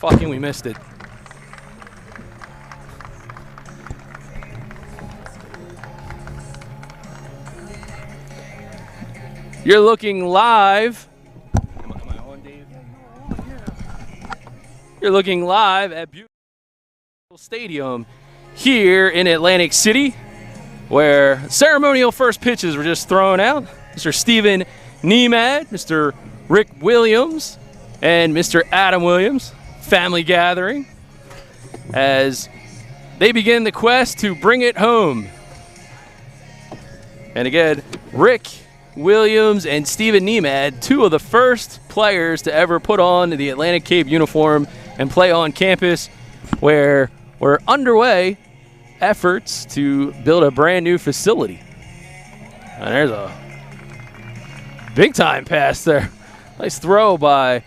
fucking we missed it. You're looking live. Am I on, Dave? You're looking live at beautiful stadium here in Atlantic City, where ceremonial first pitches were just thrown out. Mr. Stephen Nemad, Mr. Rick Williams, and Mr. Adam Williams. Family gathering as they begin the quest to bring it home. And again, Rick Williams and Stephen Nemad, two of the first players to ever put on the Atlantic Cape uniform and play on campus, where we're underway efforts to build a brand new facility. And there's a big time pass there. Nice throw by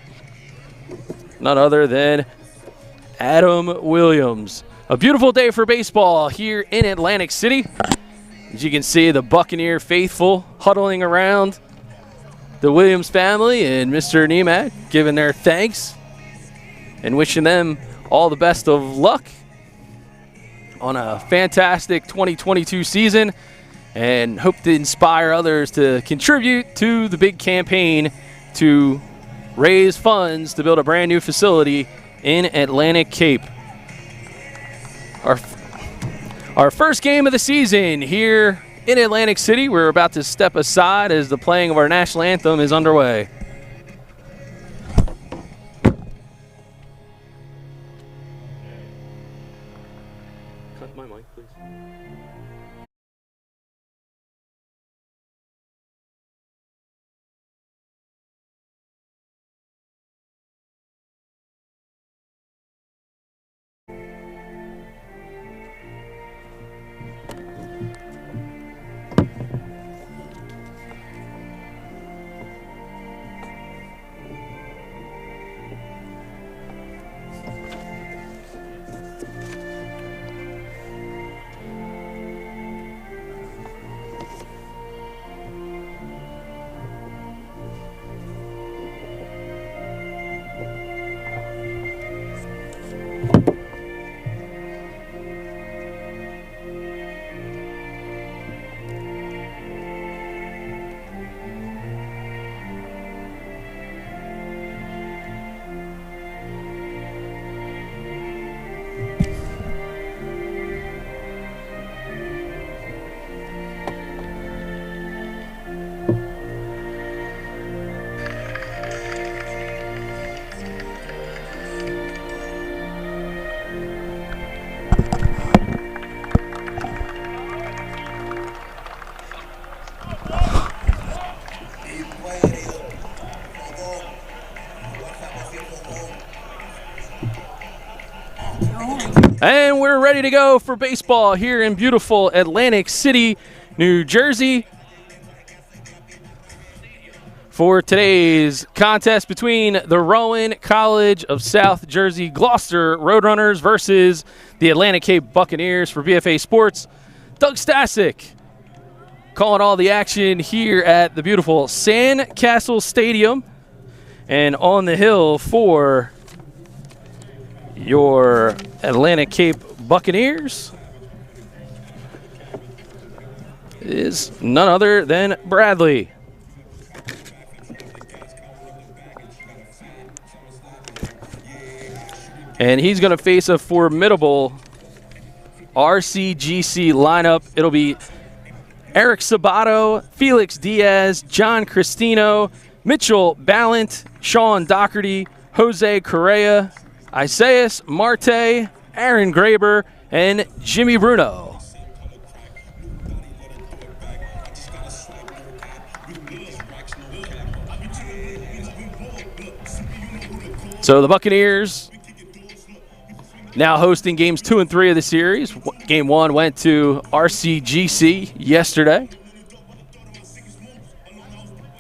none other than Adam Williams. A beautiful day for baseball here in Atlantic City. As you can see, the Buccaneer faithful huddling around the Williams family and Mr. Nemad, giving their thanks and wishing them all the best of luck on a fantastic 2022 season, and hope to inspire others to contribute to the big campaign to raise funds to build a brand new facility in Atlantic Cape. Our first game of the season here in Atlantic City. We're about to step aside as the playing of our national anthem is underway. Cut my mic, please. And we're ready to go for baseball here in beautiful Atlantic City, New Jersey, for today's contest between the Rowan College of South Jersey Gloucester Roadrunners versus the Atlantic Cape Buccaneers. For BFA Sports, Doug Stasic calling all the action here at the beautiful Sandcastle Stadium. And on the hill for your Atlantic Cape Buccaneers is none other than Bradley. And he's going to face a formidable RCGC lineup. It'll be Eric Sabato, Felix Diaz, John Cristino, Mitchell Balant, Sean Dougherty, Jose Correa, Isaias Marte, Aaron Graber, and Jimmy Bruno. So the Buccaneers now hosting games 2 and 3 of the series. Game 1 went to RCGC yesterday.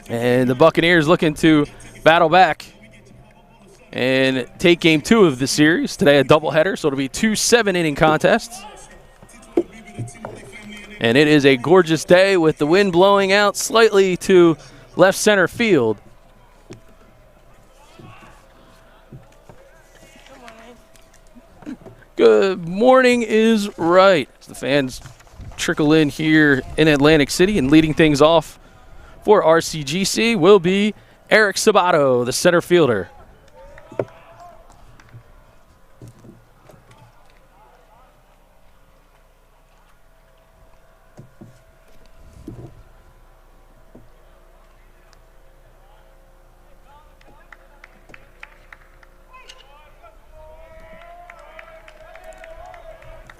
And the Buccaneers looking to battle back and take game 2 of the series. Today a doubleheader, so it'll be 2 7-inning contests. And it is a gorgeous day with the wind blowing out slightly to left center field. Good morning is right. As the fans trickle in here in Atlantic City, and leading things off for RCGC will be Eric Sabato, the center fielder.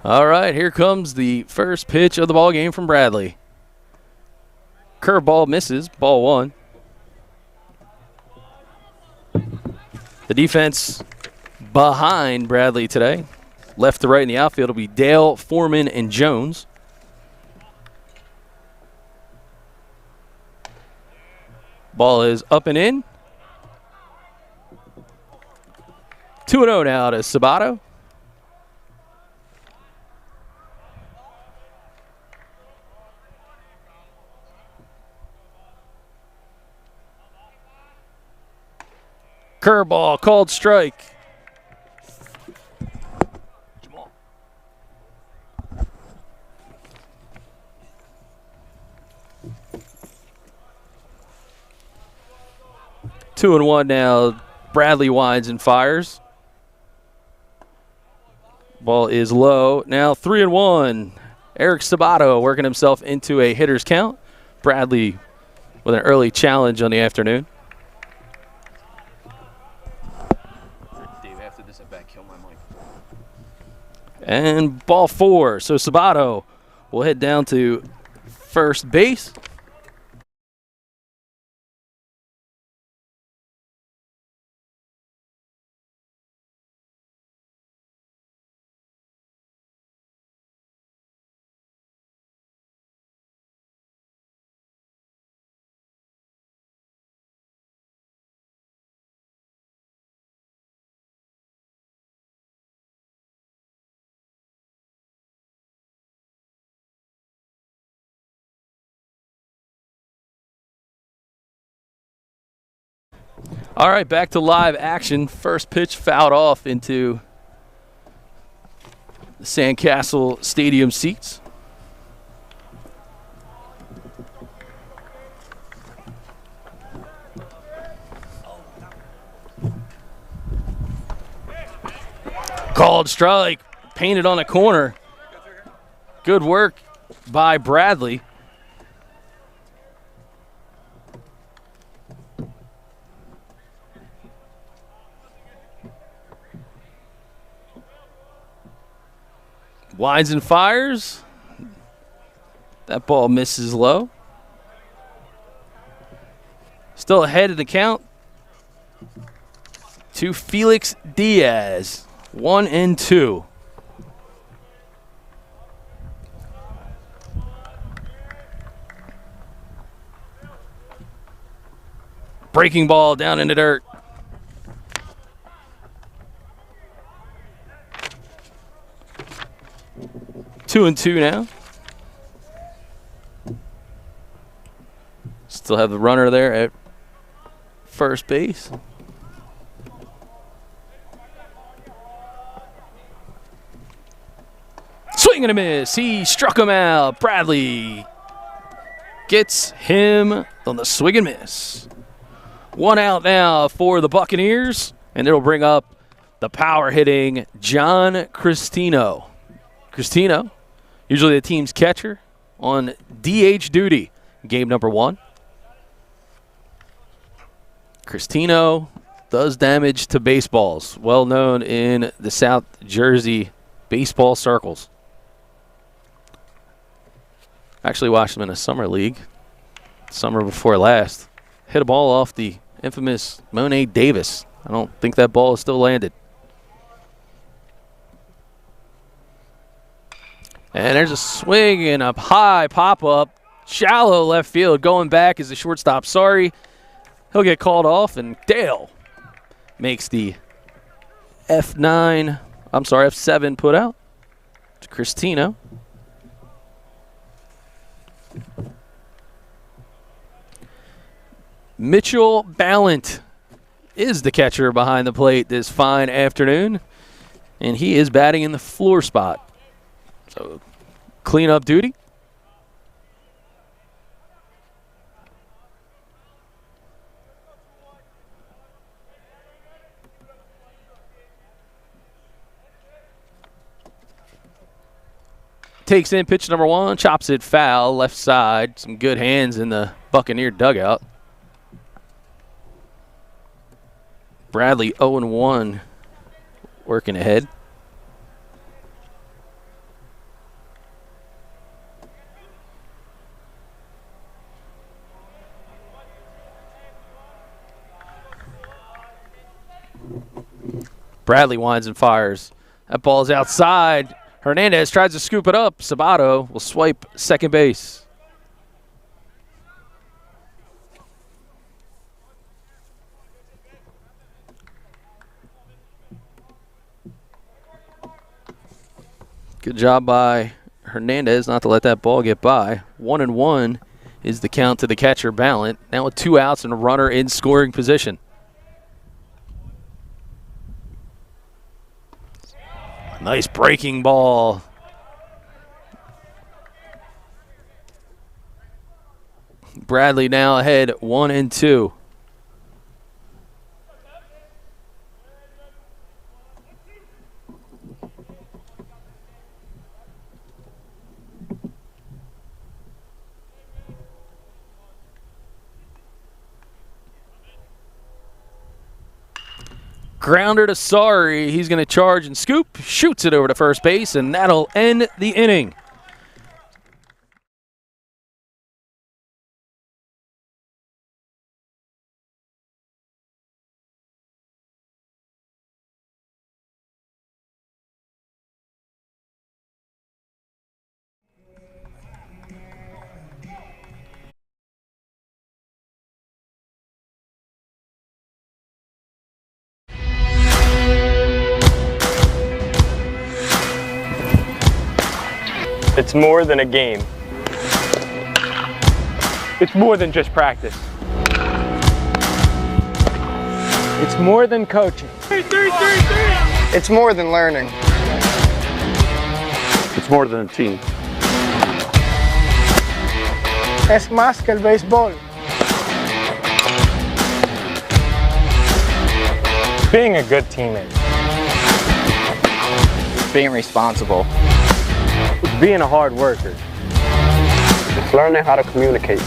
All right, here comes the first pitch of the ball game from Bradley. Curveball misses, ball one. The defense behind Bradley today. Left to right in the outfield will be Dale, Foreman, and Jones. Ball is up and in. 2-0 now to Sabato. Curveball called strike. Two and one now. Bradley winds and fires. Ball is low. Now 3-1. Eric Sabato working himself into a hitter's count. Bradley with an early challenge on the afternoon. And ball four. So Sabato will head down to first base. All right, back to live action. First pitch fouled off into the Sandcastle Stadium seats. Called strike, painted on a corner. Good work by Bradley. Winds and fires. That ball misses low. Still ahead of the count to Felix Diaz. 1-2. Breaking ball down in the dirt. 2-2 now. Still have the runner there at first base. Swing and a miss. He struck him out. Bradley gets him on the swing and miss. One out now for the Buccaneers, and it'll bring up the power hitting John Cristino. Cristino, usually the team's catcher, on DH duty, game number one. Cristino does damage to baseballs, well known in the South Jersey baseball circles. Actually watched him in a summer league, summer before last. Hit a ball off the infamous Monet Davis. I don't think that ball is still landed. And there's a swing and a high pop-up. Shallow left field. Going back is the shortstop. Sorry. He'll get called off, and Dale makes the F7 put out to Cristino. Mitchell Balant is the catcher behind the plate this fine afternoon. and he is batting in the floor spot. So cleanup duty. Takes in pitch number 1, chops it foul, left side. Some good hands in the Buccaneer dugout. Bradley 0-1 working ahead. Bradley winds and fires. That ball's outside. Hernandez tries to scoop it up. Sabato will swipe second base. Good job by Hernandez not to let that ball get by. 1-1 is the count to the catcher, Balant. Now with 2 outs and a runner in scoring position. Nice breaking ball. Bradley now ahead 1-2. Grounder to Sari. He's going to charge and scoop. Shoots it over to first base, and that'll end the inning. It's more than a game. It's more than just practice. It's more than coaching. It's more than learning. It's more than a team. Es más que el béisbol. Being a good teammate. Being responsible. It's being a hard worker. It's learning how to communicate.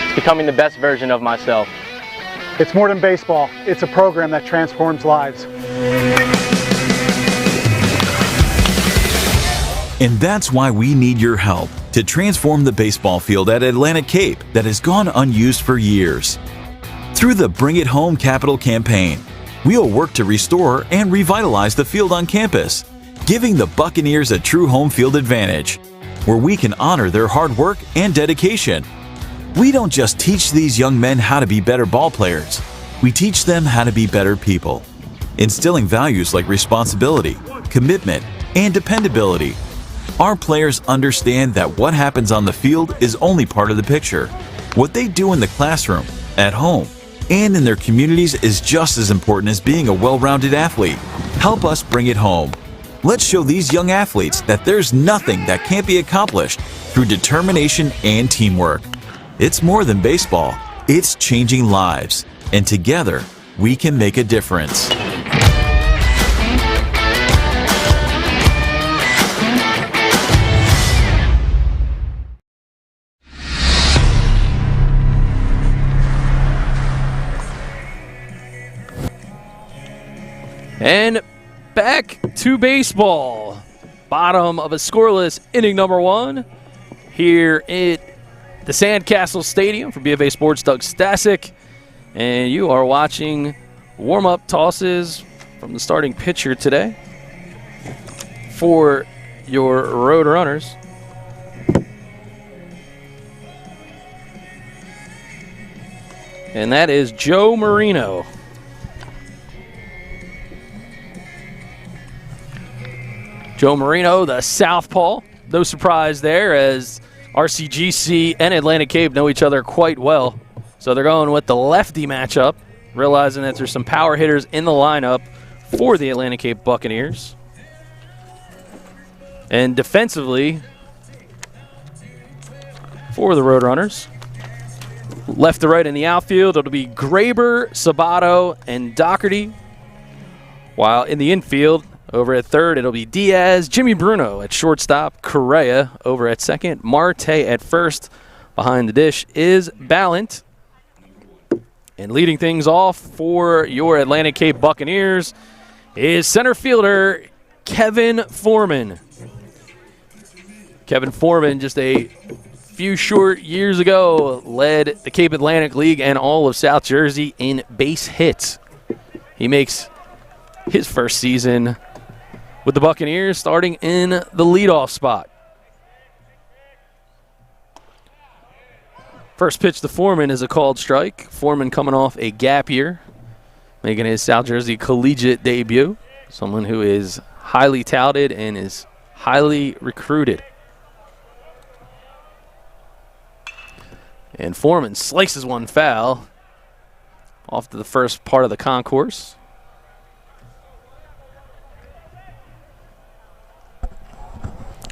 It's becoming the best version of myself. It's more than baseball. It's a program that transforms lives. And that's why we need your help to transform the baseball field at Atlantic Cape that has gone unused for years. Through the Bring It Home Capital campaign, we'll work to restore and revitalize the field on campus, giving the Buccaneers a true home field advantage, where we can honor their hard work and dedication. We don't just teach these young men how to be better ball players, we teach them how to be better people, instilling values like responsibility, commitment, and dependability. Our players understand that what happens on the field is only part of the picture. What they do in the classroom, at home, and in their communities is just as important as being a well-rounded athlete. Help us bring it home. Let's show these young athletes that there's nothing that can't be accomplished through determination and teamwork. It's more than baseball. It's changing lives. And together, we can make a difference. And back to baseball. Bottom of a scoreless inning number 1 here at the Sandcastle Stadium for BFA Sports. Doug Stasic. And you are watching warm-up tosses from the starting pitcher today for your Roadrunners. And that is Joe Marino. Joe Marino, the southpaw. No surprise there, as RCGC and Atlantic Cape know each other quite well. So they're going with the lefty matchup. realizing that there's some power hitters in the lineup for the Atlantic Cape Buccaneers. And defensively, for the Roadrunners, left to right in the outfield, it'll be Graber, Sabato, and Dougherty. While in the infield, over at third, it'll be Diaz, Jimmy Bruno at shortstop, Correa over at second, Marte at first. Behind the dish is Balant. And leading things off for your Atlantic Cape Buccaneers is center fielder Kevin Foreman. Kevin Foreman, just a few short years ago, led the Cape Atlantic League and all of South Jersey in base hits. He makes his first season with the Buccaneers starting in the leadoff spot. First pitch to Foreman is a called strike. Foreman coming off a gap year, making his South Jersey collegiate debut. Someone who is highly touted and is highly recruited. And Foreman slices one foul off to the first part of the concourse.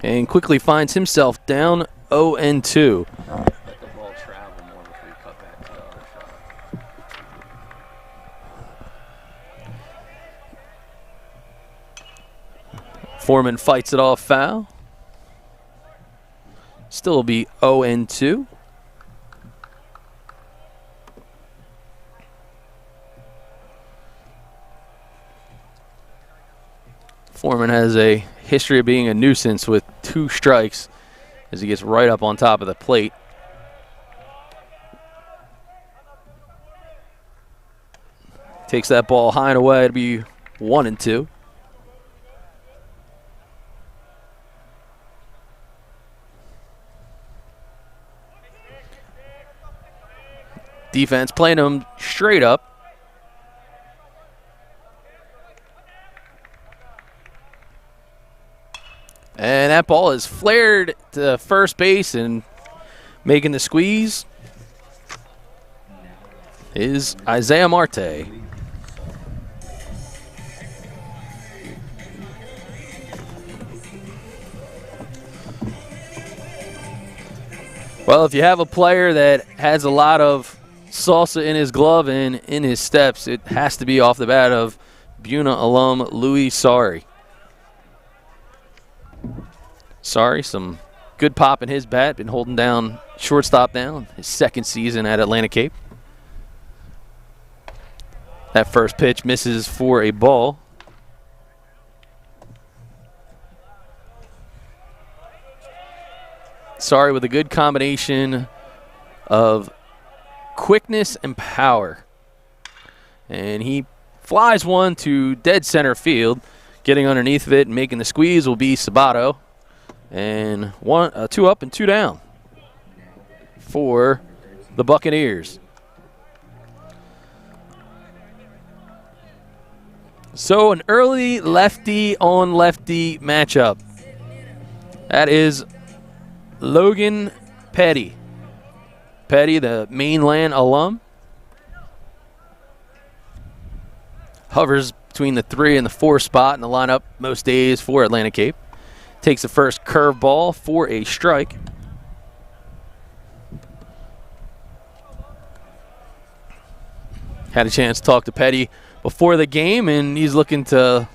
And quickly finds himself down 0-2. Foreman fights it off foul. Still will be 0-2. Foreman has a history of being a nuisance with 2 strikes as he gets right up on top of the plate. Takes that ball high and away. It'll be 1-2. Defense playing him straight up. And that ball is flared to first base, and making the squeeze is Isaiah Marte. Well, if you have a player that has a lot of salsa in his glove and in his steps, it has to be off the bat of Buna alum Louis Sari. Sari, some good pop in his bat, been holding down shortstop now, his second season at Atlantic Cape. That first pitch misses for a ball. Sari with a good combination of quickness and power. And he flies one to dead center field. Getting underneath of it and making the squeeze will be Sabato. And 2 up and 2 down for the Buccaneers. So an early lefty on lefty matchup. That is Logan Petty. Petty, the mainland alum, hovers between the 3 and the 4 spot in the lineup most days for Atlantic Cape. Takes the first curveball for a strike. Had a chance to talk to Petty before the game, and he's looking to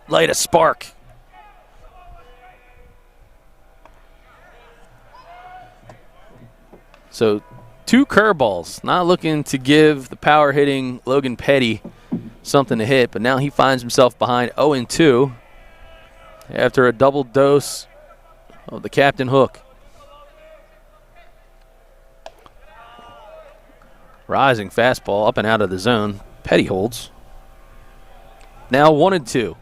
light a spark. So 2 curveballs, not looking to give the power-hitting Logan Petty something to hit, but now he finds himself behind 0-2 after a double dose of the Captain Hook. Rising fastball up and out of the zone. Petty holds. Now 1-2.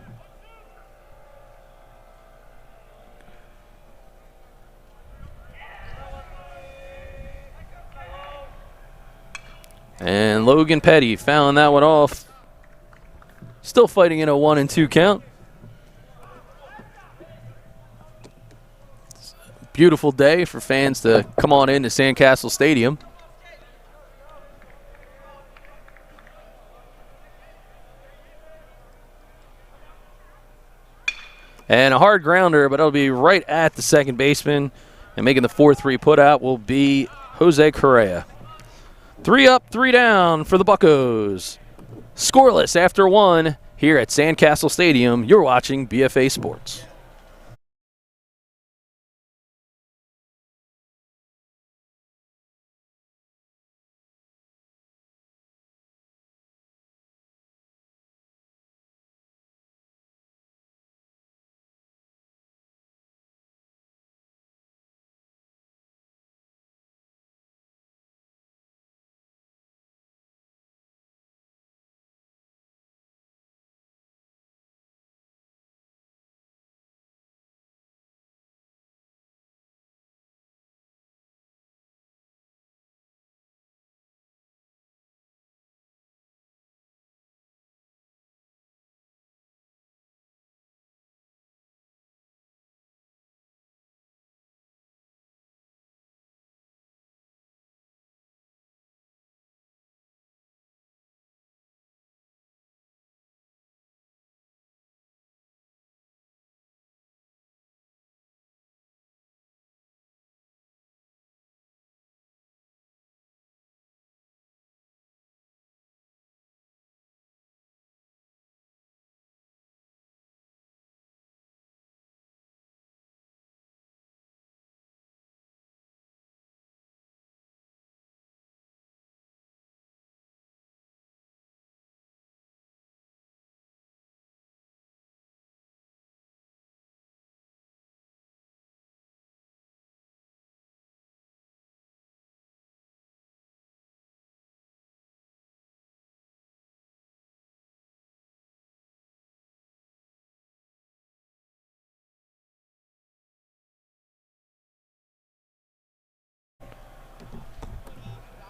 And Logan Petty fouling that one off. Still fighting in a 1-2 count. It's a beautiful day for fans to come on into Sandcastle Stadium. And a hard grounder, but it'll be right at the second baseman. And making the 4-3 putout will be Jose Correa. 3 up, 3 down for the Buccos. Scoreless after 1 here at Sandcastle Stadium. You're watching BFA Sports.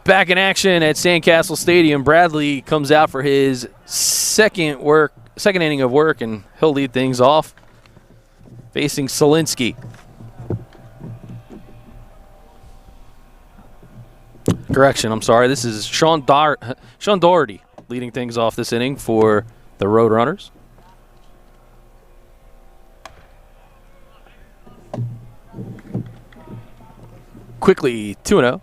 Back in action at Sandcastle Stadium. Bradley comes out for his second inning of work, and he'll lead things off, facing Solinsky. Correction, I'm sorry. This is Sean Dougherty leading things off this inning for the Roadrunners. Quickly 2-0.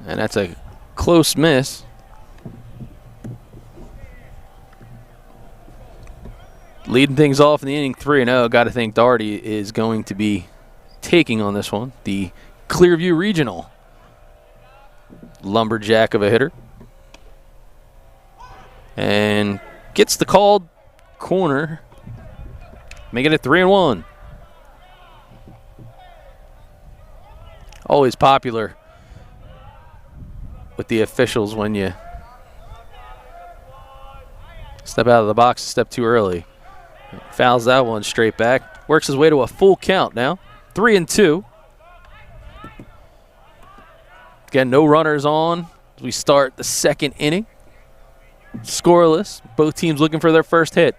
And that's a close miss. Leading things off in the inning 3-0. Got to think Dougherty is going to be taking on this one. The Clearview Regional lumberjack of a hitter. And gets the called corner, making it 3-1. Always popular with the officials when you step out of the box a step too early. Fouls that one straight back. Works his way to a full count now. 3-2. Again, no runners on as we start the second inning. Scoreless. Both teams looking for their first hit.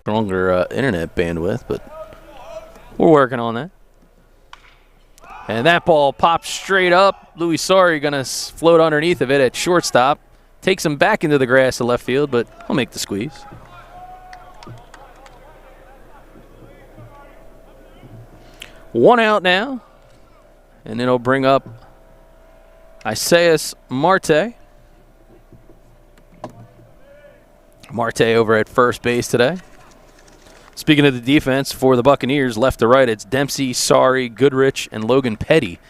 Stronger internet bandwidth, but we're working on that. And that ball pops straight up. Louis Sari going to float underneath of it at shortstop. Takes him back into the grass to left field, but he'll make the squeeze. One out now. And it'll bring up Isaias Marte. Marte over at first base today. Speaking of the defense for the Buccaneers, left to right, it's Dempsey, Sari, Goodrich, and Logan Petty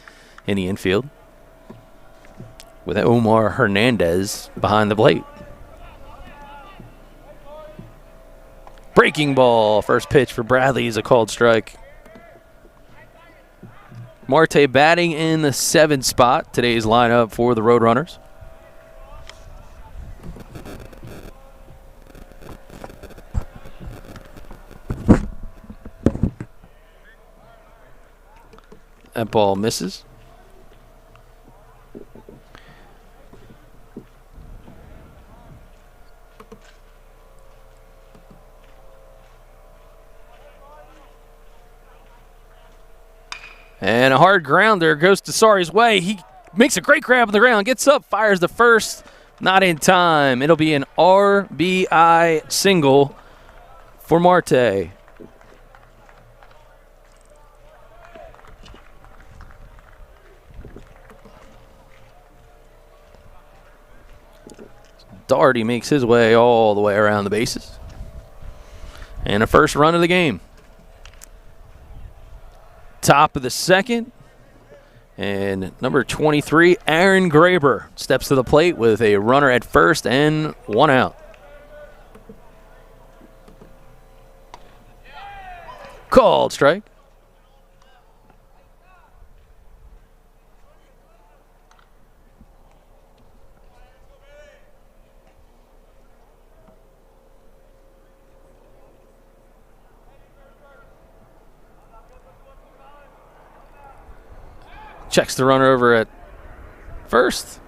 in the infield, with Omar Hernandez behind the plate. Breaking ball, first pitch for Bradley is a called strike. Marte batting in the 7th spot, today's lineup for the Roadrunners. That ball misses. And a hard grounder goes to Sari's way. He makes a great grab on the ground, gets up, fires the first. Not in time. It'll be an RBI single for Marte. Dougherty makes his way all the way around the bases. And a first run of the game. Top of the second. And number 23, Aaron Graber, steps to the plate with a runner at first and one out. Called strike. Checks the runner over at first.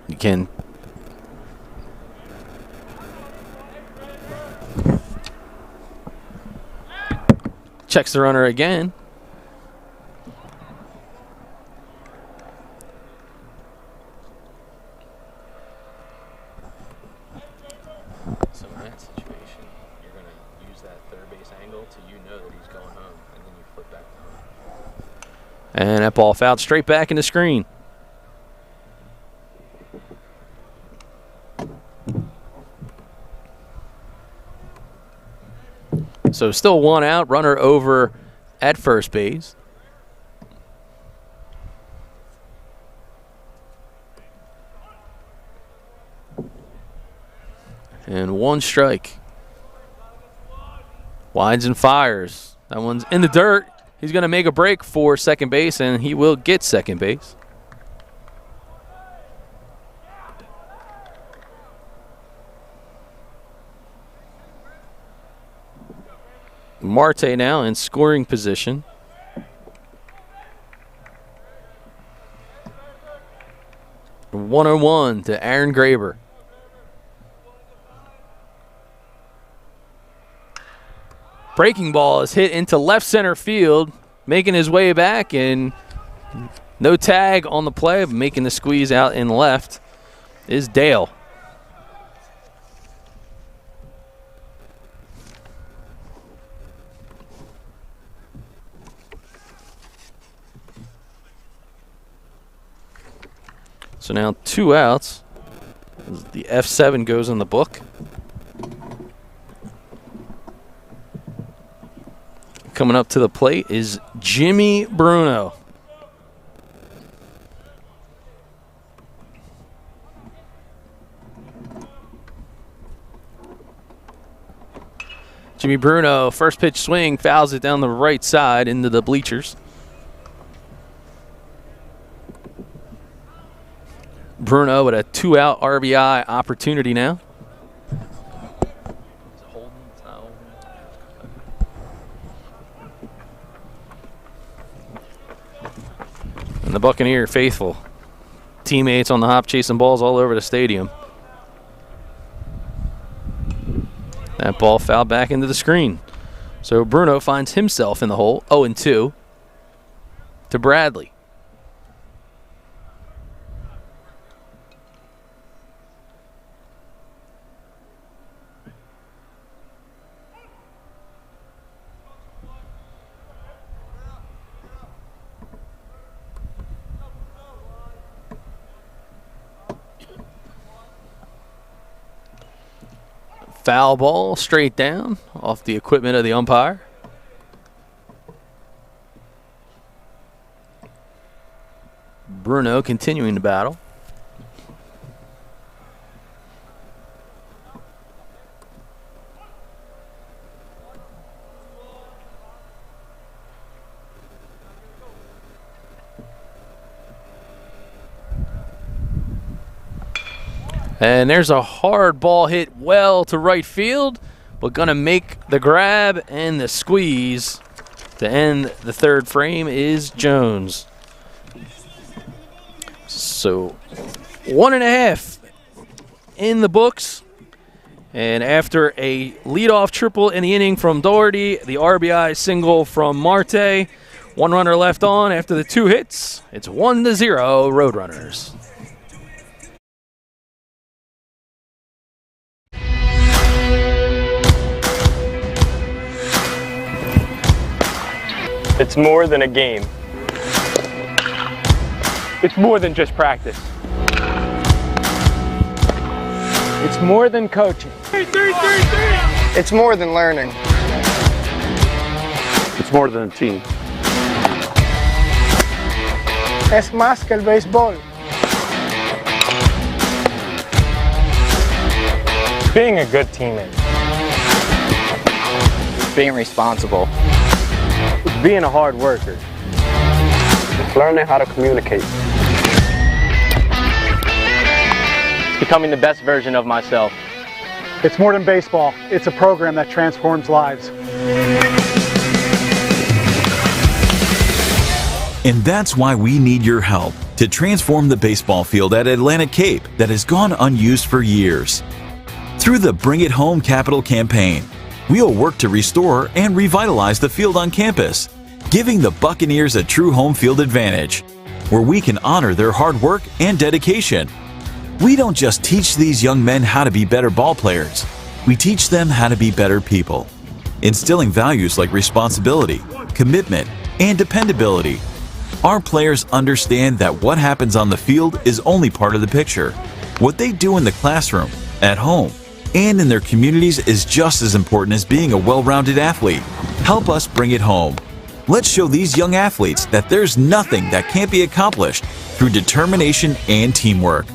You can checks the runner again. So in that situation, you're going to use that third base angle till you know that he's going home, and then you flip back to home. And that ball fouled straight back in the screen. So still one out, runner over at first base. And one strike. Winds and fires. That one's in the dirt. He's going to make a break for second base, and he will get second base. Marte now in scoring position. One-on-one to Aaron Graber. Breaking ball is hit into left center field, making his way back, and no tag on the play, but making the squeeze out in left is Dale. So now 2 outs. The F7 goes in the book. Coming up to the plate is Jimmy Bruno. Jimmy Bruno, first pitch swing, fouls it down the right side into the bleachers. Bruno with a 2-out RBI opportunity now. And the Buccaneer faithful. Teammates on the hop chasing balls all over the stadium. That ball fouled back into the screen. So Bruno finds himself in the hole, 0-2 to Bradley. Foul ball straight down off the equipment of the umpire. Bruno continuing to battle. And there's a hard ball hit well to right field, but going to make the grab and the squeeze to end the third frame is Jones. So 1.5 in the books. And after a leadoff triple in the inning from Dougherty, the RBI single from Marte, one runner left on after the 2 hits. It's 1-0 Roadrunners. It's more than a game. It's more than just practice. It's more than coaching. It's more than learning. It's more than a team. Es más que el béisbol. Being a good teammate. Being responsible. Being a hard worker. It's learning how to communicate. Becoming the best version of myself. It's more than baseball. It's a program that transforms lives. And that's why we need your help to transform the baseball field at Atlantic Cape that has gone unused for years. Through the Bring It Home Capital campaign, we'll work to restore and revitalize the field on campus, giving the Buccaneers a true home field advantage, where we can honor their hard work and dedication. We don't just teach these young men how to be better ball players, we teach them how to be better people, instilling values like responsibility, commitment, and dependability. Our players understand that what happens on the field is only part of the picture. What they do in the classroom, at home, and in their communities is just as important as being a well-rounded athlete. Help us bring it home. Let's show these young athletes that there's nothing that can't be accomplished through determination and teamwork.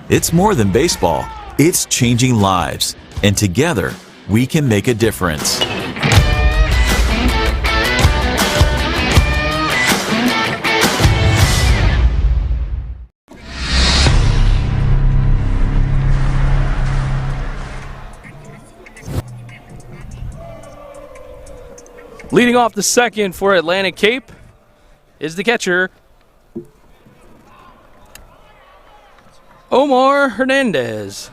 It's more than baseball. It's changing lives. And together, we can make a difference. Leading off the second for Atlantic Cape is the catcher, Omar Hernandez.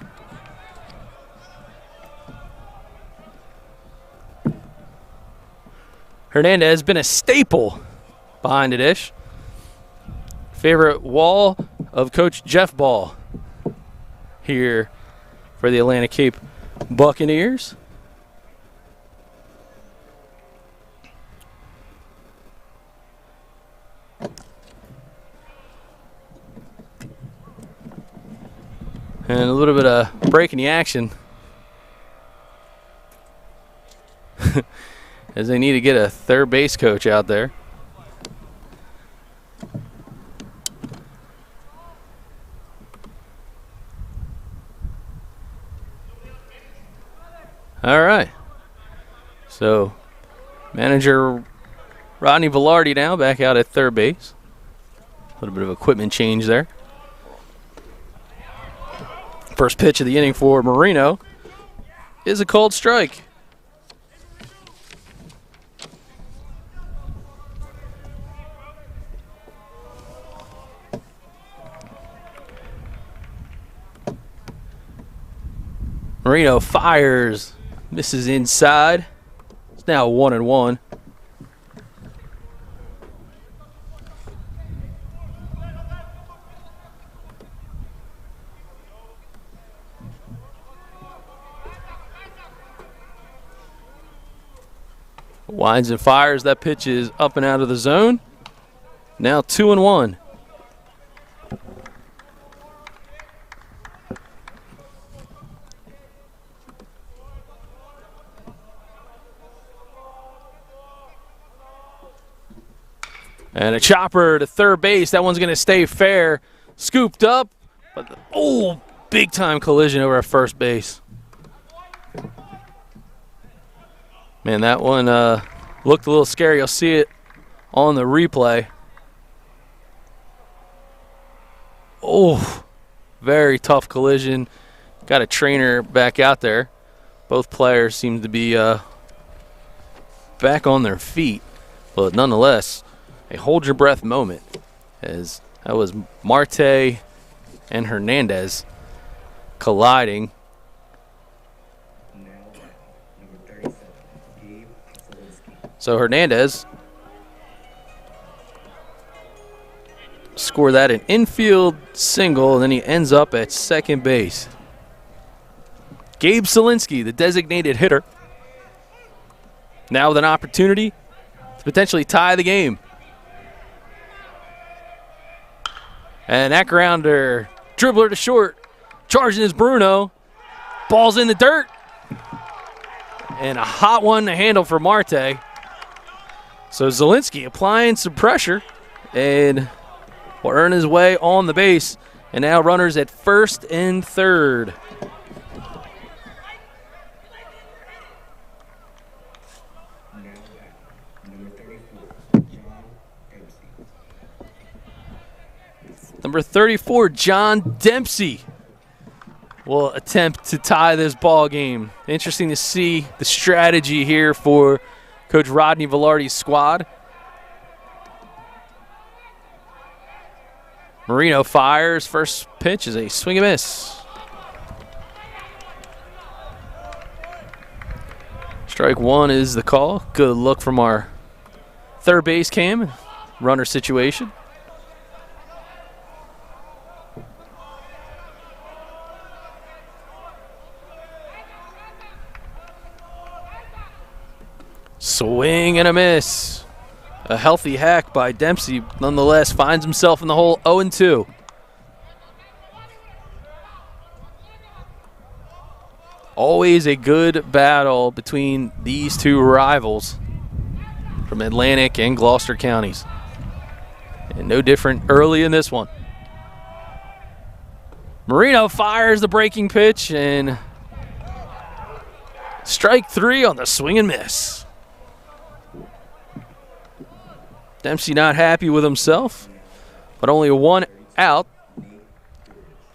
Hernandez has been a staple behind the dish. Favorite wall of Coach Jeff Ball here for the Atlantic Cape Buccaneers. And a little bit of break in the action as they need to get a third base coach out there. All right. So manager Rodney Velarde now back out at third base. A little bit of equipment change there. First pitch of the inning for Marino is a cold strike. Marino fires, misses inside. It's now 1-1. Winds and fires. That pitch is up and out of the zone. Now 2-1. And a chopper to third base. That one's going to stay fair. Scooped up. But big time collision over at first base. Man, that one looked a little scary. You'll see it on the replay. Oh, very tough collision. Got a trainer back out there. Both players seem to be back on their feet. But nonetheless, a hold your breath moment, as that was Marte and Hernandez colliding. So Hernandez scored that an infield single, and then he ends up at second base. Gabe Selinsky, the designated hitter, now with an opportunity to potentially tie the game. And that grounder, dribbler to short, charging is Bruno. Ball's in the dirt. And a hot one to handle for Marte. So Zielinski applying some pressure and will earn his way on the base. And now runners at first and third. Number 34, John Dempsey, will attempt to tie this ball game. Interesting to see the strategy here for Coach Rodney Velarde's squad. Marino fires. First pitch is a swing and miss. Strike one is the call. Good look from our third base cam. Runner situation. Swing and a miss. A healthy hack by Dempsey, nonetheless, finds himself in the hole 0-2. Always a good battle between these two rivals from Atlantic and Gloucester counties. And no different early in this one. Marino fires the breaking pitch, and strike three on the swing and miss. Dempsey not happy with himself, but only a one out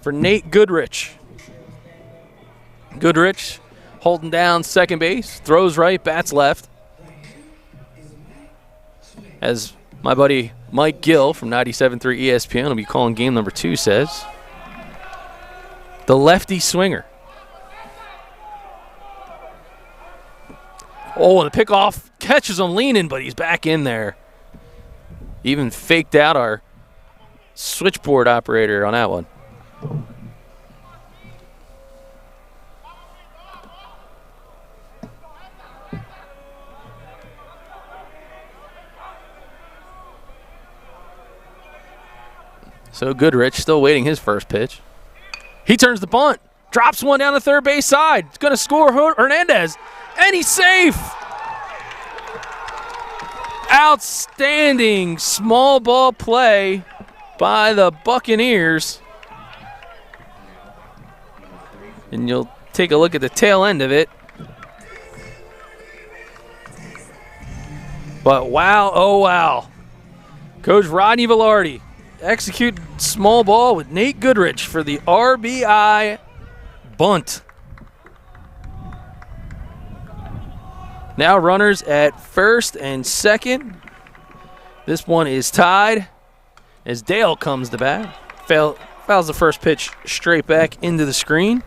for Nate Goodrich. Goodrich holding down second base, throws right, bats left. As my buddy Mike Gill from 97.3 ESPN will be calling game number 2 says, the lefty swinger. Oh, the pickoff catches him leaning, but he's back in there. Even faked out our switchboard operator on that one. So Goodrich still waiting his first pitch. He turns the bunt, drops one down the third base side. It's going to score Hernandez, and he's safe. Outstanding small ball play by the Buccaneers. And you'll take a look at the tail end of it. But wow, oh wow. Coach Rodney Velarde execute small ball with Nate Goodrich for the RBI bunt. Now runners at first and second. This one is tied as Dale comes to bat. Fouls the first pitch straight back into the screen.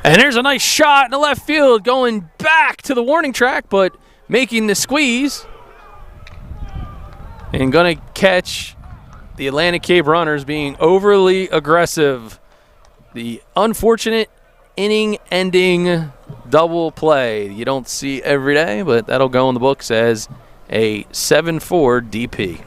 And there's a nice shot in the left field going back to the warning track, but making the squeeze. And going to catch the Atlantic Cape runners being overly aggressive. The unfortunate inning-ending double play you don't see every day, but that'll go in the books as a 7-4 DP.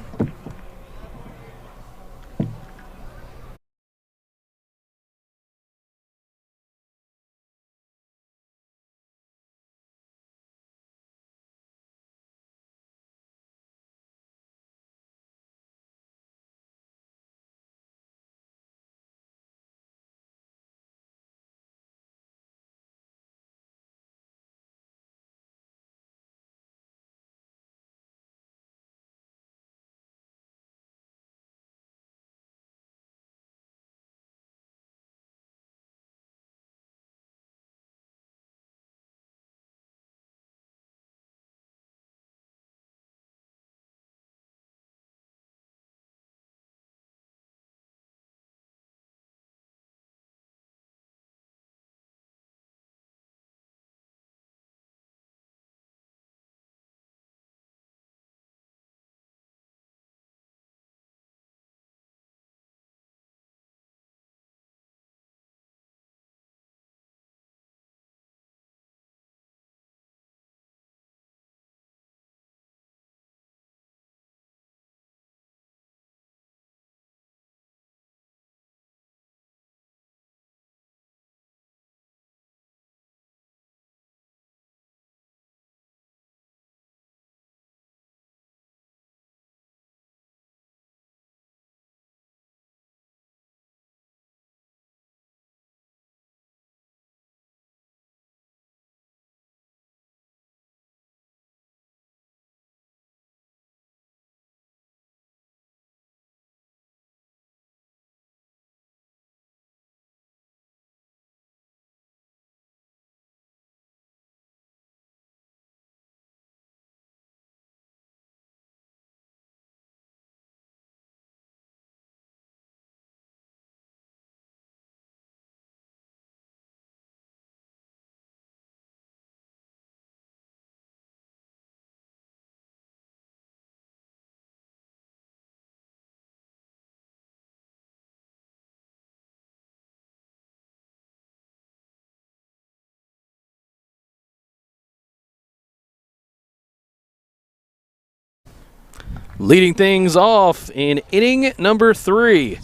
Leading things off in inning number 3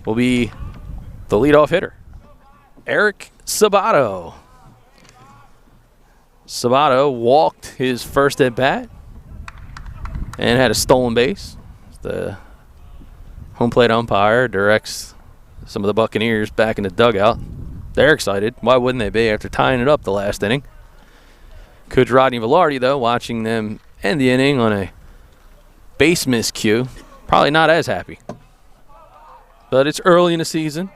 will be the leadoff hitter, Eric Sabato. Sabato walked his first at bat and had a stolen base. The home plate umpire directs some of the Buccaneers back in the dugout. They're excited. Why wouldn't they be after tying it up the last inning? Coach Rodney Velarde, though, watching them end the inning on a base miscue, probably not as happy. But it's early in the season.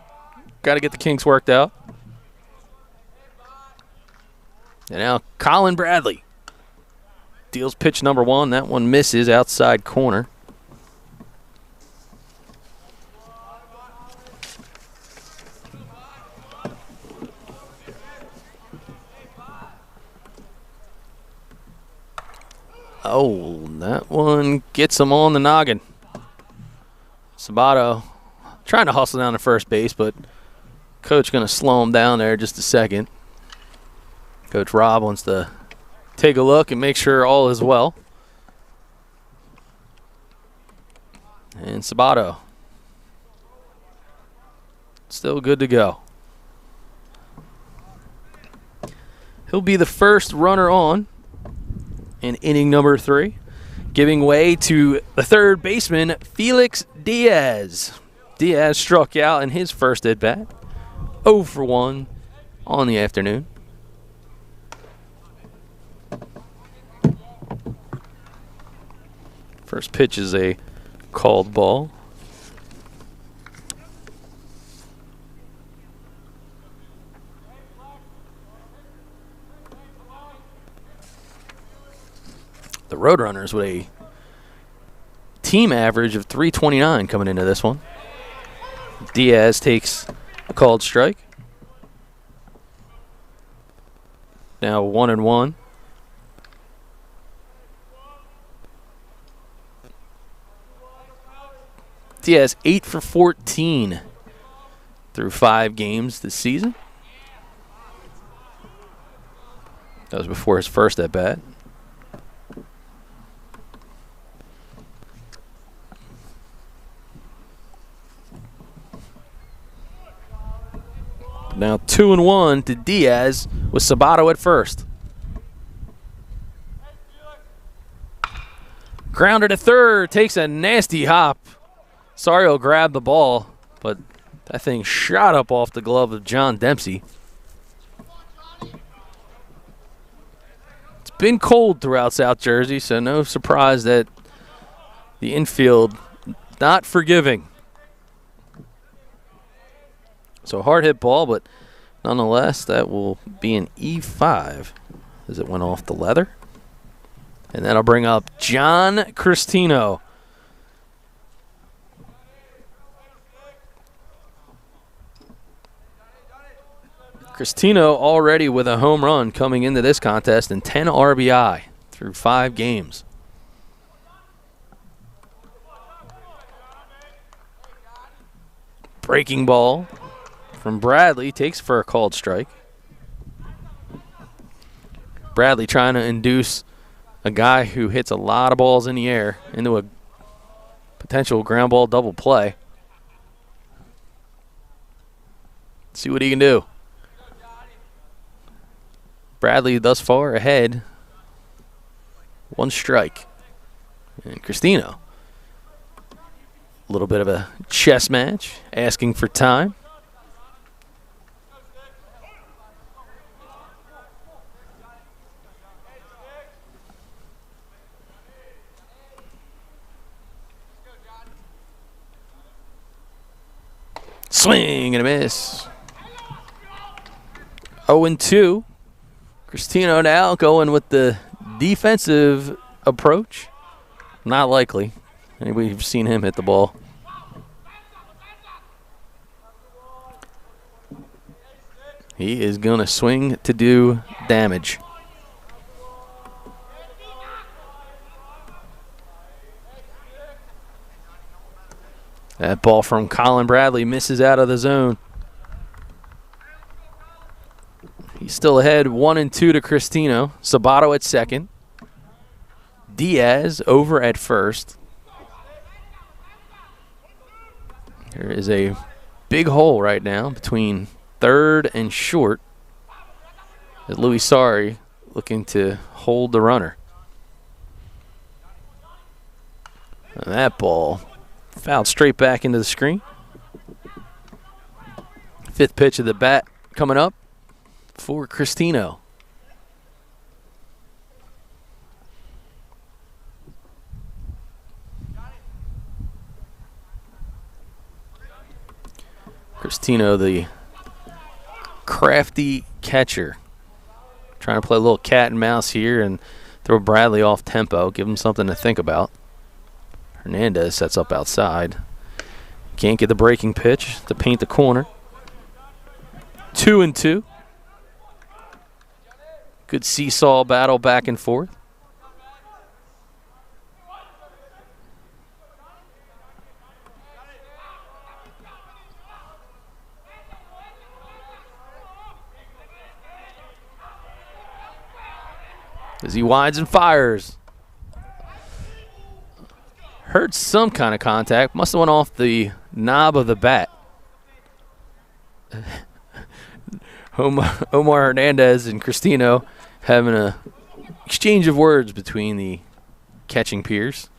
Got to get the kinks worked out. And now Colin Bradley deals pitch number 1. That one misses outside corner. Oh, that one gets him on the noggin. Sabato trying to hustle down to first base, but coach going to slow him down there just a second. Coach Rob wants to take a look and make sure all is well. And Sabato still good to go. He'll be the first runner on in inning number 3, giving way to the third baseman, Felix Diaz. Diaz struck out in his first at-bat, 0 for 1 on the afternoon. First pitch is a called ball. The Roadrunners with a team average of .329 coming into this one. Diaz takes a called strike. Now 1-1. Diaz 8 for 14 through 5 games this season. That was before his first at bat. Now 2-1 to Diaz with Sabato at first. Grounded to third, takes a nasty hop. Sario grabbed the ball, but that thing shot up off the glove of John Dempsey. It's been cold throughout South Jersey, so no surprise that the infield not forgiving. So hard hit ball, but nonetheless, that will be an E5 as it went off the leather. And that'll bring up John Cristino. Cristino already with a home run coming into this contest and 10 RBI through 5 games. Breaking ball from Bradley, takes for a called strike. Bradley trying to induce a guy who hits a lot of balls in the air into a potential ground ball double play. See what he can do. Bradley thus far ahead. 1 strike. And Cristino, a little bit of a chess match, asking for time. Swing and a miss. 0-2. Cristino now going with the defensive approach. Not likely. Anybody's seen him hit the ball. He is going to swing to do damage. That ball from Colin Bradley misses out of the zone. He's still ahead 1-2 to Cristino. Sabato at second. Diaz over at first. There is a big hole right now between third and short. As Louis Sari looking to hold the runner. And that ball fouled straight back into the screen. Fifth pitch of the bat coming up for Cristino. Cristino, the crafty catcher, trying to play a little cat and mouse here and throw Bradley off tempo, give him something to think about. Hernandez sets up outside. Can't get the breaking pitch to paint the corner. 2-2. Good seesaw battle back and forth. As he winds and fires. Heard some kind of contact. Must have went off the knob of the bat. Omar Hernandez and Cristino having a exchange of words between the catching peers.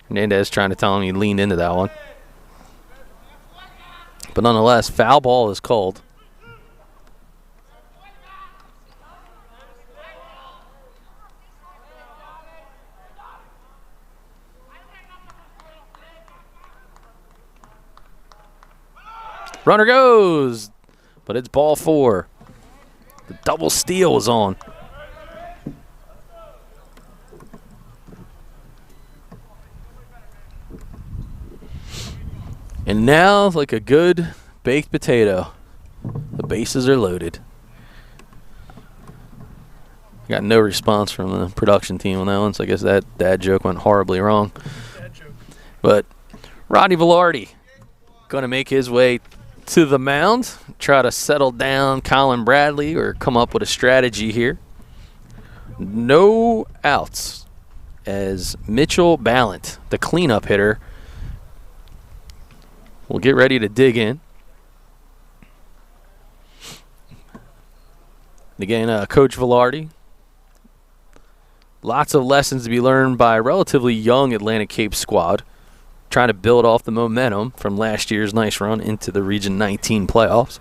Hernandez trying to tell him he leaned into that one. But nonetheless, foul ball is called. Runner goes, but it's ball 4. The double steal is on. And now, like a good baked potato, the bases are loaded. Got no response from the production team on that one, so I guess that dad joke went horribly wrong. But Rodney Velarde going to make his way to the mound, try to settle down Colin Bradley or come up with a strategy here. No outs as Mitchell Balant, the cleanup hitter, will get ready to dig in. Again, Coach Velarde, lots of lessons to be learned by a relatively young Atlantic Cape squad, trying to build off the momentum from last year's nice run into the Region 19 playoffs.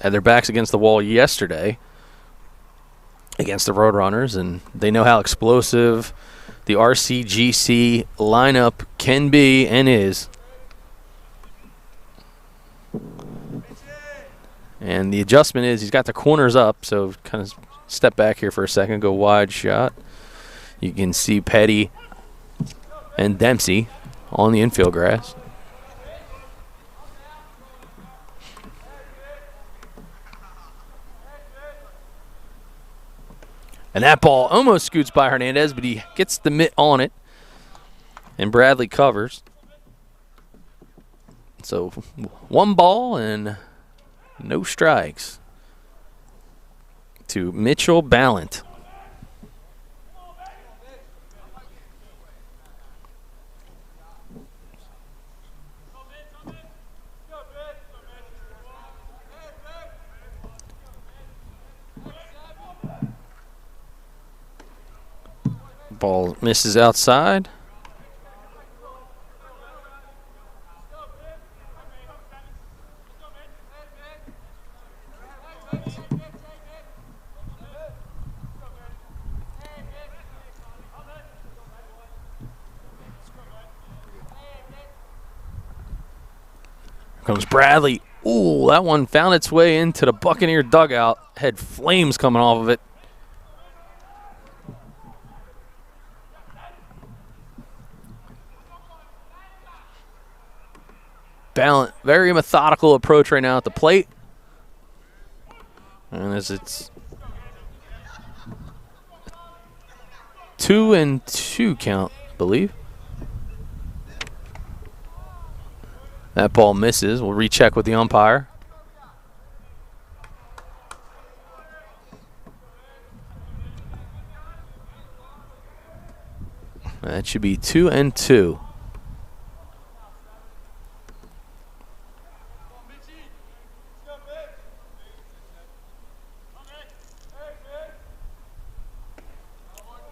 Had their backs against the wall yesterday against the Roadrunners, and they know how explosive the RCGC lineup can be and is. And the adjustment is he's got the corners up, so kind of step back here for a second, go wide shot. You can see Petty and Dempsey on the infield grass. And that ball almost scoots by Hernandez, but he gets the mitt on it. And Bradley covers. So 1 ball and no strikes to Mitchell Balant. Ball misses outside. Here comes Bradley. Ooh, that one found its way into the Buccaneer dugout. Had flames coming off of it. Balant, very methodical approach right now at the plate. And as it's 2-2 count, I believe. That ball misses. We'll recheck with the umpire. That should be 2-2.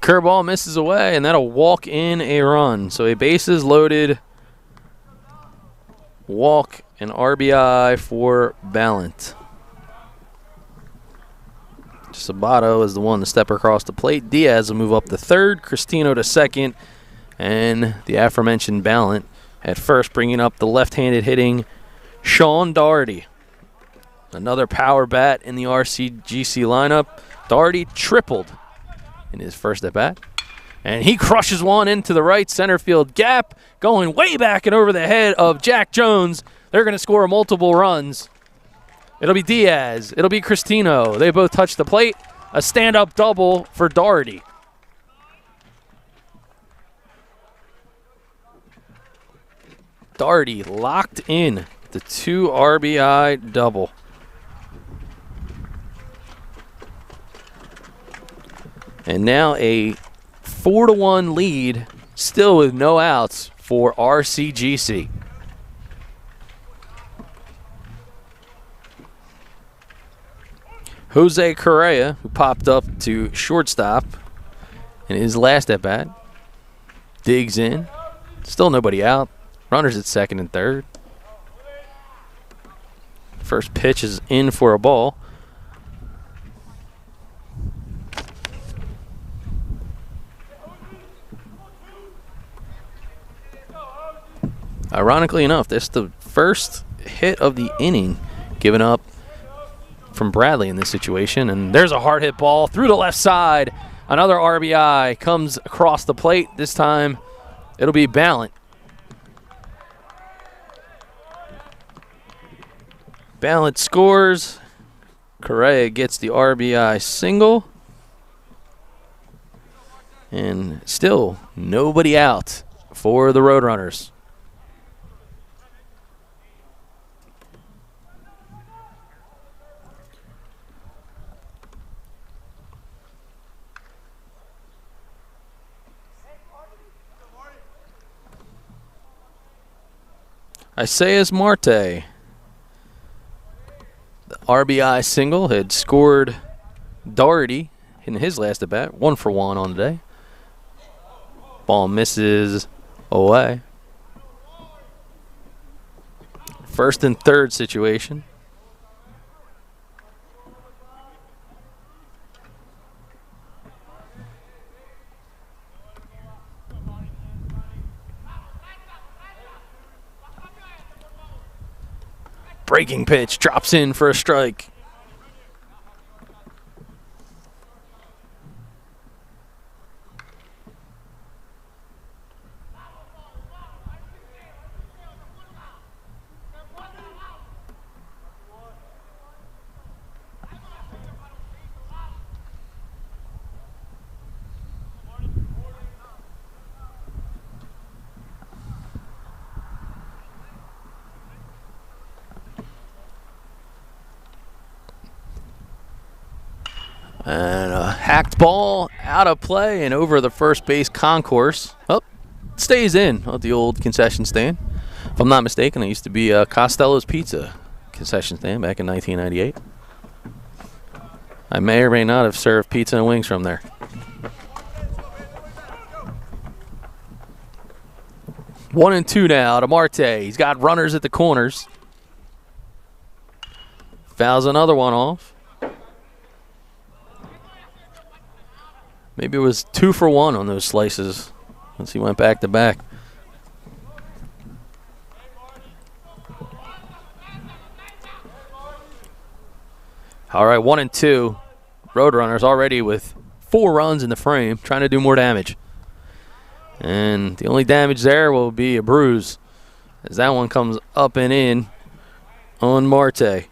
Curveball misses away, and that'll walk in a run. So a bases loaded walk and RBI for Balant. Sabato is the one to step across the plate. Diaz will move up to third, Cristino to second, and the aforementioned Balant at first, bringing up the left-handed hitting Sean Dougherty. Another power bat in the RCGC lineup. Dougherty tripled in his first at-bat, and he crushes one into the right center field gap, going way back and over the head of Jack Jones. They're going to score multiple runs. It'll be Diaz. It'll be Cristino. They both touch the plate. A stand-up double for Dougherty. Dougherty locked in the 2 RBI double. And now a 4-1 lead, still with no outs for RCGC. Jose Correa, who popped up to shortstop in his last at-bat, digs in. Still nobody out. Runners at second and third. First pitch is in for a ball. Ironically enough, this is the first hit of the inning given up from Bradley in this situation. And there's a hard hit ball through the left side. Another RBI comes across the plate. This time it'll be Balant. Balant scores. Correa gets the RBI single. And still nobody out for the Roadrunners. Isaias Marte, the RBI single, had scored Dougherty in his last at-bat, 1 for 1 on the day. Ball misses away. First and third situation. Breaking pitch, drops in for a strike. And a hacked ball out of play and over the first base concourse. Oh, stays in at the old concession stand. If I'm not mistaken, it used to be Costello's Pizza concession stand back in 1998. I may or may not have served pizza and wings from there. 1-2 now to Marte. He's got runners at the corners. Fouls another one off. Maybe it was 2 for 1 on those slices once he went back to back. All right, 1-2. Roadrunners already with 4 runs in the frame, trying to do more damage. And the only damage there will be a bruise as that one comes up and in on Marte.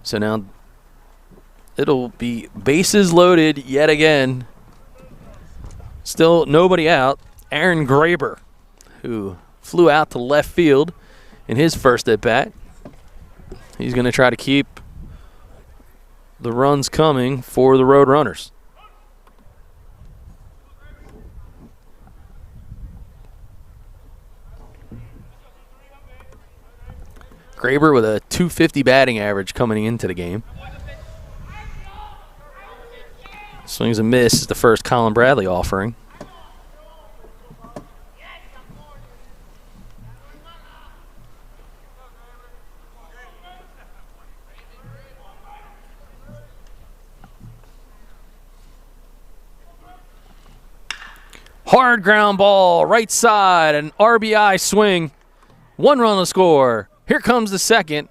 So now it'll be bases loaded yet again. Still nobody out. Aaron Graber, who flew out to left field in his first at-bat. He's going to try to keep the runs coming for the Roadrunners. Graber with a .250 batting average coming into the game. Swings and miss is the first Colin Bradley offering. Hard ground ball, right side, an RBI swing. 1 run to score. Here comes the second.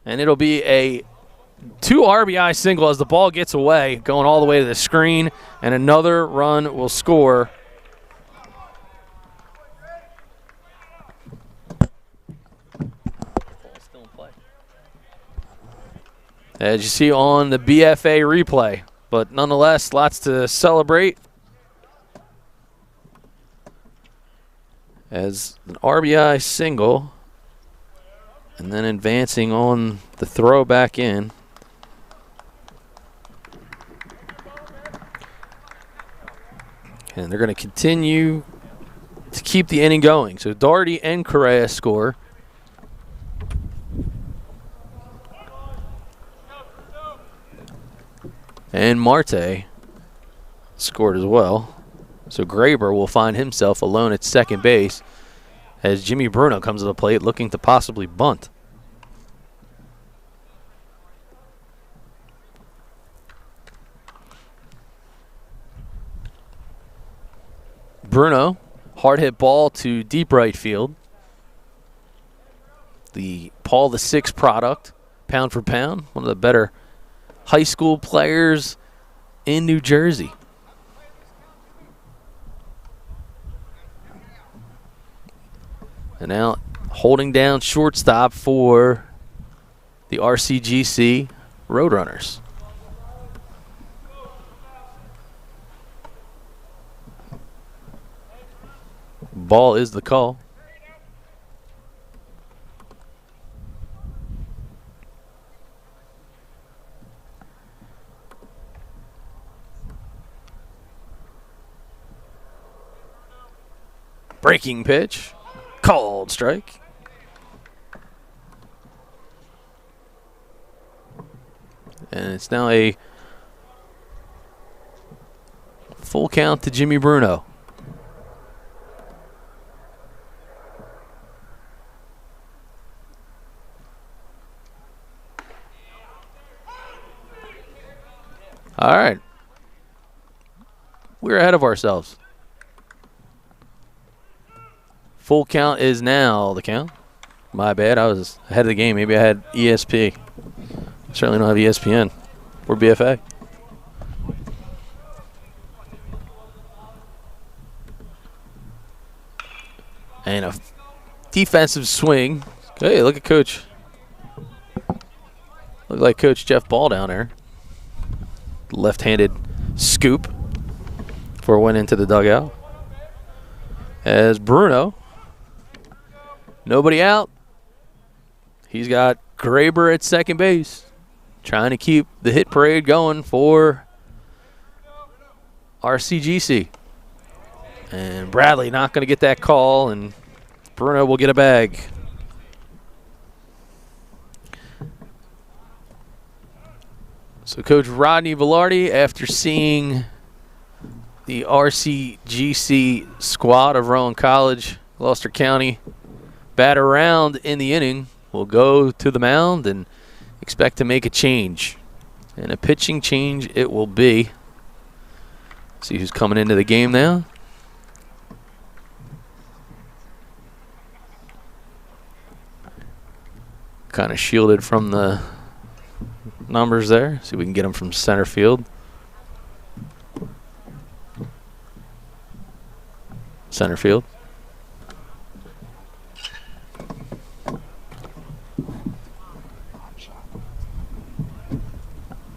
And it'll be a 2 RBI single as the ball gets away, going all the way to the screen, and another run will score. As you see on the BFA replay, but nonetheless, lots to celebrate. As an RBI single, and then advancing on the throw back in. And they're going to continue to keep the inning going. So Dougherty and Correa score. And Marte scored as well. So Graber will find himself alone at second base as Jimmy Bruno comes to the plate looking to possibly bunt. Bruno, hard hit ball to deep right field. The Paul VI product, pound for pound, one of the better high school players in New Jersey. And now holding down shortstop for the RCGC Roadrunners. Ball is the call. Breaking pitch. Called strike. And it's now a full count to Jimmy Bruno. All right. We're ahead of ourselves. Full count is now the count. My bad. I was ahead of the game. Maybe I had ESP. Certainly don't have ESPN or BFA. And a defensive swing. Hey, look at Coach. Look like Coach Jeff Ball down there. Left-handed scoop before it went into the dugout. As Bruno, nobody out. He's got Graber at second base, trying to keep the hit parade going for RCGC. And Bradley not going to get that call, and Bruno will get a bag. So Coach Rodney Velarde, after seeing the RCGC squad of Rowan College, Gloucester County, bat around in the inning, will go to the mound and expect to make a change. And a pitching change it will be. See who's coming into the game now. Kind of shielded from the numbers there. See if we can get them from center field. Center field.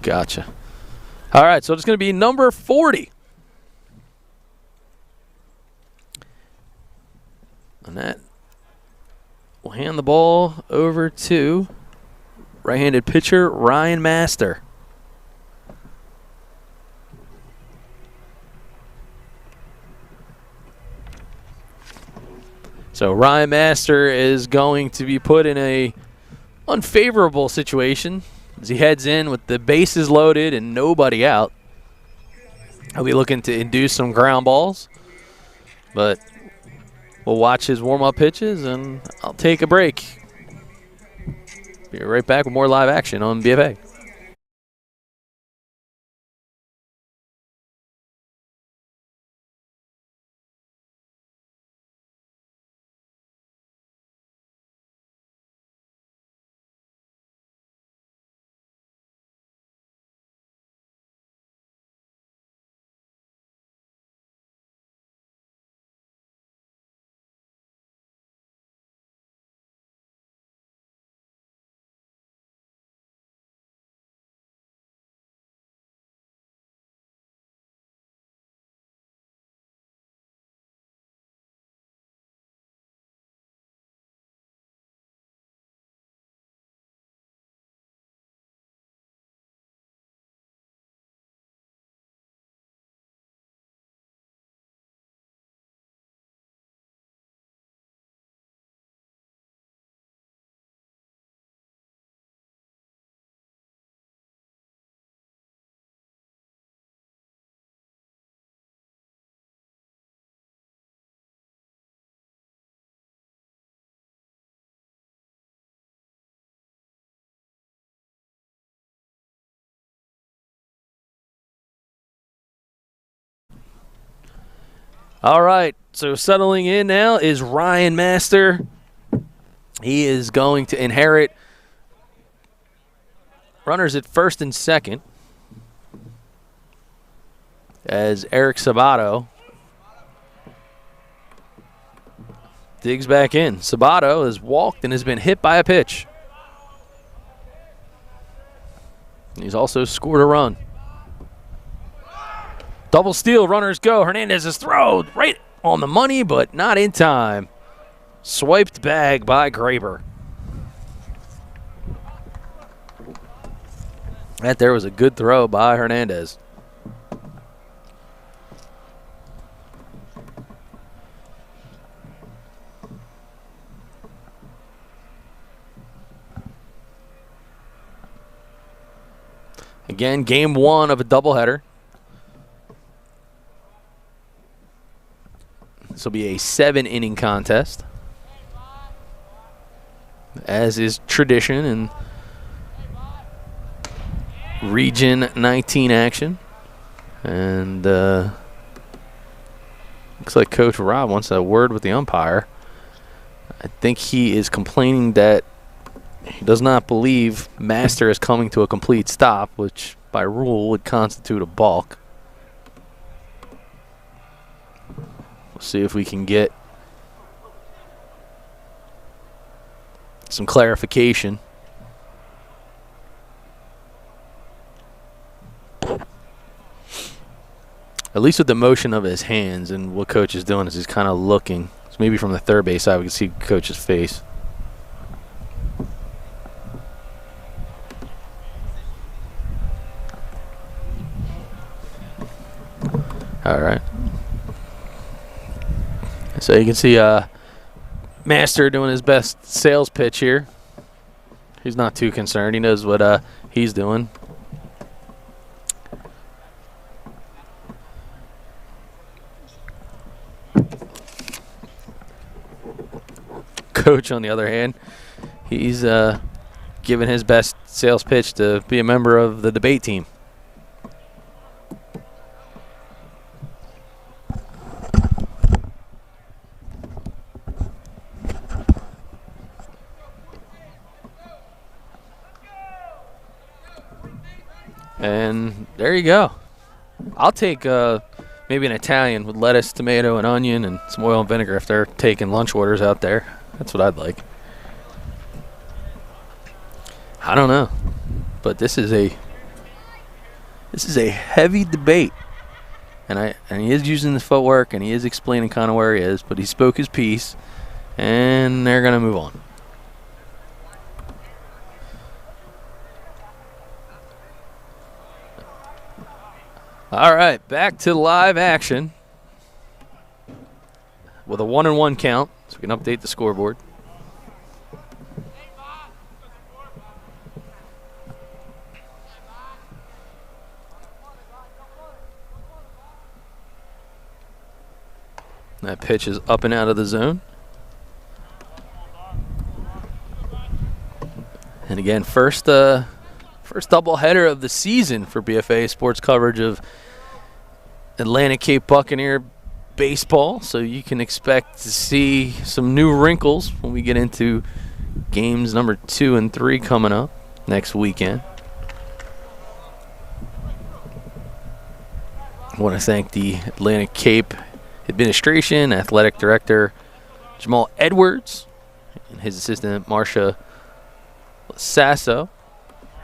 Gotcha. All right, so it's going to be number 40. And that will hand the ball over to right-handed pitcher Ryan Master. So Ryan Master is going to be put in a unfavorable situation as he heads in with the bases loaded and nobody out. He'll be looking to induce some ground balls, but we'll watch his warm-up pitches, and I'll take a break. Be right back with more live action on BFA. All right, so settling in now is Ryan Master. He is going to inherit runners at first and second as Eric Sabato digs back in. Sabato has walked and has been hit by a pitch. He's also scored a run. Double steal, runners go. Hernandez is thrown right on the money, but not in time. Swiped bag by Graber. That there was a good throw by Hernandez. Again, game one of a doubleheader. This will be a 7-inning contest, as is tradition in Region 19 action. And looks like Coach Rob wants a word with the umpire. I think he is complaining that he does not believe Master is coming to a complete stop, which by rule would constitute a balk. We'll see if we can get some clarification. At least with the motion of his hands, and what Coach is doing is he's kind of looking. So maybe from the third base side we can see Coach's face. All right. So you can see Master doing his best sales pitch here. He's not too concerned. He knows what he's doing. Coach, on the other hand, he's giving his best sales pitch to be a member of the debate team. And there you go. I'll take maybe an Italian with lettuce, tomato, and onion, and some oil and vinegar if they're taking lunch orders out there. That's what I'd like. I don't know, but this is a heavy debate, and he is using the footwork, and he is explaining kind of where he is, but he spoke his piece, and they're gonna move on. All right, back to live action with a 1-1 count. So we can update the scoreboard. That pitch is up and out of the zone. And again, first doubleheader of the season for BFA sports coverage of Atlantic Cape Buccaneer baseball. So you can expect to see some new wrinkles when we get into games number 2 and 3 coming up next weekend. I want to thank the Atlantic Cape administration, athletic director Jamal Edwards, and his assistant Marcia Sasso,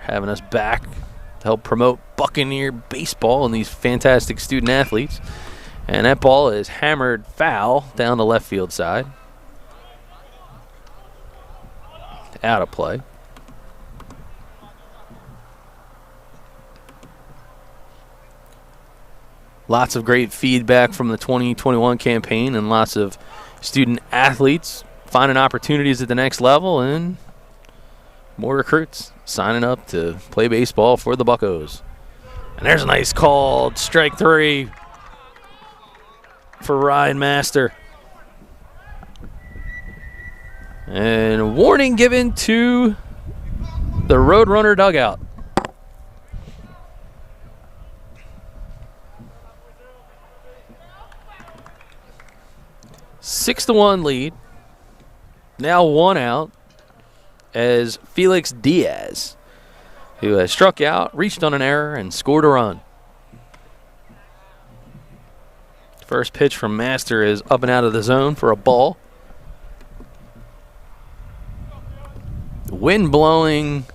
having us back to help promote Buccaneer baseball and these fantastic student athletes. And that ball is hammered foul down the left field side. Out of play. Lots of great feedback from the 2021 campaign and lots of student athletes finding opportunities at the next level and more recruits signing up to play baseball for the Buccos. And there's a nice called strike 3 for Ryan Master. And a warning given to the Roadrunner dugout. Six to 1 lead. Now 1 out as Felix Diaz, who has struck out, reached on an error, and scored a run. First pitch from Master is up and out of the zone for a ball. Wind blowing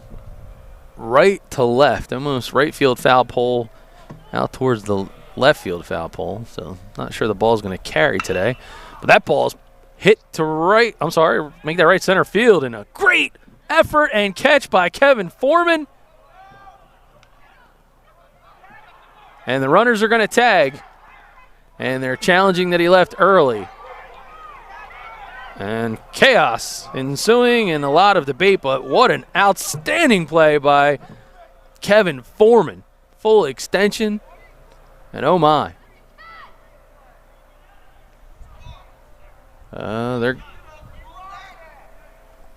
right to left, almost right field foul pole out towards the left field foul pole. So not sure the ball's going to carry today. But that ball's hit to right, make that right center field, and a great effort and catch by Kevin Foreman. And the runners are going to tag, and they're challenging that he left early. And chaos ensuing and a lot of debate, but what an outstanding play by Kevin Foreman. Full extension, and oh my.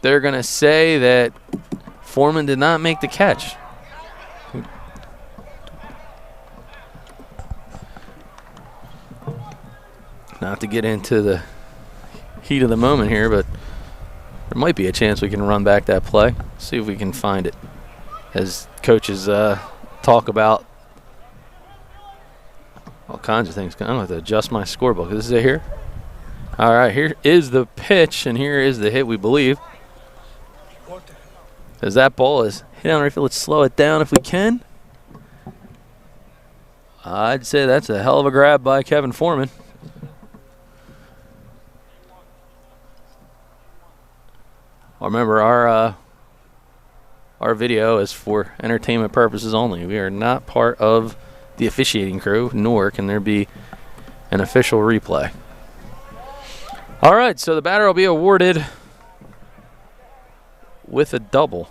They're going to say that Foreman did not make the catch. Not to get into the heat of the moment here, but there might be a chance we can run back that play. See if we can find it as coaches talk about all kinds of things. I'm going to have to adjust my scorebook. Is it here? All right, here is the pitch, and here is the hit, we believe. As that ball is hit down right field, let's slow it down if we can. I'd say that's a hell of a grab by Kevin Foreman. Remember, our video is for entertainment purposes only. We are not part of the officiating crew, nor can there be an official replay. All right, so the batter will be awarded with a double.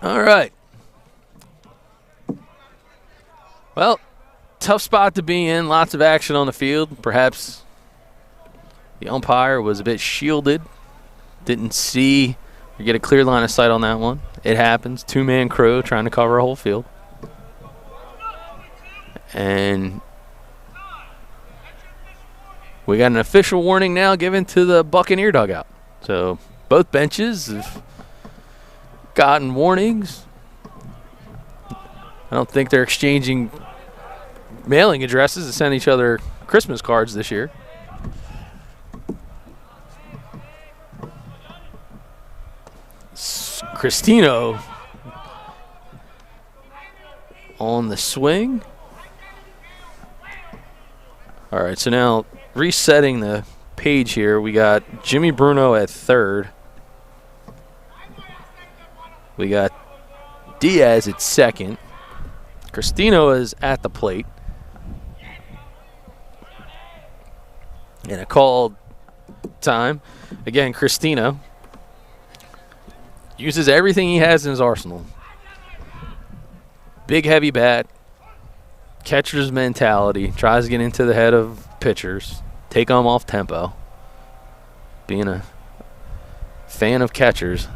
All right. Well, tough spot to be in. Lots of action on the field. Perhaps the umpire was a bit shielded. Didn't see or get a clear line of sight on that one. It happens. Two-man crew trying to cover a whole field. And we got an official warning now given to the Buccaneer dugout. So both benches have gotten warnings. I don't think they're exchanging mailing addresses to send each other Christmas cards this year. Cristino on the swing. All right, so now resetting the page here, we got Jimmy Bruno at third. We got Diaz at second. Cristino is at the plate. And a called time. Again, Cristino uses everything he has in his arsenal. Big, heavy bat. Catcher's mentality. Tries to get into the head of pitchers. Take them off tempo. Being a fan of catchers,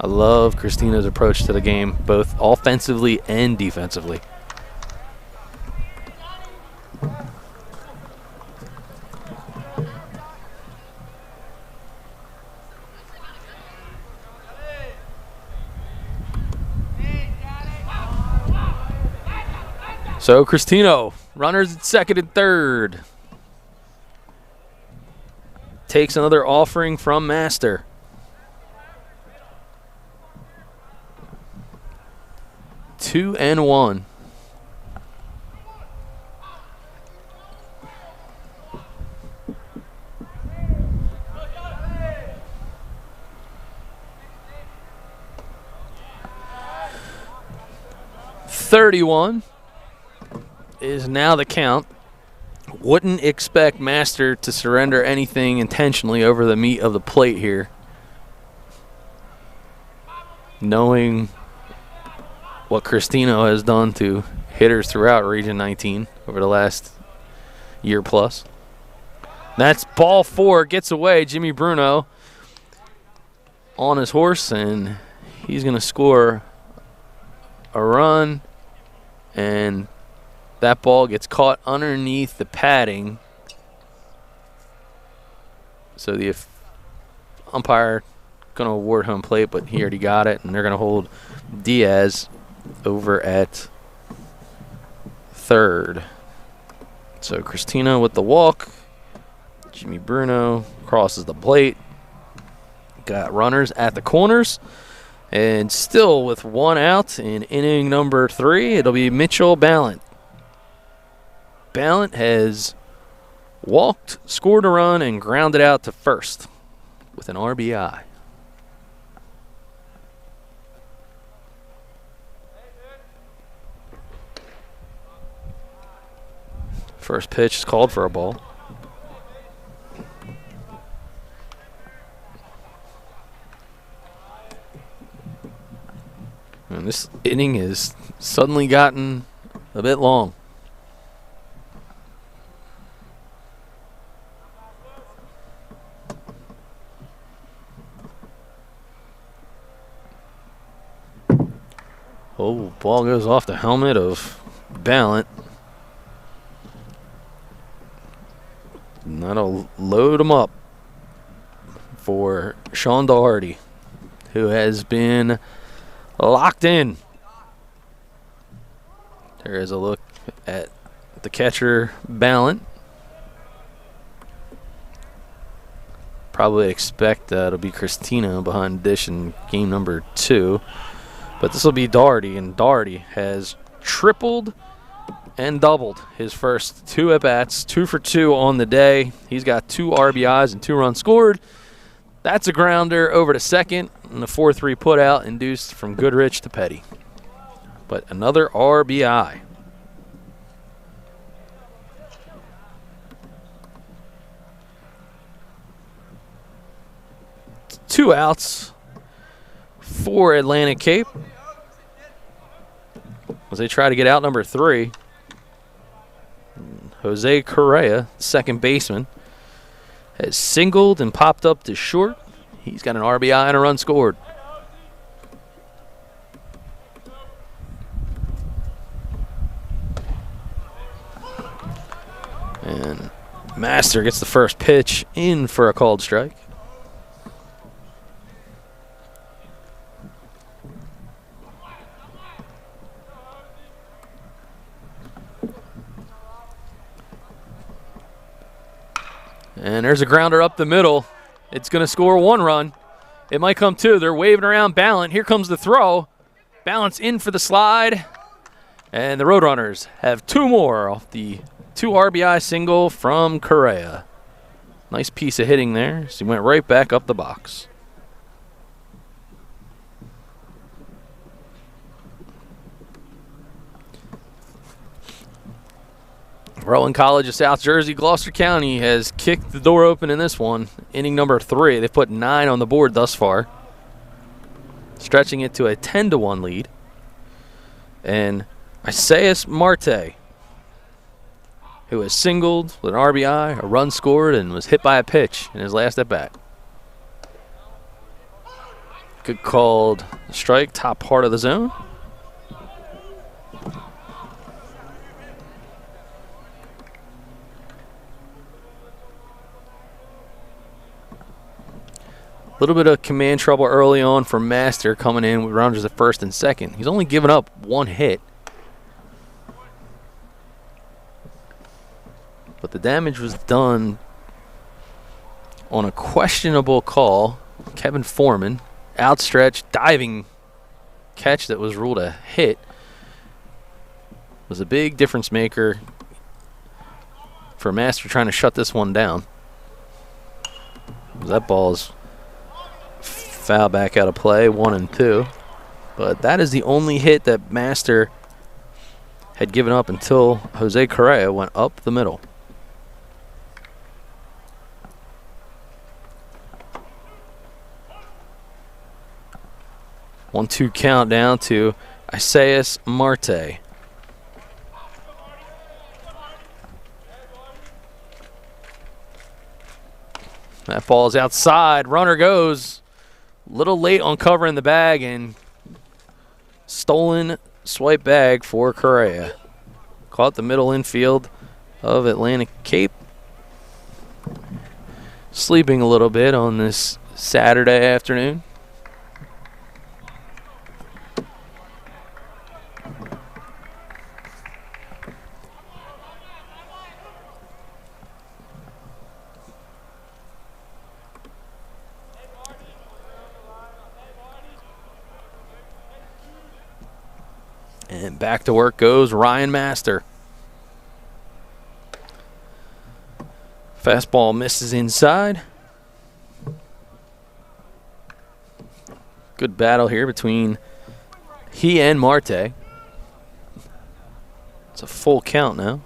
I love Cristino's approach to the game, both offensively and defensively. So Cristino, runners at second and third. Takes another offering from Master. Two and one. $31 is now the count. Wouldn't expect Master to surrender anything intentionally over the meat of the plate here. Knowing what Cristino has done to hitters throughout Region 19 over the last year plus. That's ball 4, gets away. Jimmy Bruno on his horse, and he's going to score a run, and that ball gets caught underneath the padding. So the umpire going to award home plate, but he already got it, and they're going to hold Diaz over at third. So Cristino with the walk. Jimmy Bruno crosses the plate. Got runners at the corners. And still with one out in inning number 3, it'll be Mitchell Balant. Balant has walked, scored a run, and grounded out to first with an RBI. First pitch is called for a ball. And this inning has suddenly gotten a bit long. Oh, ball goes off the helmet of Balant. And that'll load him up for Sean Dougherty, who has been locked in. There is a look at the catcher, Balant. Probably expect it'll be Cristino behind dish in game number 2. But this will be Dougherty, and Dougherty has tripled and doubled his first 2 at-bats, 2 for 2 on the day. He's got 2 RBIs and 2 runs scored. That's a grounder over to second, and a 4-3 put out induced from Goodrich to Petty. But another RBI. Two outs for Atlantic Cape as they try to get out number 3. Jose Correa, second baseman, has singled and popped up to short. He's got an RBI and a run scored. And Master gets the first pitch in for a called strike. And there's a grounder up the middle. It's going to score 1 run. It might come 2. They're waving around Balant. Here comes the throw. Balant's in for the slide. And the Roadrunners have 2 more off the 2 RBI single from Correa. Nice piece of hitting there. So he went right back up the box. Rowan College of South Jersey, Gloucester County has kicked the door open in this one. Inning number 3. They've put 9 on the board thus far, stretching it to a 10-1 lead. And Isaias Marte, who has singled with an RBI, a run scored, and was hit by a pitch in his last at-bat. Good called strike, top part of the zone. A little bit of command trouble early on for Master coming in with runners at first and second. He's only given up 1 hit. But the damage was done on a questionable call. Kevin Foreman, outstretched, diving catch that was ruled a hit. Was a big difference maker for Master trying to shut this one down. That ball's foul back out of play, 1 and 2. But that is the only hit that Master had given up until Jose Correa went up the middle. One-two count down to Isaias Marte. That ball is outside. Runner goes. Little late on covering the bag, and stolen swipe bag for Correa. Caught the middle infield of Atlantic Cape. Sleeping a little bit on this Saturday afternoon. And back to work goes Ryan Master. Fastball misses inside. Good battle here between he and Marte. It's a full count now.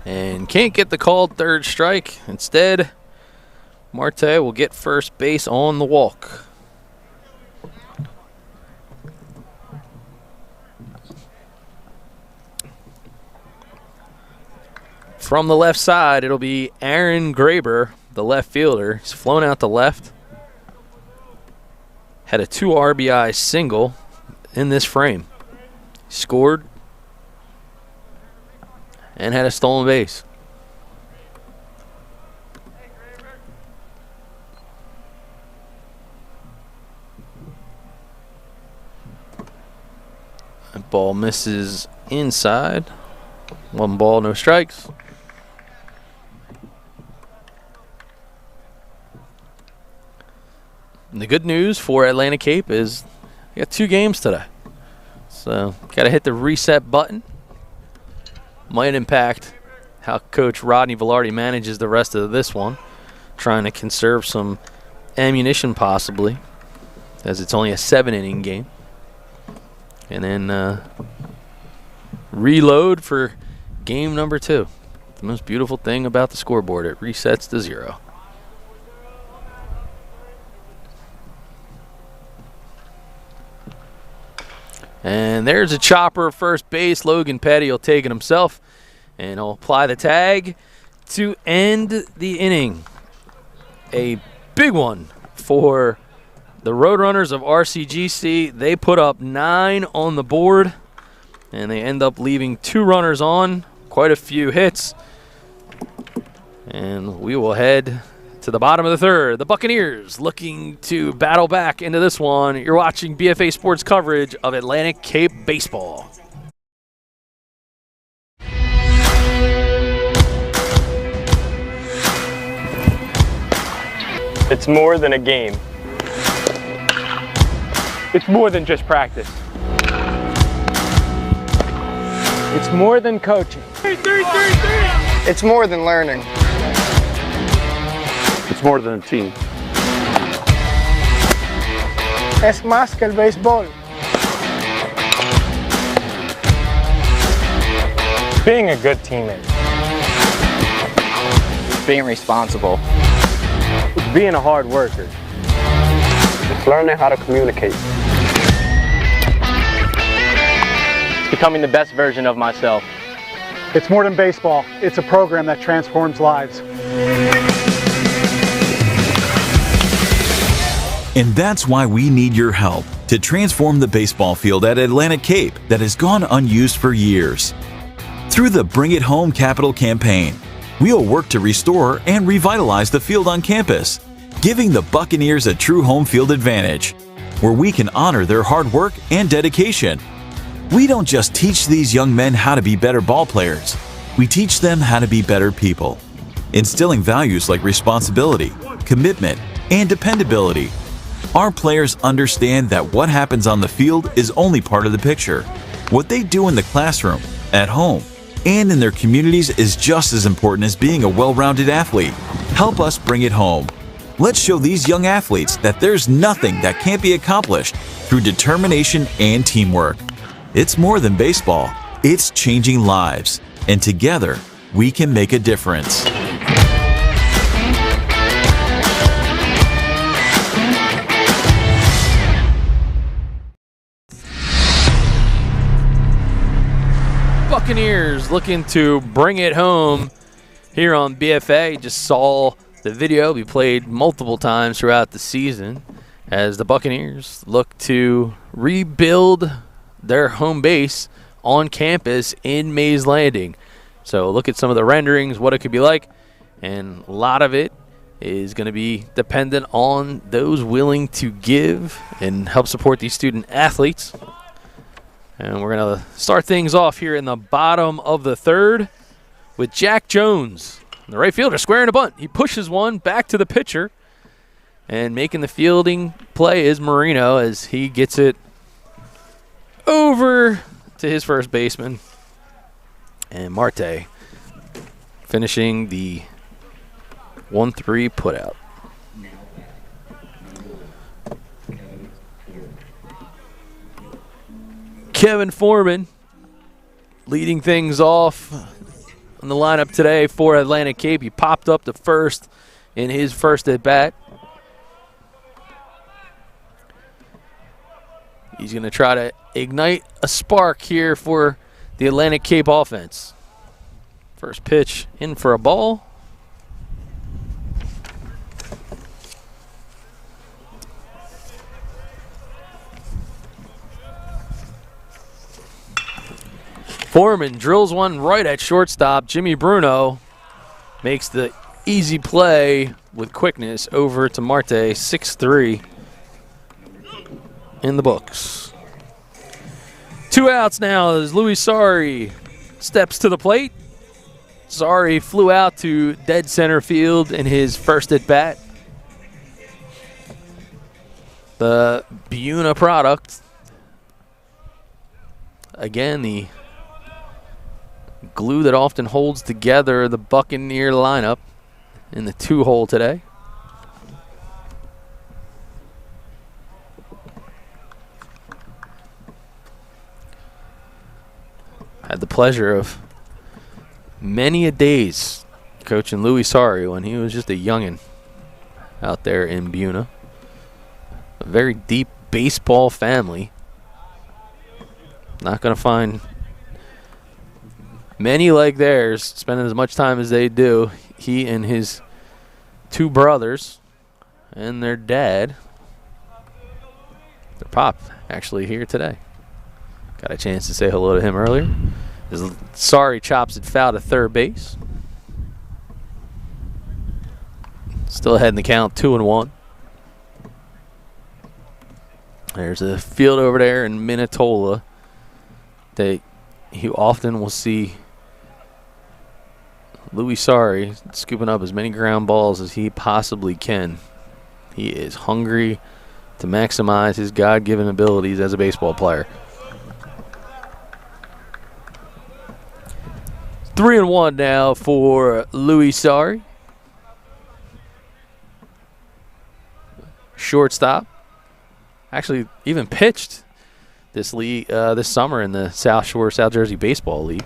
And can't get the called third strike. Instead, Marte will get first base on the walk. From the left side, it'll be Aaron Graber, the left fielder. He's flown out to left. Had a 2 RBI single in this frame. Scored and had a stolen base. That ball misses inside. 1 ball, no strikes. And the good news for Atlantic Cape is we got 2 games today. So got to hit the reset button. Might impact how Coach Rodney Velarde manages the rest of this one, trying to conserve some ammunition possibly, as it's only a 7-inning game. And then reload for game number 2. The most beautiful thing about the scoreboard, it resets to 0. And there's a chopper at first base. Logan Petty will take it himself, and he'll apply the tag to end the inning. A big one for the Roadrunners of RCGC. They put up 9 on the board, and they end up leaving 2 runners on. Quite a few hits. And we will head to the bottom of the 3rd. The Buccaneers looking to battle back into this one. You're watching BFA Sports coverage of Atlantic Cape baseball. It's more than a game. It's more than just practice. It's more than coaching. It's more than learning. more than a team. Es más que el béisbol. Being a good teammate. Being responsible. It's being a hard worker. It's learning how to communicate. It's becoming the best version of myself. It's more than baseball. It's a program that transforms lives. And that's why we need your help to transform the baseball field at Atlantic Cape that has gone unused for years. Through the Bring It Home Capital campaign, we'll work to restore and revitalize the field on campus, giving the Buccaneers a true home field advantage, where we can honor their hard work and dedication. We don't just teach these young men how to be better ball players, we teach them how to be better people, instilling values like responsibility, commitment, and dependability. Our players understand that what happens on the field is only part of the picture. What they do in the classroom, at home, and in their communities is just as important as being a well-rounded athlete. Help us bring it home. Let's show these young athletes that there's nothing that can't be accomplished through determination and teamwork. It's more than baseball. It's changing lives. And together, we can make a difference. Buccaneers looking to bring it home here on BFA. Just saw the video be played multiple times throughout the season as the Buccaneers look to rebuild their home base on campus in Mays Landing. So look at some of the renderings, what it could be like, and a lot of it is going to be dependent on those willing to give and help support these student athletes. And we're going to start things off here in the bottom of the third with Jack Jones, the right fielder, squaring a bunt. He pushes one back to the pitcher, and making the fielding play is Marino as he gets it over to his first baseman. And Marte finishing the 1-3 putout. Kevin Foreman leading things off on the lineup today for Atlantic Cape. He popped up to first in his first at bat. He's going to try to ignite a spark here for the Atlantic Cape offense. First pitch in for a ball. Foreman drills one right at shortstop. Jimmy Bruno makes the easy play with quickness over to Marte. 6-3 in the books. 2 outs now as Louis Sari steps to the plate. Sari flew out to dead center field in his first at bat. The Buna product. Again, the glue that often holds together the Buccaneer lineup in the 2-hole today. Had the pleasure of many a days coaching Louis Sari when he was just a youngin' out there in Buna. A very deep baseball family. Not going to find many like theirs spending as much time as they do. He and his 2 brothers and their dad, their pop, actually here today. Got a chance to say hello to him earlier. As Sari chops it foul to third base. Still ahead in the count, 2-1. There's a field over there in Minatola that you often will see Louis Sari scooping up as many ground balls as he possibly can. He is hungry to maximize his God-given abilities as a baseball player. 3-1 now for Louis Sari. shortstop. Actually, even pitched this league this summer in the South Shore South Jersey Baseball League.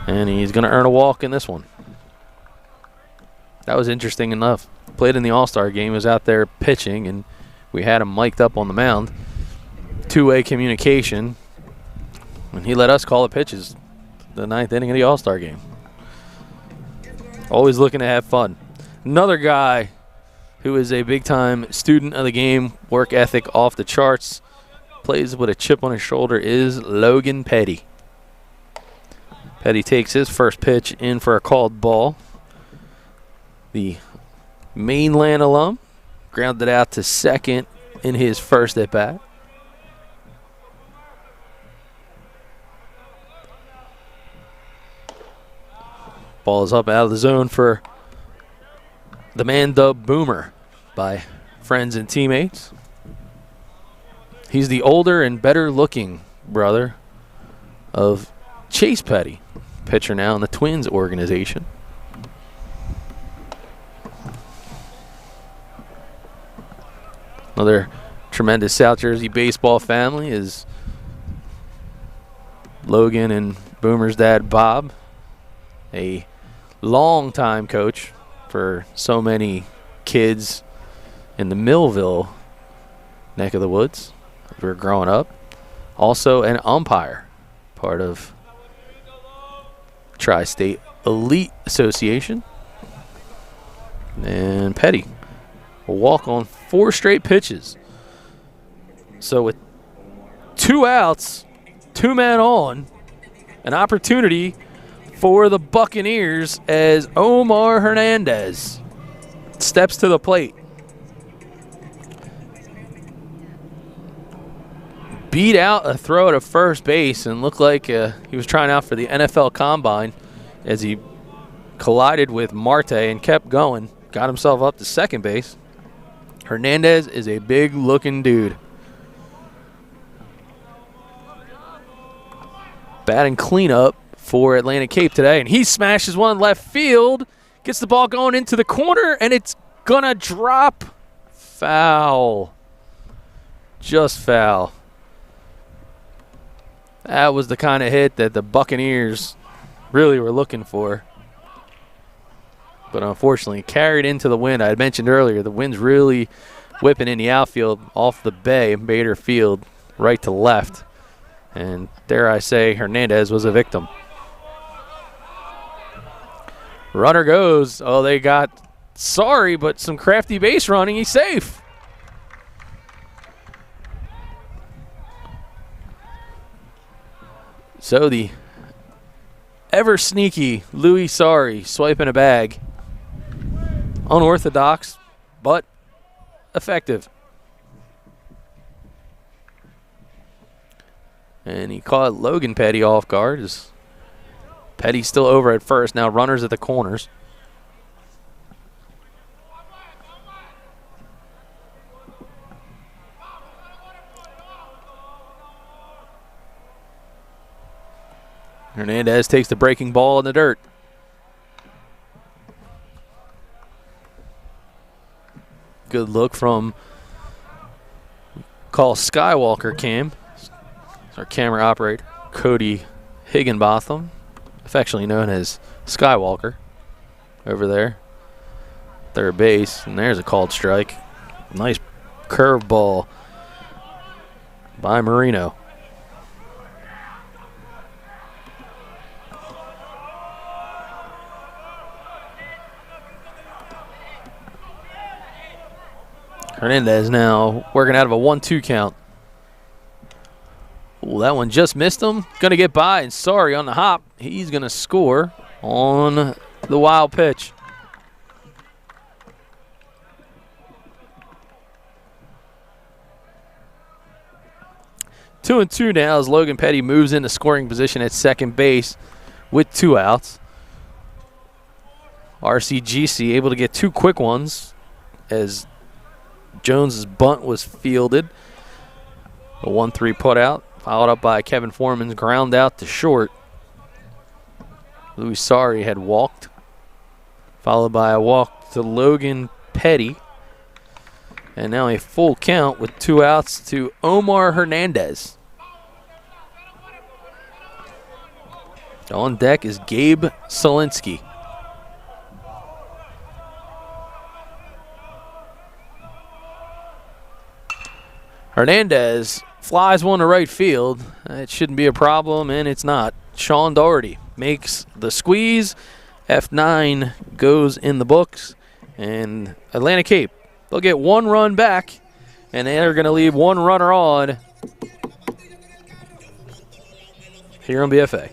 And he's going to earn a walk in this one. That was interesting enough. Played in the All-Star game, was out there pitching, and we had him mic'd up on the mound. Two-way communication. And he let us call the pitches the 9th inning of the All-Star game. Always looking to have fun. Another guy who is a big-time student of the game, work ethic off the charts, plays with a chip on his shoulder, is Logan Petty. Petty takes his first pitch in for a called ball. The mainland alum grounded out to second in his first at-bat. Ball is up out of the zone for the man dubbed Boomer by friends and teammates. He's the older and better looking brother of Chase Petty, pitcher now in the Twins organization. Another tremendous South Jersey baseball family is Logan and Boomer's dad, Bob, a long-time coach for so many kids in the Millville neck of the woods as we were growing up. Also an umpire, part of Tri-State Elite Association. And Petty will walk on 4 straight pitches. So with 2 outs, 2 men on, an opportunity for the Buccaneers as Omar Hernandez steps to the plate. Beat out a throw to first base and looked like he was trying out for the NFL Combine as he collided with Marte and kept going. Got himself up to second base. Hernandez is a big-looking dude. Batting cleanup for Atlantic Cape today, and he smashes one left field, gets the ball going into the corner, and it's gonna drop. Foul. Just foul. That was the kind of hit that the Buccaneers really were looking for. But unfortunately, carried into the wind. I had mentioned earlier, the wind's really whipping in the outfield off the bay, Bader Field, right to left. And dare I say, Hernandez was a victim. Runner goes. Oh, they got sorry, but some crafty base running. He's safe. So the ever sneaky Louis Sorry swiping a bag. Unorthodox, but effective. And he caught Logan Petty off guard. As Petty's still over at first. Now runners at the corners. Hernandez takes the breaking ball in the dirt. Good look from call Skywalker Cam. Our camera operator, Cody Higginbotham, affectionately known as Skywalker, over there. Third base, and there's a called strike. Nice curveball by Marino. Hernandez now working out of a 1-2 count. Ooh, that one just missed him. Going to get by, and sorry on the hop. He's going to score on the wild pitch. Two and two now as Logan Petty moves into scoring position at second base with 2 outs. RCGC able to get 2 quick ones as Jones's bunt was fielded. A 1-3 put out, followed up by Kevin Foreman's ground out to short. Louis Sorry had walked, followed by a walk to Logan Petty. And now a full count with 2 outs to Omar Hernandez. On deck is Gabe Solinsky. Hernandez flies one to right field. It shouldn't be a problem, and it's not. Sean Dougherty makes the squeeze. F9 goes in the books. And Atlantic Cape, they'll get 1 run back, and they're going to leave 1 runner on here on BFA.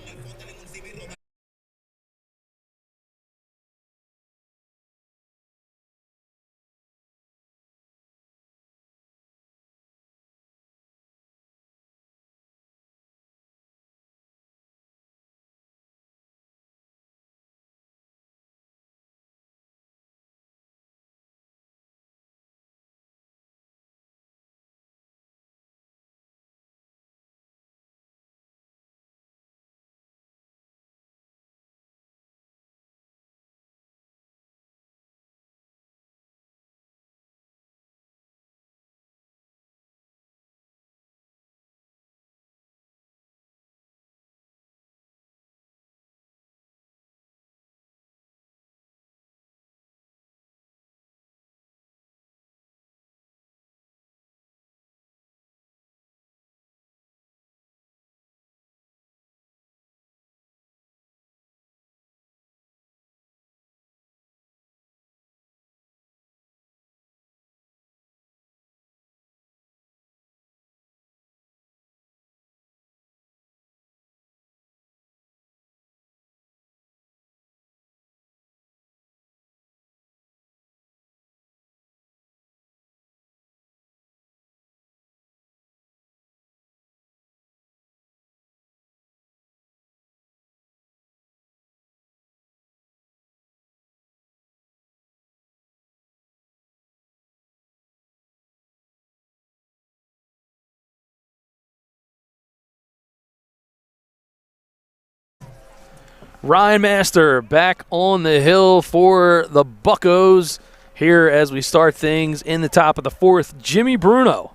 Ryan Master back on the hill for the Buccos here as we start things in the top of the 4th. Jimmy Bruno.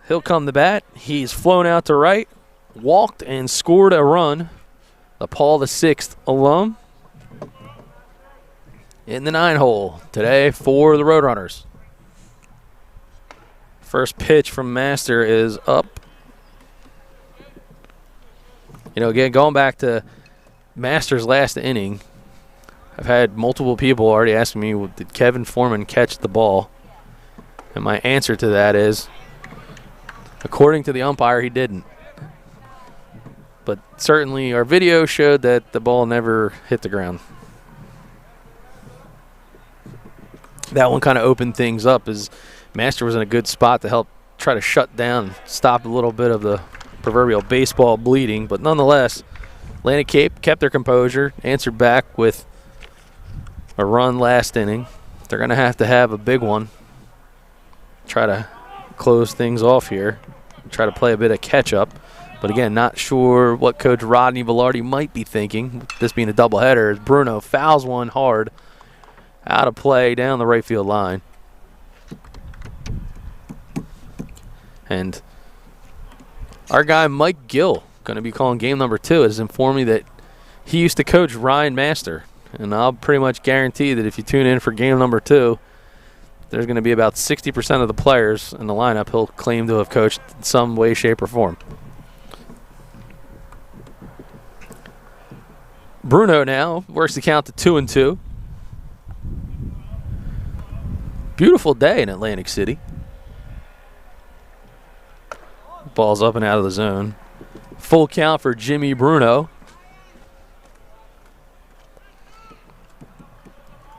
He'll come to bat. He's flown out to right, walked and scored a run. The Paul VI alum in the 9-hole today for the Roadrunners. First pitch from Master is up. You know, again, going back to Master's last inning, I've had multiple people already asking me, did Kevin Foreman catch the ball? And my answer to that is, according to the umpire, he didn't. But certainly our video showed that the ball never hit the ground. That one kind of opened things up as Master was in a good spot to help try to shut down, stop a little bit of the proverbial baseball bleeding. But nonetheless, Atlantic Cape kept their composure, answered back with a run last inning. They're going to have a big one, try to close things off here, try to play a bit of catch-up. But again, not sure what Coach Rodney Velarde might be thinking, this being a doubleheader, as Bruno fouls one hard out of play down the right field line. And our guy Mike Gill, going to be calling game number 2, has informed me that he used to coach Ryan Master. And I'll pretty much guarantee that if you tune in for game number 2, there's going to be about 60% of the players in the lineup he'll claim to have coached in some way, shape, or form. Bruno now works the count to 2-2. Beautiful day in Atlantic City. Ball's up and out of the zone. Full count for Jimmy Bruno.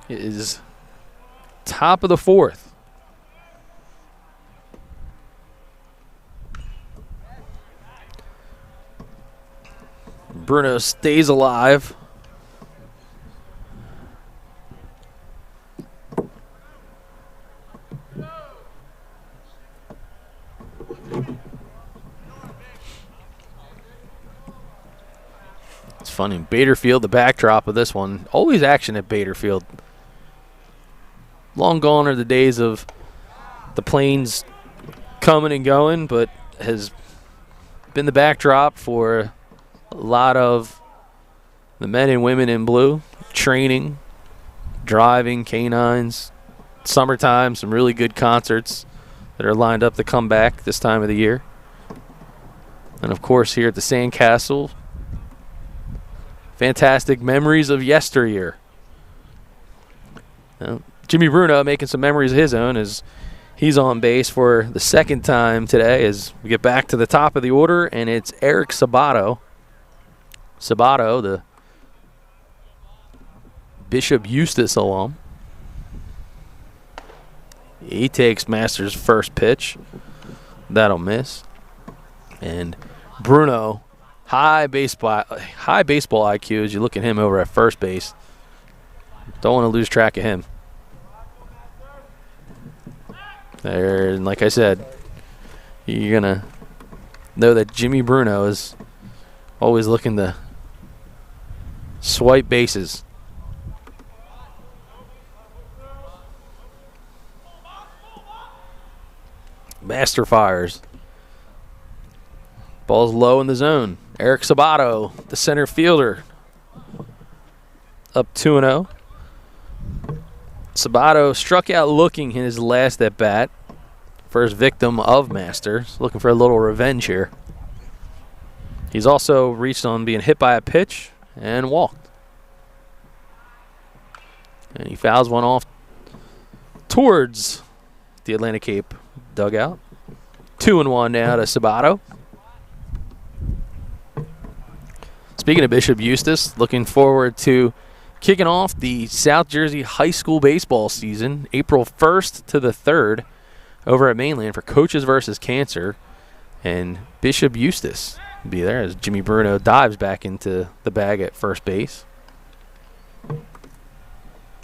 It is top of the 4th. Bruno stays alive. It's funny. Baderfield, the backdrop of this one. Always action at Baderfield. Long gone are the days of the planes coming and going, but has been the backdrop for a lot of the men and women in blue, training, driving, canines, summertime, some really good concerts that are lined up to come back this time of the year. And, of course, here at the Sandcastle, fantastic memories of yesteryear. Now, Jimmy Bruno making some memories of his own as he's on base for the second time today as we get back to the top of the order, and it's Eric Sabato. Sabato, the Bishop Eustace alum. He takes Masters' first pitch. That'll miss. And Bruno, high baseball IQ as you look at him over at first base. Don't want to lose track of him. There, and like I said, you're going to know that Jimmy Bruno is always looking to swipe bases. Master fires. Ball's low in the zone. Eric Sabato, the center fielder, up 2-0. Sabato struck out looking in his last at-bat. First victim of Masters. Looking for a little revenge here. He's also reached on being hit by a pitch and walked. And he fouls one off towards the Atlantic Cape dugout. 2-1 now to Sabato. Speaking of Bishop Eustace, looking forward to kicking off the South Jersey high school baseball season, April 1st to the 3rd, over at Mainland for Coaches versus Cancer. And Bishop Eustace will be there as Jimmy Bruno dives back into the bag at first base.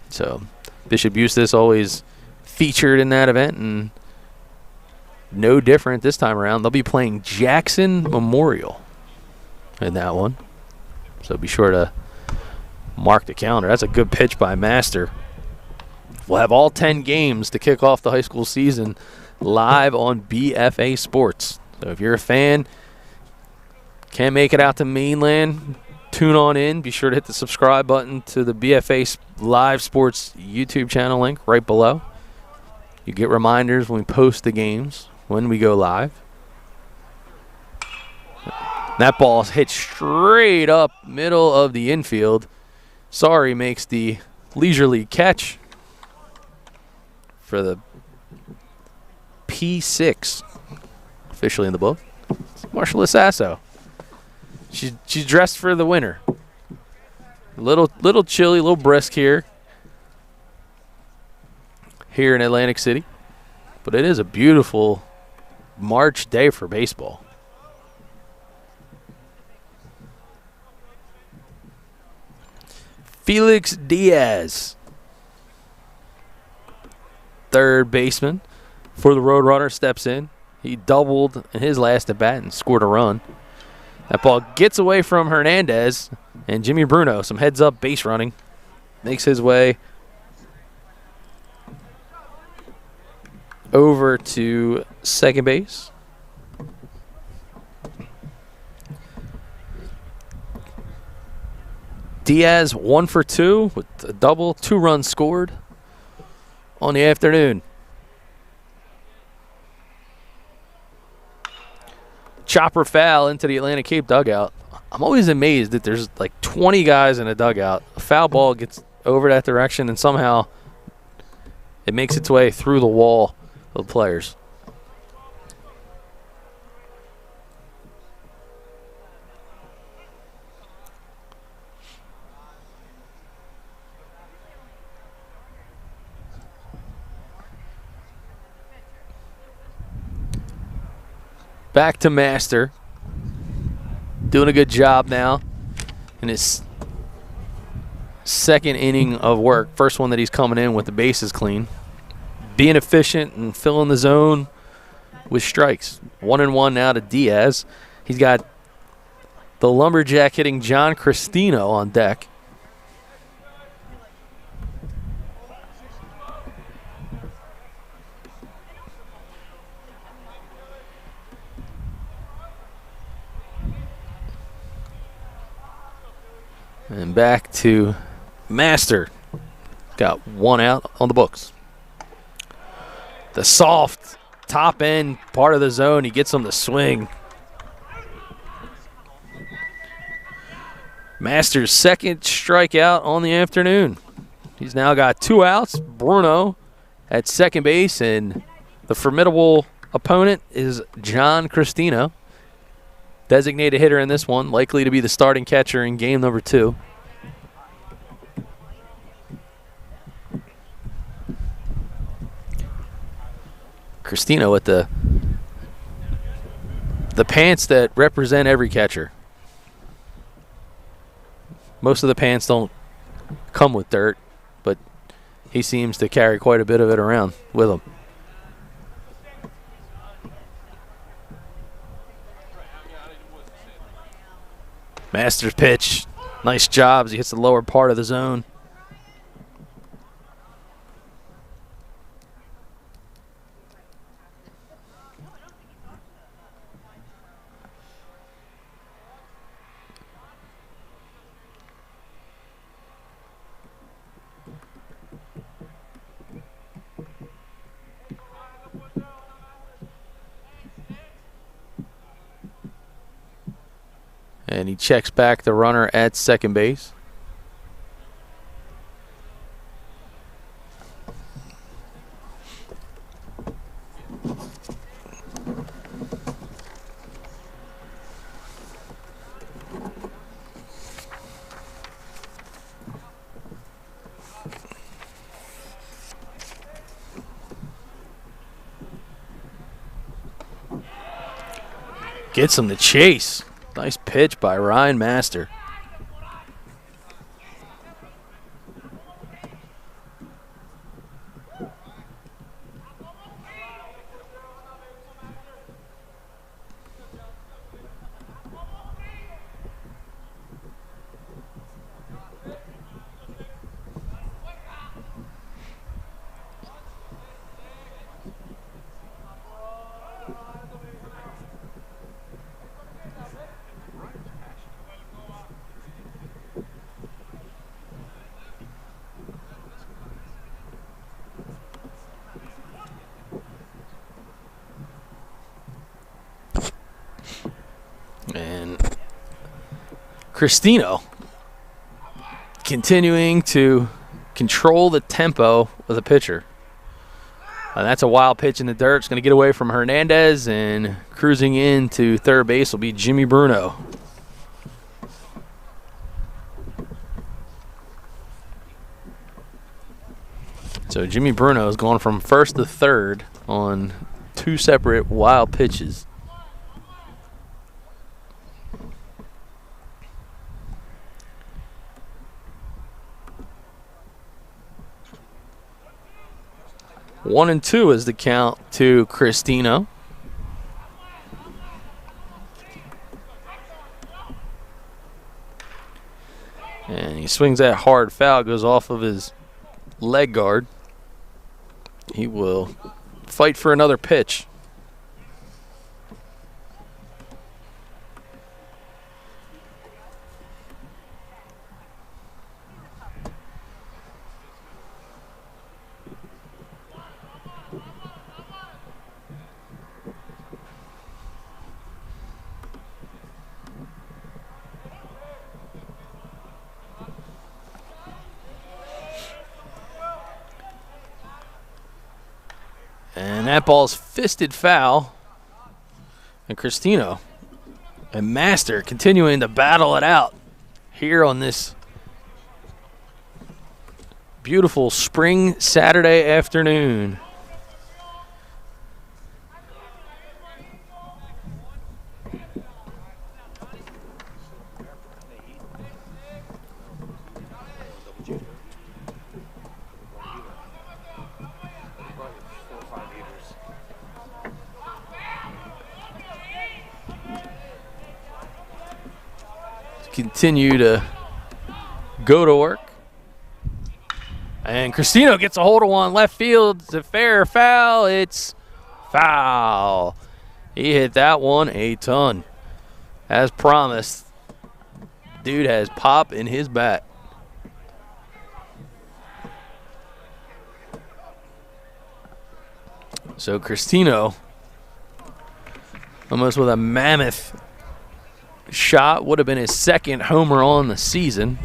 So Bishop Eustace always featured in that event, and no different this time around. They'll be playing Jackson Memorial in that one. So be sure to mark the calendar. That's a good pitch by Master. We'll have all 10 games to kick off the high school season live on BFA Sports. So if you're a fan, can't make it out to Mainland, tune on in. Be sure to hit the subscribe button to the BFA Live Sports YouTube channel link right below. You get reminders when we post the games, when we go live. That ball's hit straight up middle of the infield. Sorry makes the leisurely catch for the P6, officially in the book. It's Marshall Sasso. She's dressed for the winter. A little chilly, a little brisk here in Atlantic City, but it is a beautiful March day for baseball. Felix Diaz, third baseman for the Roadrunners, steps in. He doubled in his last at bat and scored a run. That ball gets away from Hernandez, and Jimmy Bruno, some heads-up base running, makes his way over to second base. Diaz 1 for 2 with a double, 2 runs scored on the afternoon. Chopper foul into the Atlantic Cape dugout. I'm always amazed that there's like 20 guys in a dugout. A foul ball gets over that direction, and somehow it makes its way through the wall of players. Back to Master. Doing a good job now in his second inning of work. First one that he's coming in with the bases clean. Being efficient and filling the zone with strikes. 1-1 now to Diaz. He's got the Lumberjack hitting John Cristino on deck. And back to Master. Got one out on the books. The soft top end part of the zone, he gets him to swing. Master's second strikeout on the afternoon. He's now got 2 outs. Bruno at second base, and the formidable opponent is John Cristino. Designated hitter in this one, likely to be the starting catcher in game number 2. Cristino with the pants that represent every catcher. Most of the pants don't come with dirt, but he seems to carry quite a bit of it around with him. Master's pitch. Nice job as he hits the lower part of the zone. And he checks back the runner at second base. Gets him to chase. Nice pitch by Ryan Master. And Cristino continuing to control the tempo of the pitcher. And that's a wild pitch in the dirt. It's going to get away from Hernandez, and cruising into third base will be Jimmy Bruno. So Jimmy Bruno is going from first to third on 2 separate wild pitches. One and 2 is the count to Cristino. And he swings that hard foul, goes off of his leg guard. He will fight for another pitch. And that ball's fisted foul. And Cristino and Master continuing to battle it out here on this beautiful spring Saturday afternoon. Continue to go to work. And Cristino gets a hold of one left field. It's a fair or foul. It's foul. He hit that one a ton. As promised, Dude has pop in his bat. So Cristino, almost with a mammoth shot, would have been his second homer on the season,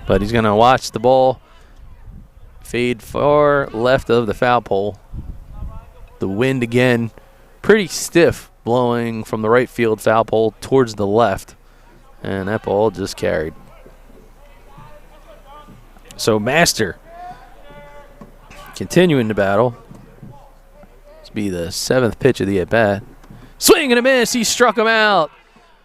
but he's going to watch the ball fade far left of the foul pole. The wind again pretty stiff, blowing from the right field foul pole towards the left, and that ball just carried. So Master continuing the battle. This will be the 7th pitch of the at-bat. Swing and a miss. He struck him out.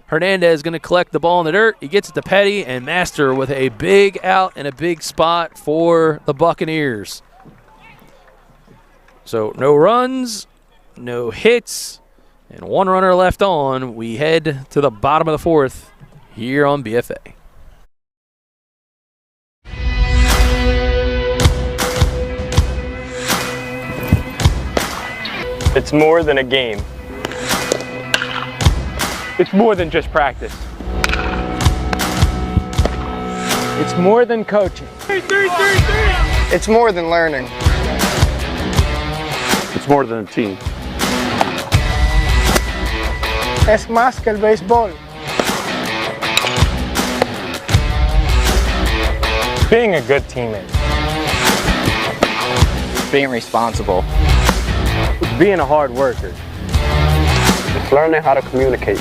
Hernandez going to collect the ball in the dirt. He gets it to Petty, and Master with a big out and a big spot for the Buccaneers. So no runs, no hits, and 1 runner left on. We head to the bottom of the 4th here on BFA. It's more than a game. It's more than just practice. It's more than coaching. It's more than learning. It's more than a team. Es más que el béisbol. Being a good teammate. Being responsible. It's being a hard worker. It's learning how to communicate.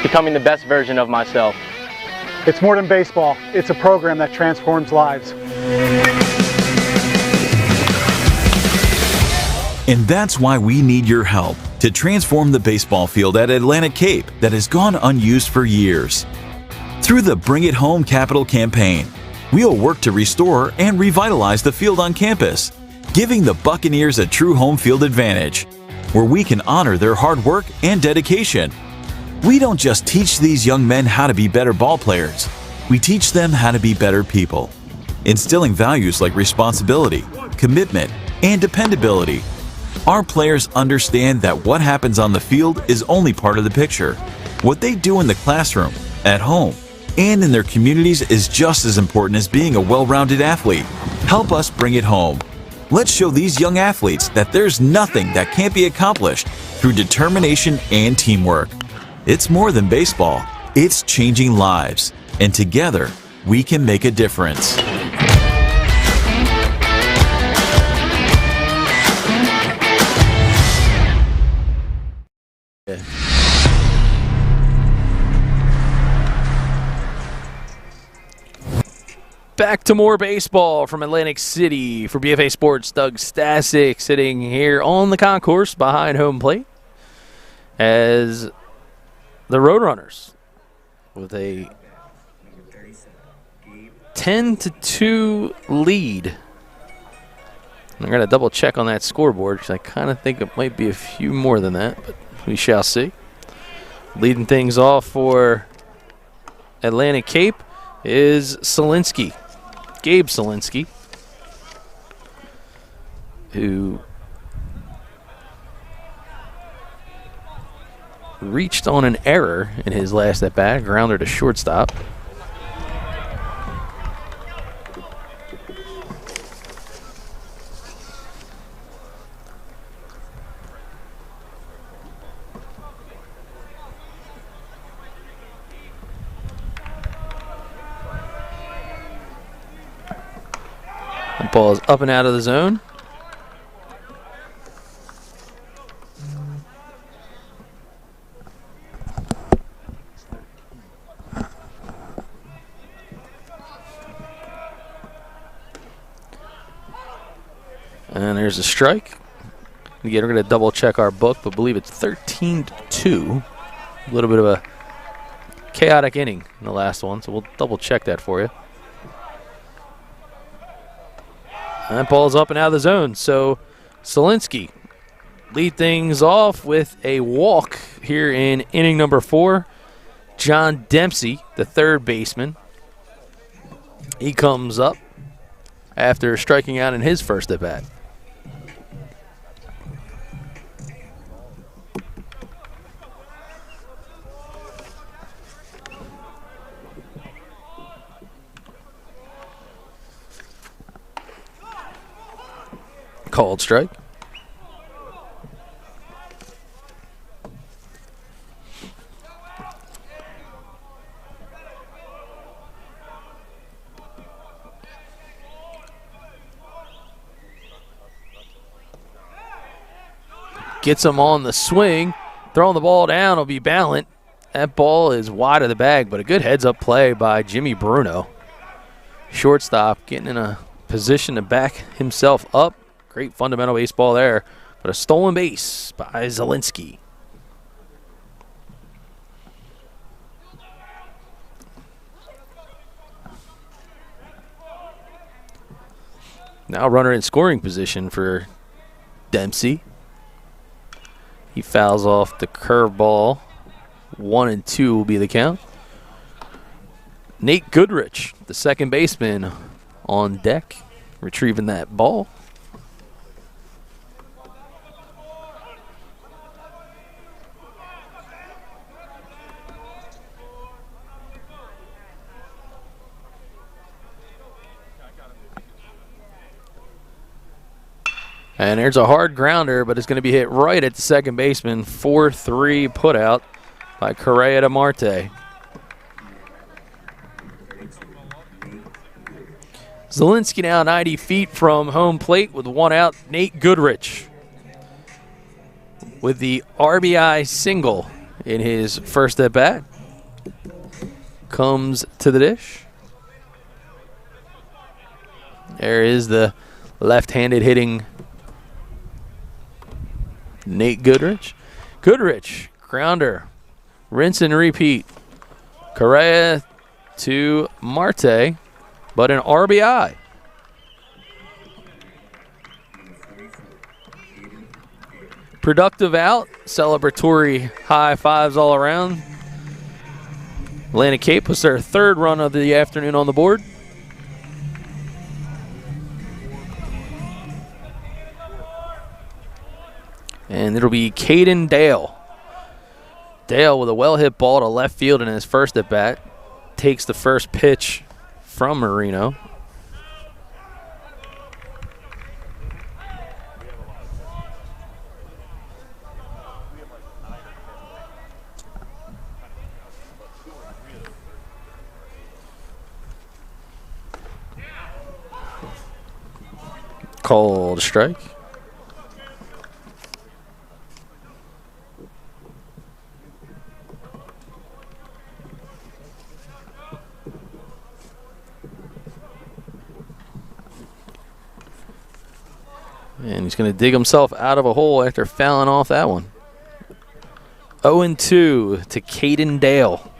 Becoming the best version of myself. It's more than baseball. It's a program that transforms lives. And that's why we need your help to transform the baseball field at Atlantic Cape that has gone unused for years. Through the Bring It Home Capital campaign, we'll work to restore and revitalize the field on campus, giving the Buccaneers a true home field advantage, where we can honor their hard work and dedication. We don't just teach these young men how to be better ball players, we teach them how to be better people, instilling values like responsibility, commitment, and dependability. Our players understand that what happens on the field is only part of the picture. What they do in the classroom, at home, and in their communities is just as important as being a well-rounded athlete. Help us bring it home. Let's show these young athletes that there's nothing that can't be accomplished through determination and teamwork. It's more than baseball. It's changing lives. And together, we can make a difference. Back to more baseball from Atlantic City. For BFA Sports, Doug Stasic sitting here on the concourse behind home plate as the Roadrunners with a 10-2 lead. I'm going to double check on that scoreboard because I kind of think it might be a few more than that, but we shall see. Leading things off for Atlantic Cape is Solinsky. Gabe Solinsky, who reached on an error in his last at-bat, grounder to shortstop. The ball is up and out of the zone. And there's a strike. Again, we're going to double check our book, but believe it's 13-2. A little bit of a chaotic inning in the last one, so we'll double check that for you. That ball's up and out of the zone. So Solinsky lead things off with a walk here in inning number 4. John Dempsey, the third baseman, he comes up after striking out in his first at bat. Called strike. Gets him on the swing. Throwing the ball down will be Balant. That ball is wide of the bag, but a good heads-up play by Jimmy Bruno. Shortstop getting in a position to back himself up. Great fundamental baseball there, but a stolen base by Zielinski. Now runner in scoring position for Dempsey. He fouls off the curveball. 1-2 will be the count. Nate Goodrich, the second baseman, on deck, retrieving that ball. And there's a hard grounder, but it's going to be hit right at the second baseman. 4-3 put out by Correa to Marte. Zielinski now 90 feet from home plate with one out. Nate Goodrich with the RBI single in his first at bat. Comes to the dish. There is the left-handed hitting Nate Goodrich. Goodrich, grounder, rinse and repeat. Correa to Marte, but an RBI. Productive out, celebratory high fives all around. Atlantic Cape puts their third run of the afternoon on the board. And it'll be Caden Dale. Dale with a well-hit ball to left field in his first at-bat. Takes the first pitch from Marino. Called strike. And he's going to dig himself out of a hole after fouling off that one. 0-2 to Caden Dale.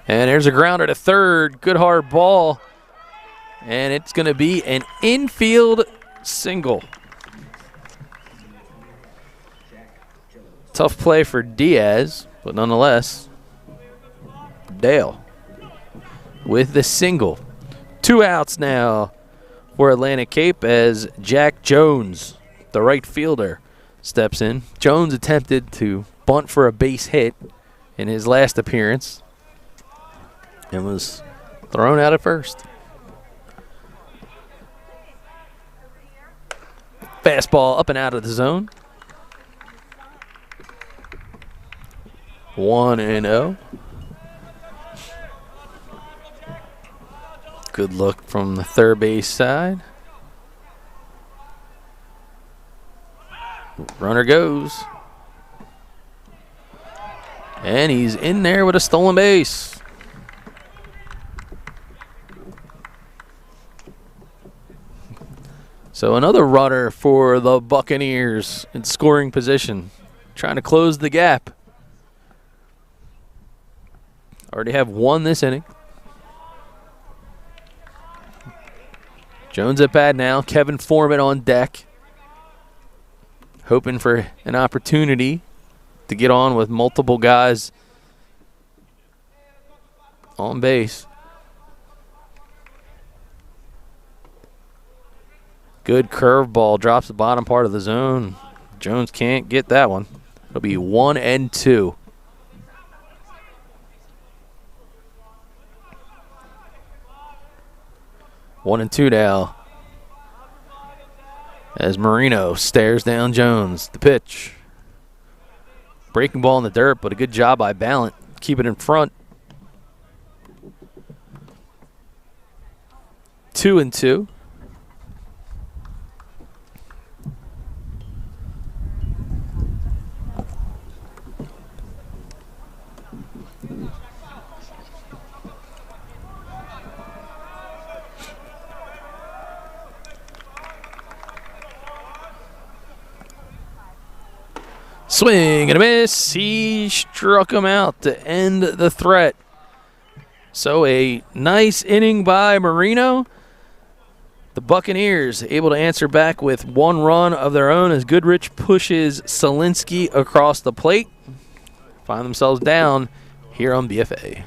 And there's a grounder to third. Good hard ball. And it's going to be an infield single. Tough play for Diaz, but nonetheless, Dale with the single. 2 outs now for Atlantic Cape as Jack Jones, the right fielder, steps in. Jones attempted to bunt for a base hit in his last appearance and was thrown out at first. Fastball up and out of the zone. 1-0. Good look from the third base side. Runner goes. And he's in there with a stolen base. So another runner for the Buccaneers in scoring position, trying to close the gap. Already have one this inning. Jones at bat now. Kevin Foreman on deck. Hoping for an opportunity to get on with multiple guys on base. Good curveball. Drops the bottom part of the zone. Jones can't get that one. It'll be 1-2. One and two now. As Marino stares down Jones. The pitch. Breaking ball in the dirt, but a good job by Balant. Keep it in front. 2-2. Swing and a miss. He struck him out to end the threat. So a nice inning by Marino. The Buccaneers able to answer back with one run of their own as Goodrich pushes Solinsky across the plate. Find themselves down here on BFA.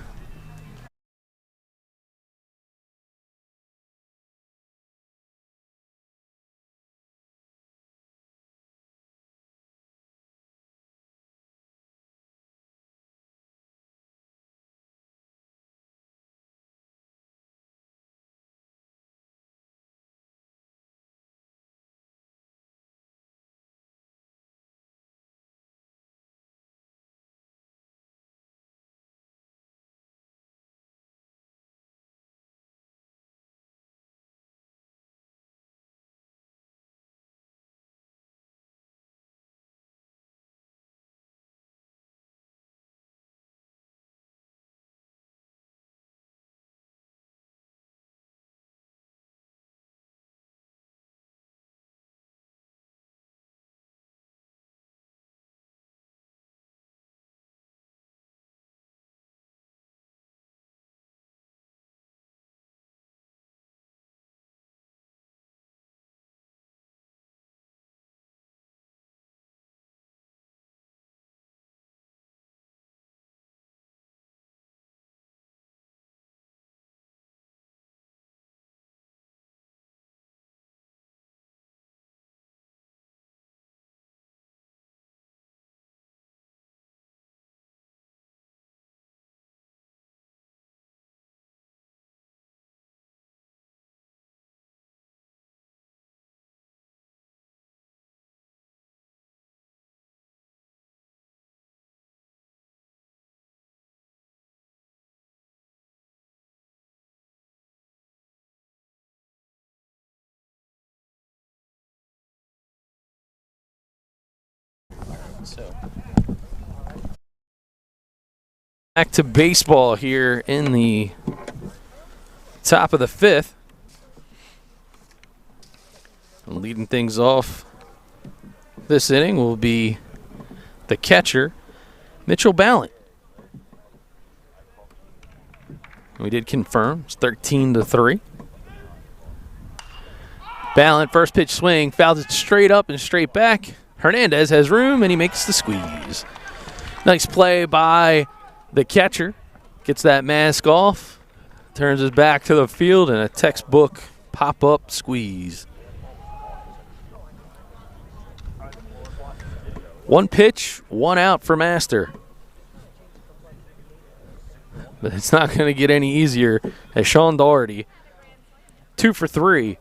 Back to baseball here in the top of the fifth. And leading things off this inning will be the catcher, Mitchell Balant. We did confirm it's 13-3. Balant, first pitch swing, fouls it straight up and straight back. Hernandez has room and he makes the squeeze. Nice play by the catcher. Gets that mask off, turns his back to the field, and a textbook pop-up squeeze. One pitch, one out for Master. But it's not going to get any easier as Sean Dougherty, 2 for 3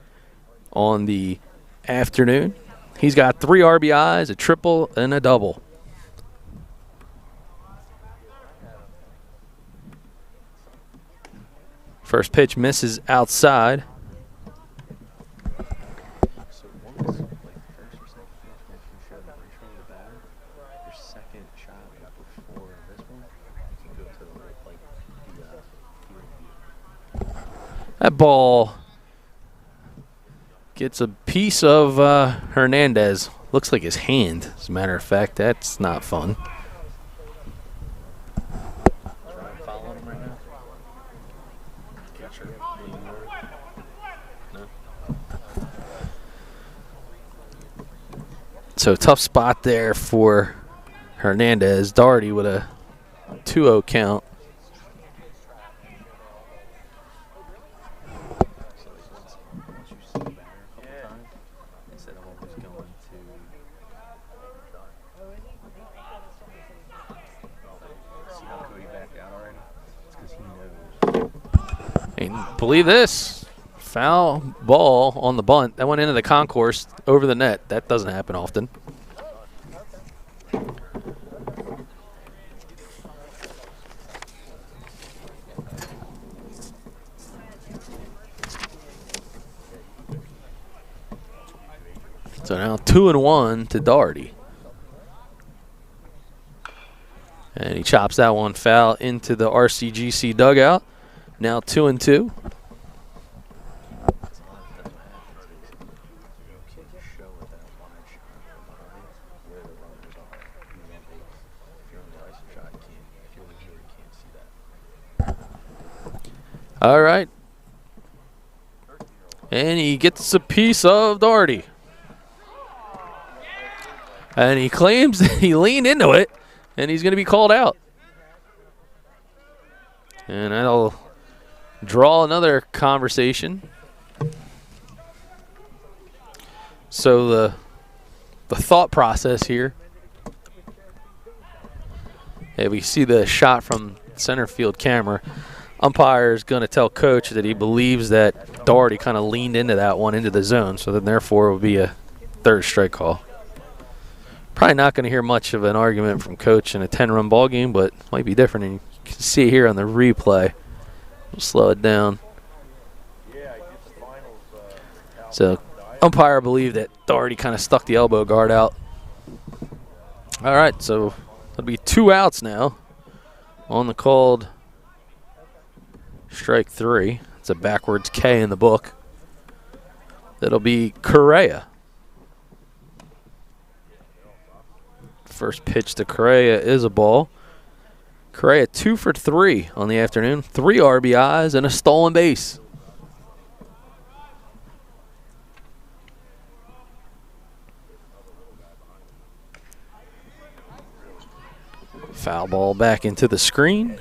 on the afternoon. He's got 3 RBIs, a triple, and a double. First pitch misses outside. That ball gets a piece of Hernandez. Looks like his hand, as a matter of fact. That's not fun. So tough spot there for Hernandez. Dougherty with a 2-0 count. And believe this, foul ball on the bunt. That went into the concourse over the net. That doesn't happen often. So now 2-1 to Dougherty. And he chops that one foul into the RCGC dugout. Now 2-2. All right. And he gets a piece of Dougherty. And he claims that he leaned into it, and he's going to be called out. And that'll draw another conversation. So the thought process here. Hey, we see the shot from center field camera. Umpire is going to tell coach that he believes that Dougherty kind of leaned into that one into the zone, so then therefore it will be a third strike call. Probably not going to hear much of an argument from coach in a 10-run ball game, but might be different. And you can see it here on the replay. We'll slow it down. So umpire believed that Dougherty kind of stuck the elbow guard out. All right, so that'll be 2 outs now on the called strike 3. It's a backwards K in the book. That'll be Correa. First pitch to Correa is a ball. Correa 2 for 3 on the afternoon. 3 RBIs and a stolen base. Foul ball back into the screen.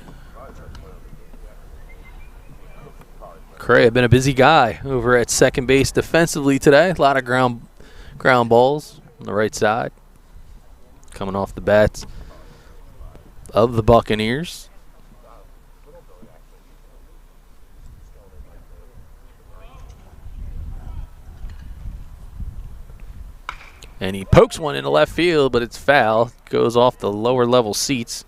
Correa been a busy guy over at second base defensively today. A lot of ground balls on the right side. Coming off the bats of the Buccaneers. And he pokes one into left field, but it's foul. Goes off the lower level seats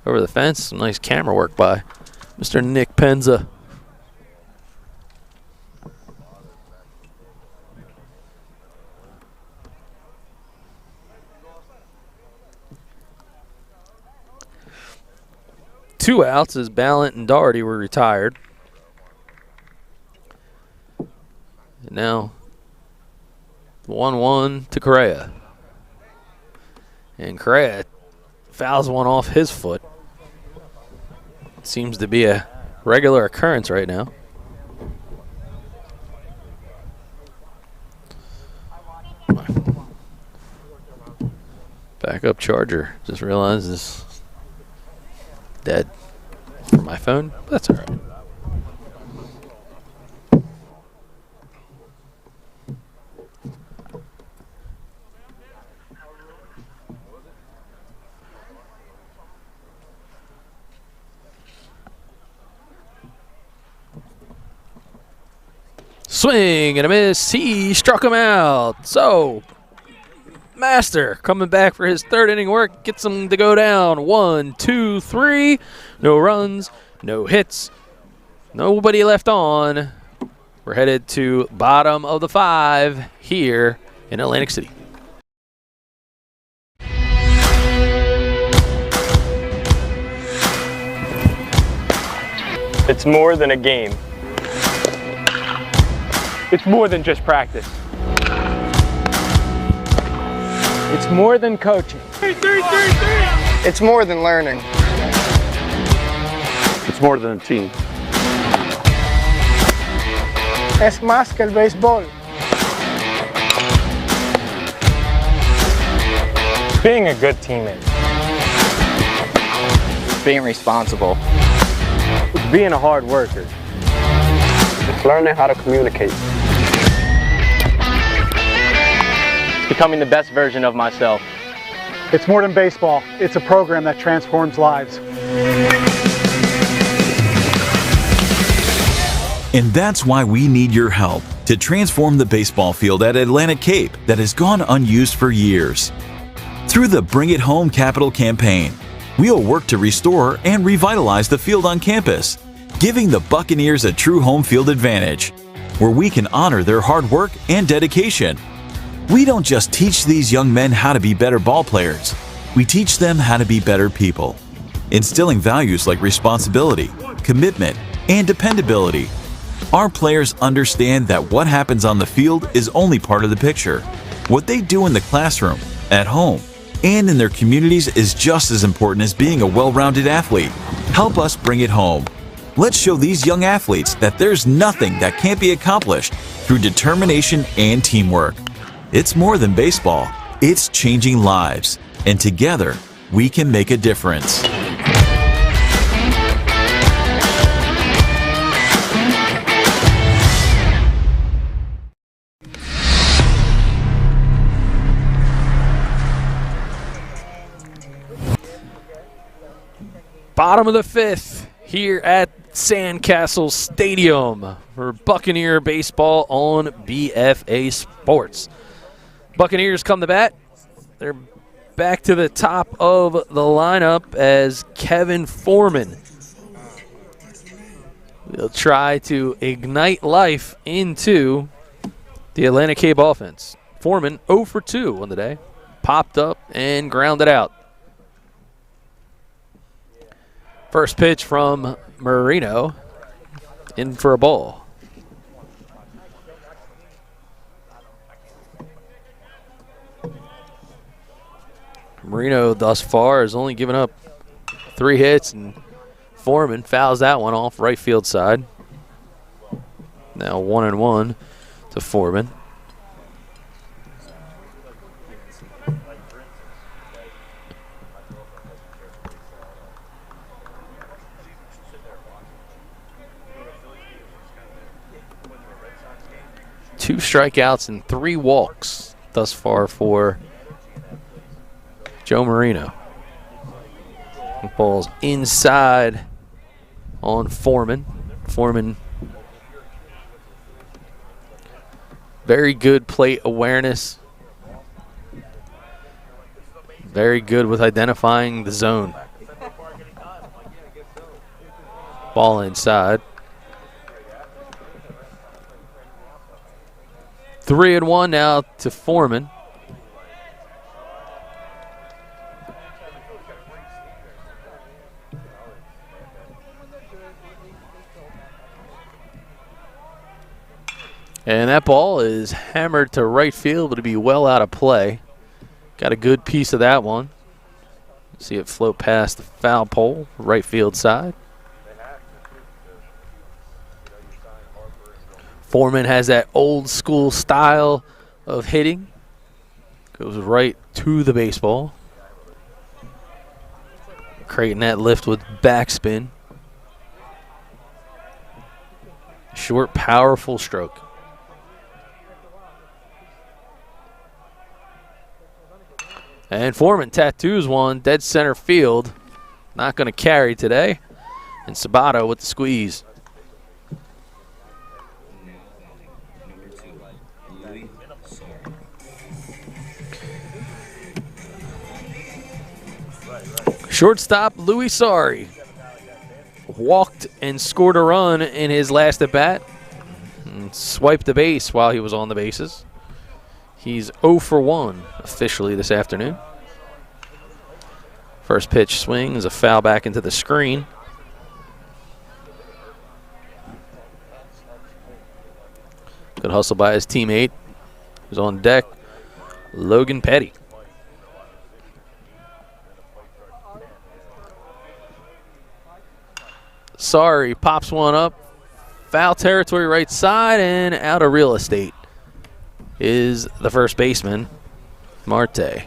over the fence. Some nice camera work by Mr. Nick Penza. Two outs as Balant and Dougherty were retired. And now 1-1 to Correa. And Correa fouls one off his foot. Seems to be a regular occurrence right now. Backup charger. Just realized this dead for my phone. That's all right. Swing and a miss. He struck him out. So Master coming back for his third inning work. Gets him to go down. 1, 2, 3. No runs, no hits, nobody left on. We're headed to bottom of the 5 here in Atlantic City. It's more than a game. It's more than just practice. It's more than coaching. It's more than learning. It's more than a team. Es más que el béisbol. Being a good teammate. Being responsible. It's being a hard worker. It's learning how to communicate. Becoming the best version of myself. It's more than baseball. It's a program that transforms lives. And that's why we need your help to transform the baseball field at Atlantic Cape that has gone unused for years. Through the Bring It Home Capital campaign, we'll work to restore and revitalize the field on campus, giving the Buccaneers a true home field advantage, where we can honor their hard work and dedication. We don't just teach these young men how to be better ball players, we teach them how to be better people, instilling values like responsibility, commitment, and dependability. Our players understand that what happens on the field is only part of the picture. What they do in the classroom, at home, and in their communities is just as important as being a well-rounded athlete. Help us bring it home. Let's show these young athletes that there's nothing that can't be accomplished through determination and teamwork. It's more than baseball. It's changing lives. And together, we can make a difference. Bottom of the fifth here at Sandcastle Stadium for Buccaneer baseball on BFA Sports. Buccaneers come to bat. They're back to the top of the lineup as Kevin Foreman will try to ignite life into the Atlantic Cape offense. Foreman 0 for 2 on the day. Popped up and grounded out. First pitch from Marino, in for a ball. Marino thus far has only given up 3 hits, and Foreman fouls that one off right field side. Now 1-1 to Foreman. Two strikeouts and 3 walks thus far for Joe Marino. Ball's inside on Foreman. Foreman, very good plate awareness. Very good with identifying the zone. Ball inside. 3-1 now to Foreman. And that ball is hammered to right field, but it'll be well out of play. Got a good piece of that one. See it float past the foul pole, right field side. Foreman has that old school style of hitting. Goes right to the baseball. Creating that lift with backspin. Short, powerful stroke. And Foreman tattoos one dead center field. Not going to carry today. And Sabato with the squeeze. Shortstop Louis Sari walked and scored a run in his last at bat and swiped the base while he was on the bases. He's 0 for 1 officially this afternoon. First pitch swing is a foul back into the screen. Good hustle by his teammate who's on deck, Logan Petty. Sorry, pops one up. Foul territory right side and out of real estate is the first baseman, Marte.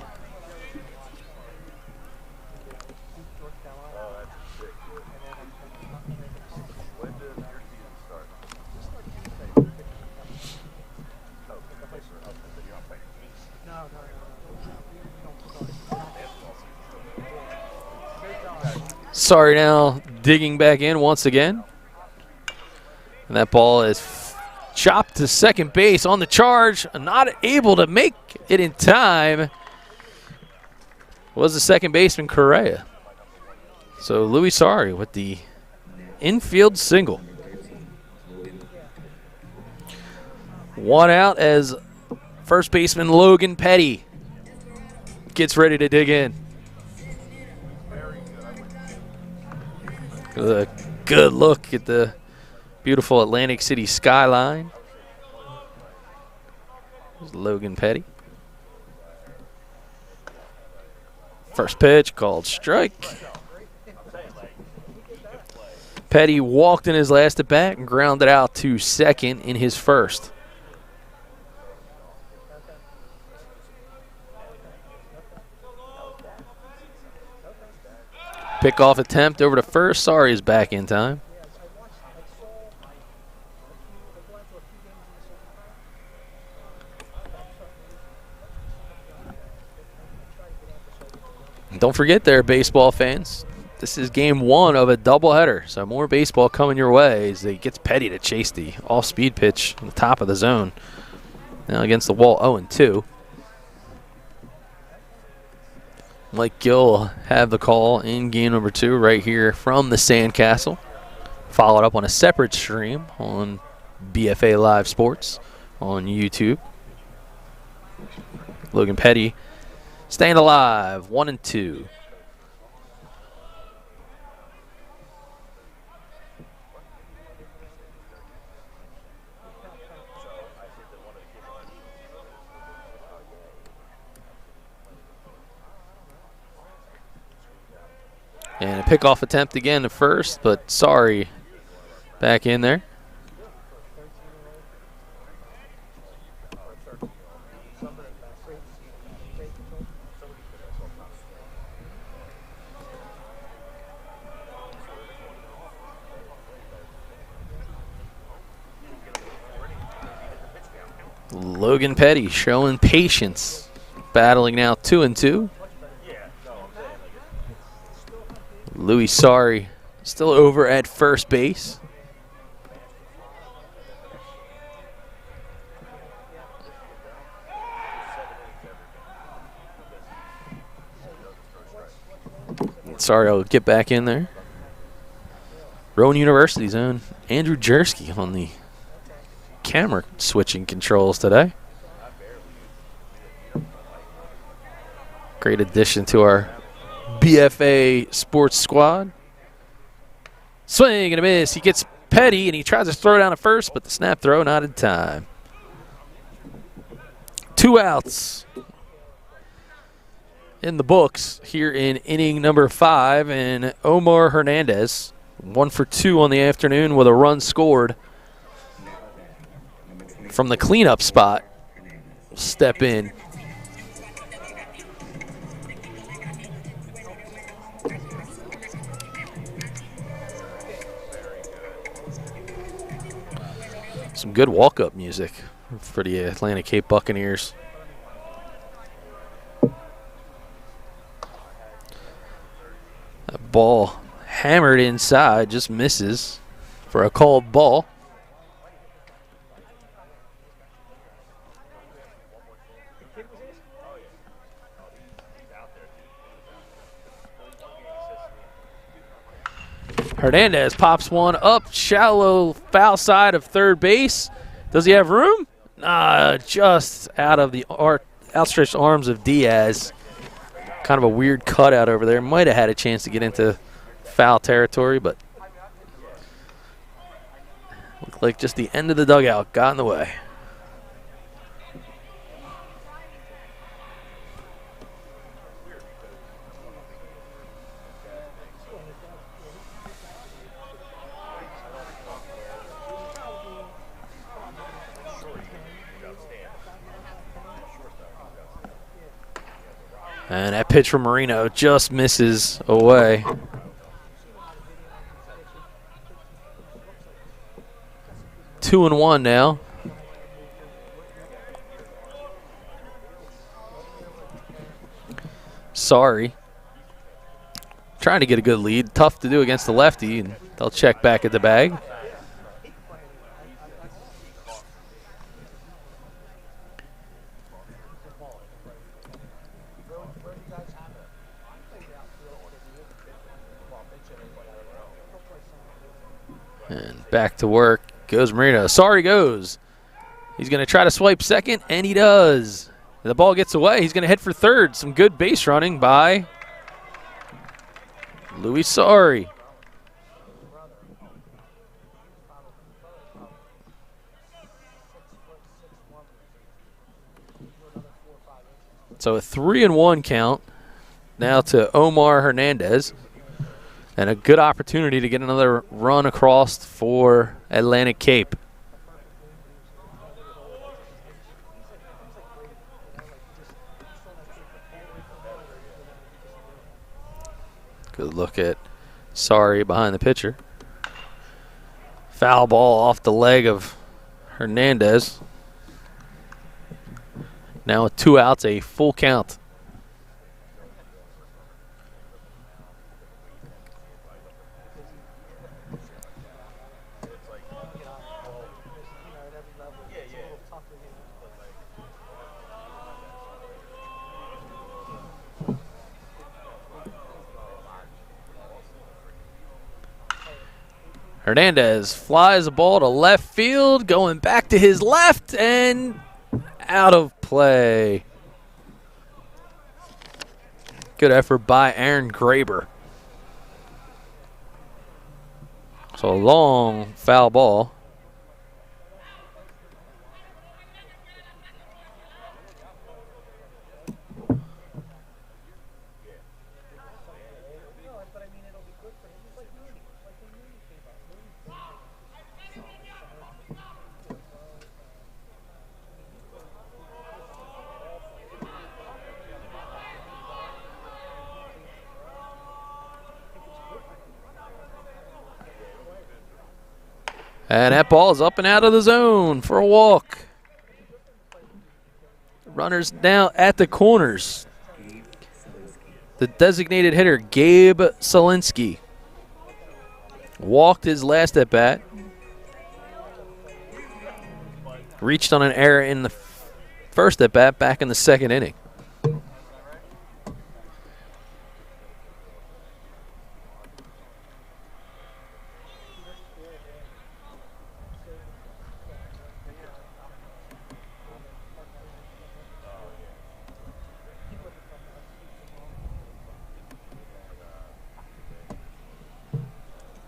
Sorry now digging back in once again. And that ball is chopped to second base on the charge. Not able to make it in time was the second baseman, Correa. So Louis Sari with the infield single. One out as first baseman Logan Petty gets ready to dig in. A good look at the beautiful Atlantic City skyline. There's Logan Petty. First pitch called strike. Petty walked in his last at bat and grounded out to second in his first. Pickoff attempt over to first. Sorry is back in time. Don't forget there, baseball fans, this is game one of a doubleheader, so more baseball coming your way as he gets Petty to chase the off-speed pitch on the top of the zone. Now against the wall, 0-2. Mike Gill will have the call in game number 2 right here from the Sandcastle. Followed up on a separate stream on BFA Live Sports on YouTube. Logan Petty staying alive, 1-2. And a pickoff attempt again at first, but Sorry back in there. Logan Petty showing patience, battling now 2-2. Louis Sari still over at first base. Sorry, I'll get back in there. Rowan University's own Andrew Jersky on the camera switching controls today. Great addition to our BFA sports squad. Swing and a miss. He gets Petty and he tries to throw down at first, but the snap throw not in time. 2 outs in the books here in inning number 5, and Omar Hernandez 1 for 2 on the afternoon with a run scored from the cleanup spot. Step in. Some good walk-up music for the Atlantic Cape Buccaneers. That ball hammered inside, just misses for a called ball. Hernandez pops one up, shallow foul side of third base. Does he have room? Just out of the outstretched arms of Diaz. Kind of a weird cutout over there. Might have had a chance to get into foul territory, but looked like just the end of the dugout got in the way. And that pitch from Marino just misses away. Two and one now. Sorry. Trying to get a good lead. Tough to do against the lefty, and they'll check back at the bag. And back to work goes Marino. Sorry goes. He's going to try to swipe second, and he does. The ball gets away. He's going to head for third. Some good base running by Louis Sorry. So a 3-1 count now to Omar Hernandez. And a good opportunity to get another run across for Atlantic Cape. Good look at Sorry behind the pitcher. Foul ball off the leg of Hernandez. Now with 2 outs, a full count. Hernandez flies the ball to left field, going back to his left and out of play. Good effort by Aaron Graber. So a long foul ball. And that ball is up and out of the zone for a walk. Runners now at the corners. The designated hitter, Gabe Solinsky, walked his last at bat. Reached on an error in the first at bat back in the second inning.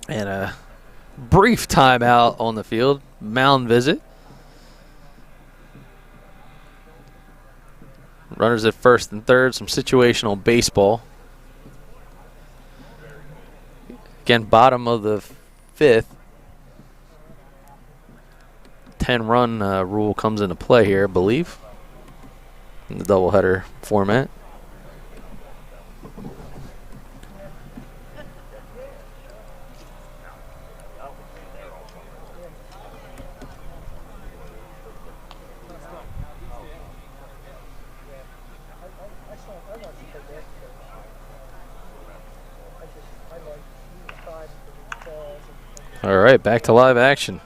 And a brief timeout on the field. Mound visit. Runners at first and third. Some situational baseball. Again, bottom of the 5th. 10-run rule comes into play here, I believe, in the doubleheader format. All right, back to live action.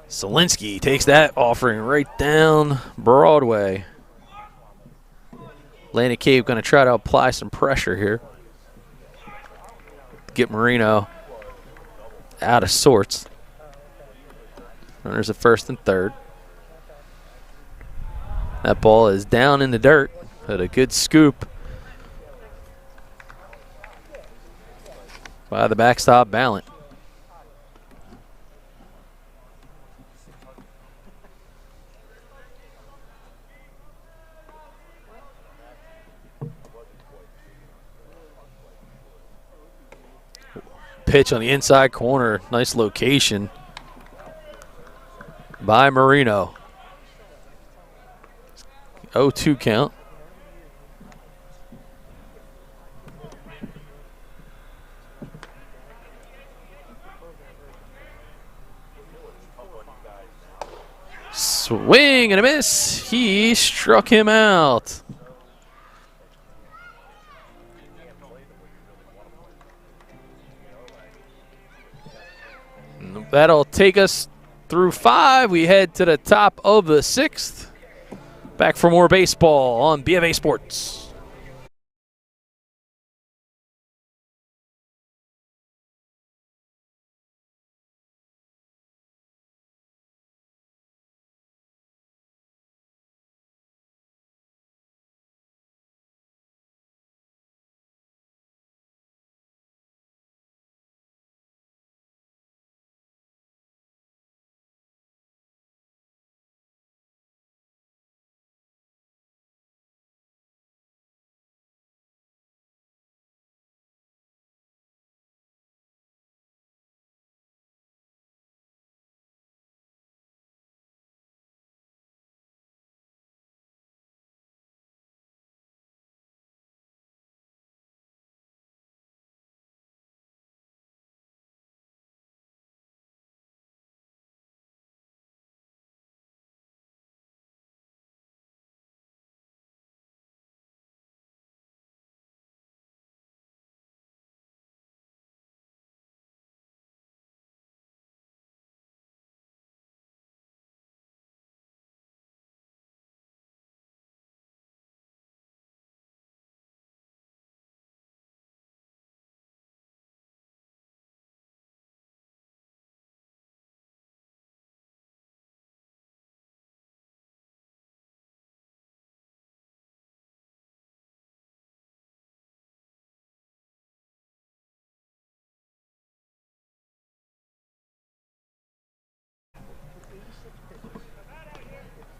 Solinsky takes that offering right down Broadway. Atlantic Cape going to try to apply some pressure here. Get Marino out of sorts. Runners at first and third. That ball is down in the dirt, but a good scoop by the backstop Balant. Pitch on the inside corner. Nice location by Marino. 0-2 count. Swing and a miss. He struck him out. That'll take us through 5. We head to the top of the 6th. Back for more baseball on BFA Sports.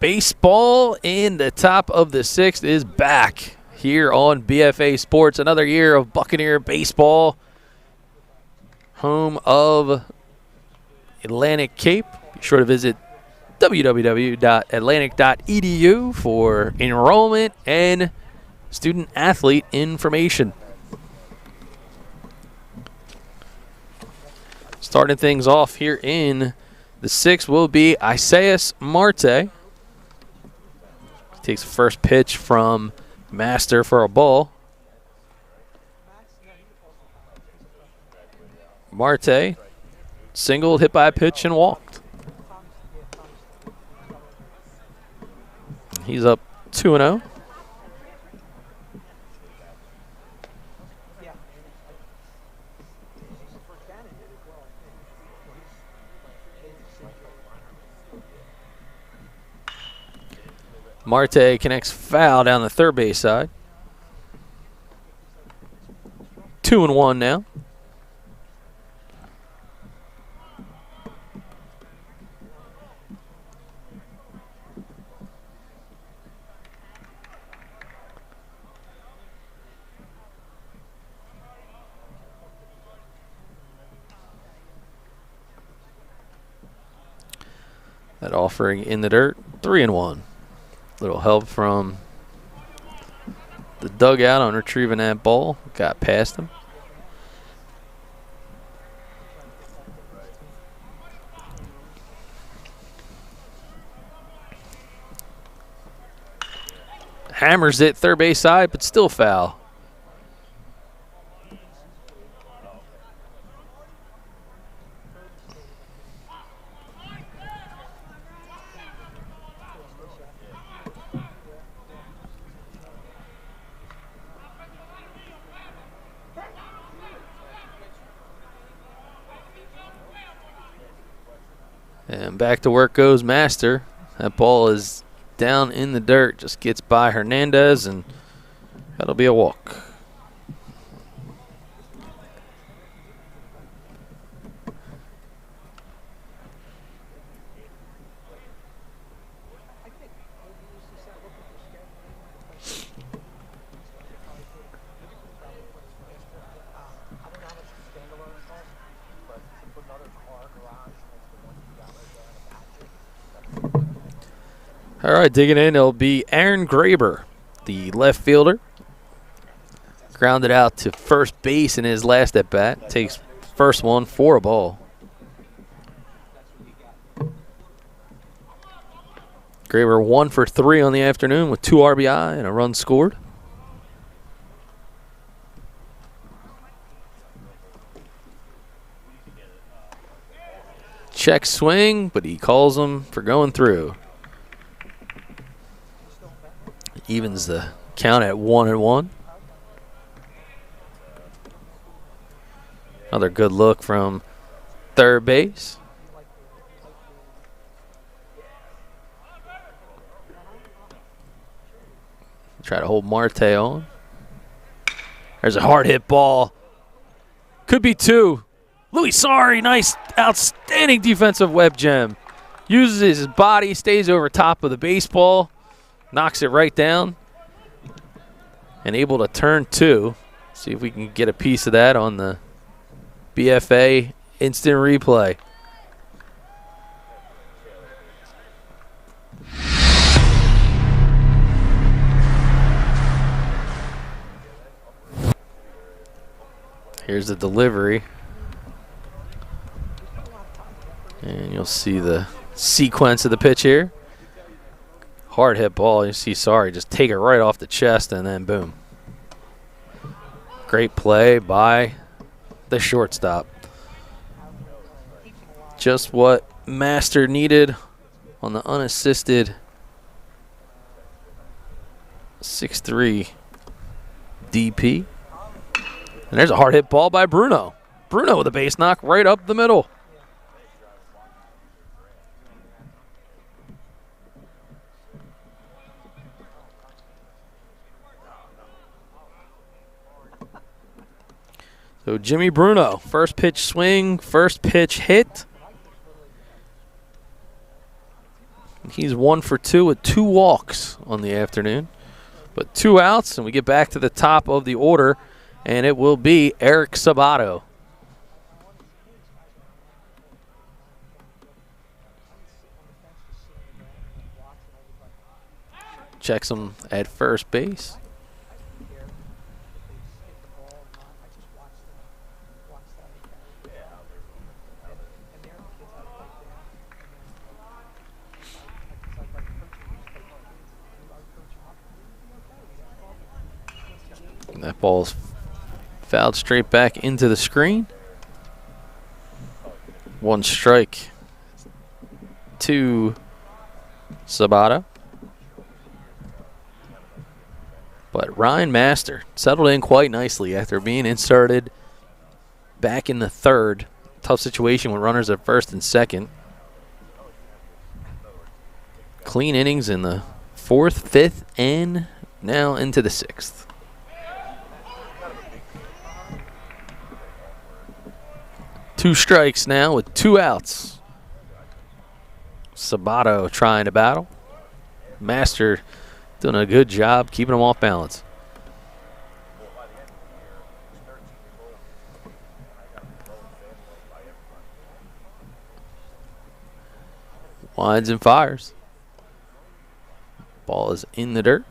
Baseball in the top of the sixth is back here on BFA Sports. Another year of Buccaneer baseball. Home of Atlantic Cape. Be sure to visit www.atlantic.edu for enrollment and student athlete information. Starting things off here in the sixth will be Isaias Marte. Takes the first pitch from Master for a ball. Marte singled, hit by a pitch, and walked. He's up 2-0. Marte connects foul down the third base side. 2-1 now. That offering in the dirt, 3-1. Little help from the dugout on retrieving that ball. Got past him. Hammers it third base side, but still foul. And back to work goes Master. That ball is down in the dirt, just gets by Hernandez, and that'll be a walk. All right, digging in, it'll be Aaron Graber, the left fielder. Grounded out to first base in his last at-bat. Takes first one for a ball. Graber 1 for 3 on the afternoon with 2 RBI and a run scored. Check swing, but he calls him for going through. Evens the count at 1-1. Another good look from third base. Try to hold Marte on. There's a hard hit ball. Could be 2. Louis Sari, nice, outstanding defensive web gem. Uses his body, stays over top of the baseball. Knocks it right down and able to turn 2. See if we can get a piece of that on the BFA instant replay. Here's the delivery. And you'll see the sequence of the pitch here. Hard hit ball. You see Sari just take it right off the chest and then boom. Great play by the shortstop. Just what Master needed on the unassisted 6'3" DP. And there's a hard hit ball by Bruno. Bruno with a base knock right up the middle. So Jimmy Bruno, first pitch swing, first pitch hit. He's 1 for 2 with 2 walks on the afternoon. But 2 outs, and we get back to the top of the order, and it will be Eric Sabato. Checks him at first base. And that ball's fouled straight back into the screen. 1 strike to Sabato. But Ryan Master settled in quite nicely after being inserted back in the 3rd. Tough situation with runners at 1st and 2nd. Clean innings in the 4th, 5th, and now into the 6th. Two strikes now with 2 outs. Sabato trying to battle. Master doing a good job keeping him off balance. Winds and fires. Ball is in the dirt.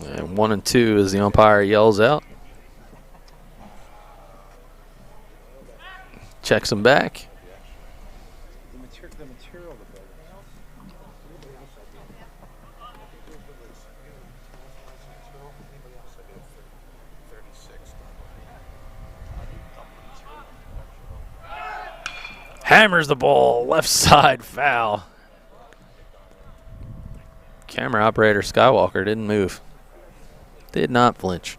And 1 and 2 as the umpire yells out. Checks him back. Hammers the ball, left side foul. Camera operator Skywalker didn't move. Did not flinch.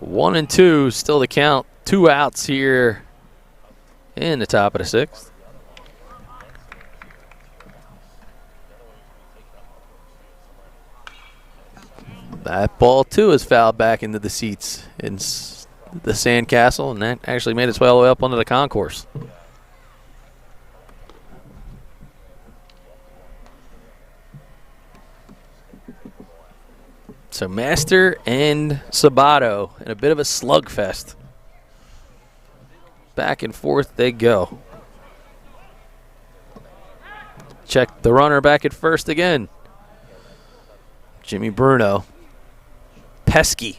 One and 2, still the count. 2 outs here in the top of the 6th. That ball, too, is fouled back into the seats in the Sandcastle, and that actually made its way all the way up onto the concourse. So Master and Sabato in a bit of a slugfest. Back and forth they go. Check the runner back at first again. Jimmy Bruno. Pesky.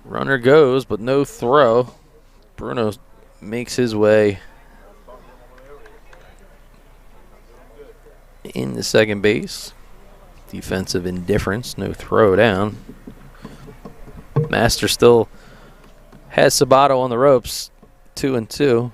Runner goes, but no throw. Bruno makes his way in the second base. Defensive indifference, no throw down. Master still has Sabato on the ropes, 2 and 2.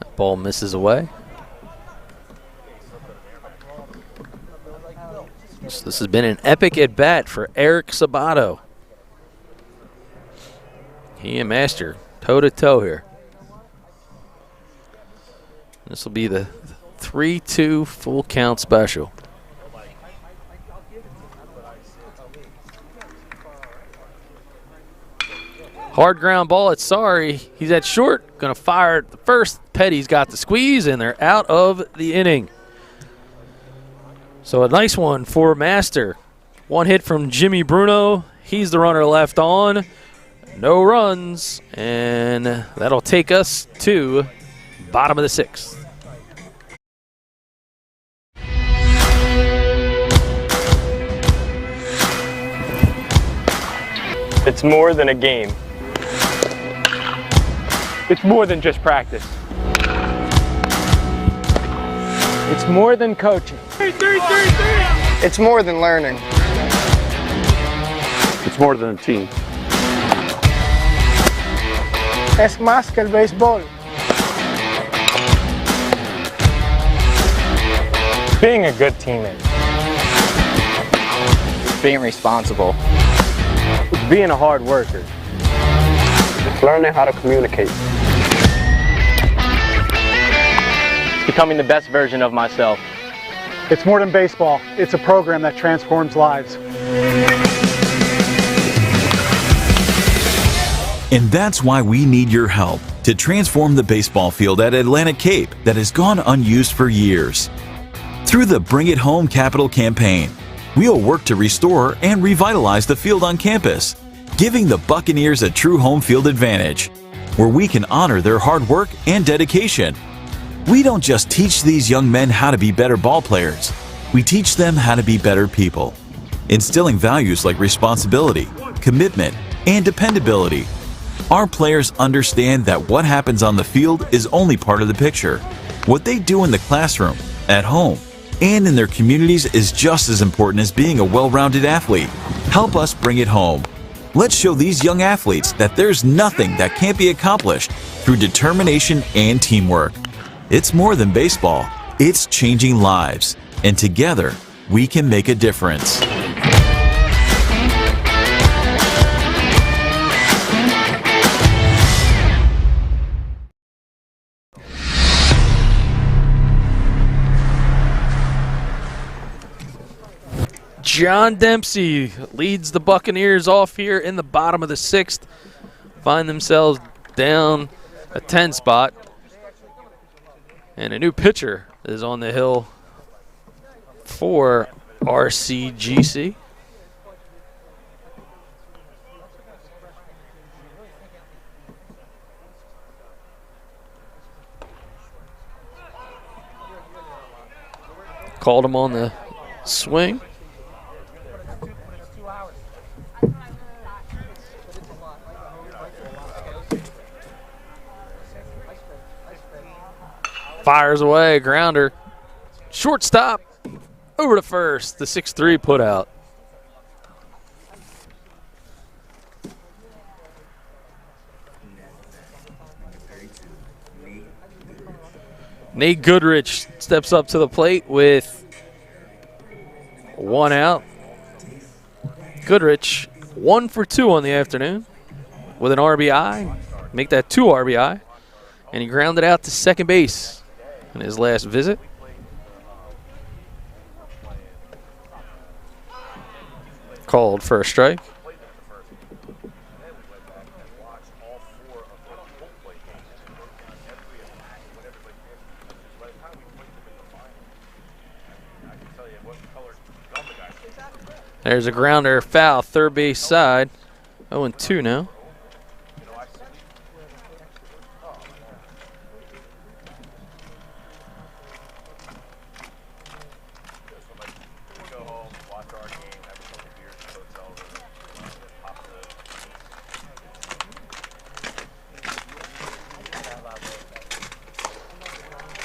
That ball misses away. This has been an epic at-bat for Eric Sabato. He and Master toe-to-toe here. This will be the 3-2 full count special. Hard ground ball at Sorry. He's at short. Going to fire at the first. Petty's got the squeeze, and they're out of the inning. So a nice one for Master. 1 hit from Jimmy Bruno. He's the runner left on. No runs, and that'll take us to bottom of the 6th. It's more than a game. It's more than just practice. It's more than coaching. It's more than learning. It's more than a team. Es más que el béisbol. Being a good teammate. Being responsible. Being a hard worker. It's learning how to communicate. Becoming the best version of myself. It's more than baseball. It's a program that transforms lives. And that's why we need your help to transform the baseball field at Atlantic Cape that has gone unused for years. Through the Bring It Home Capital campaign, we'll work to restore and revitalize the field on campus, giving the Buccaneers a true home field advantage, where we can honor their hard work and dedication. We don't just teach these young men how to be better ball players, we teach them how to be better people, instilling values like responsibility, commitment, and dependability. Our players understand that what happens on the field is only part of the picture. What they do in the classroom, at home, and in their communities is just as important as being a well-rounded athlete. Help us bring it home. Let's show these young athletes that there's nothing that can't be accomplished through determination and teamwork. It's more than baseball. It's changing lives. And together, we can make a difference. John Dempsey leads the Buccaneers off here in the bottom of the 6th. Find themselves down a 10 spot. And a new pitcher is on the hill for RCGC. Called him on the swing. Fires away, grounder. Shortstop, over to first. The 6-3 put out. Nate Goodrich steps up to the plate with one out. Goodrich 1 for 2 on the afternoon with an RBI. Make that 2 RBI. And he grounded out to second base in his last visit. Called for a strike. There's a grounder, foul, third base side. 0-2 now.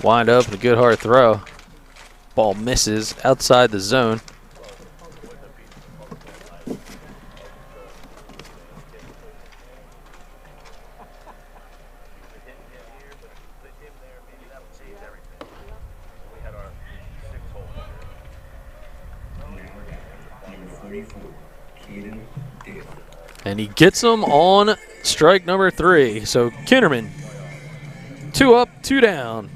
Wind up with a good hard throw. Ball misses outside the zone. And he gets him on strike number 3. So Kinnerman, 2 up, 2 down.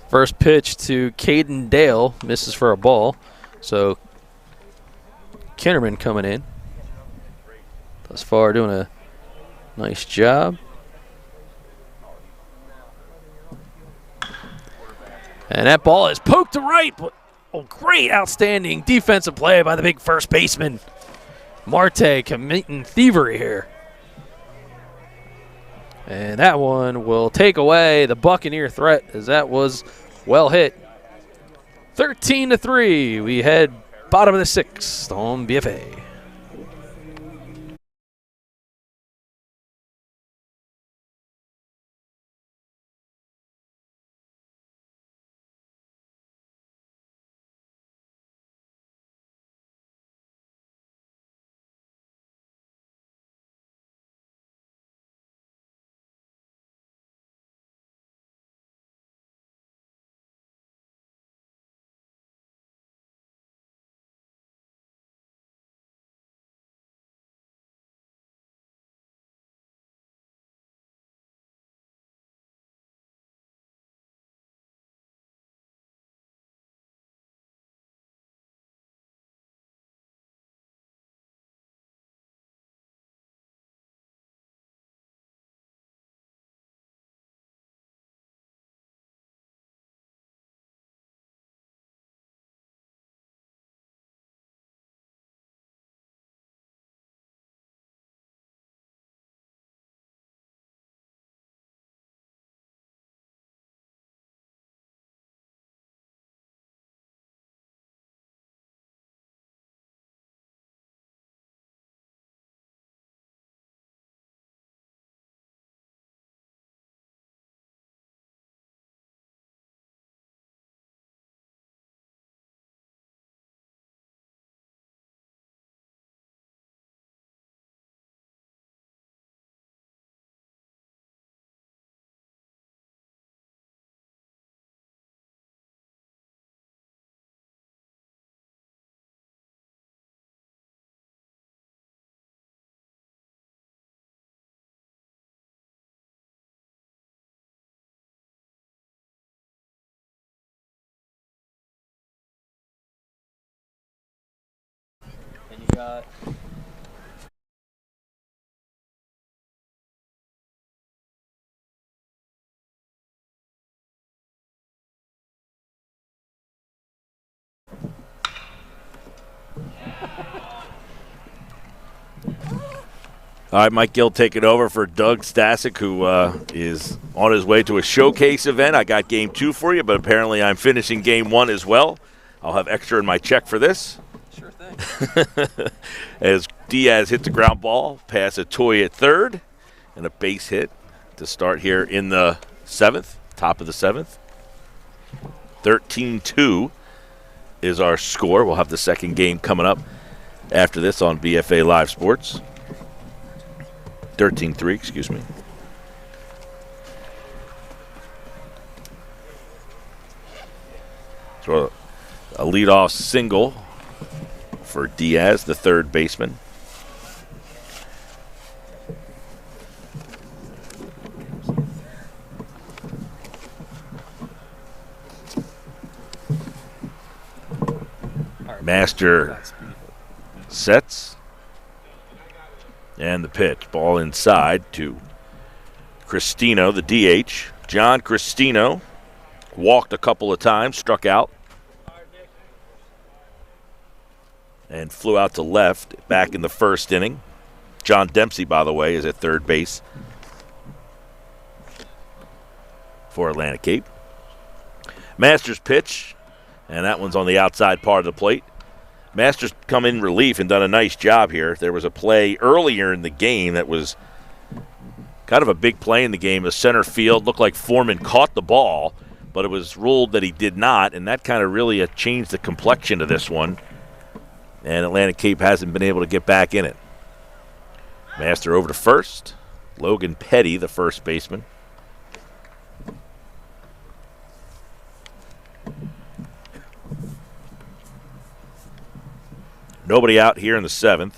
First pitch to Caden Dale, misses for a ball. So Kinnerman coming in. Thus far doing a Nice job. And that ball is poked to right. Oh, great, outstanding defensive play by the big first baseman. Marte committing thievery here. And that one will take away the Buccaneer threat, as that was well hit. 13-3. We head bottom of the 6th on BFA. And you got All right, Mike Gill taking over for Doug Stasic, who is on his way to a showcase event. I got game 2 for you, but apparently I'm finishing game 1 as well. I'll have extra in my check for this. sure thing. As Diaz hits the ground ball, pass a toy at third, and a base hit to start here in the 7th, top of the 7th. 13-2 is our score. We'll have the second game coming up after this on BFA Live Sports. 13-3, excuse me. So a leadoff single for Diaz, the third baseman. Master sets. And the pitch. Ball inside to Cristino, the DH. John Cristino walked a couple of times, struck out. And flew out to left back in the first inning. John Dempsey, by the way, is at third base for Atlantic Cape. Masters pitch, and that one's on the outside part of the plate. Masters come in relief and done a nice job here. There was a play earlier in the game that was kind of a big play in the game. A center field looked like Foreman caught the ball, but it was ruled that he did not, and that kind of really changed the complexion of this one. And Atlantic Cape hasn't been able to get back in it. Master over to first. Logan Petty, the first baseman. Nobody out here in the 7th.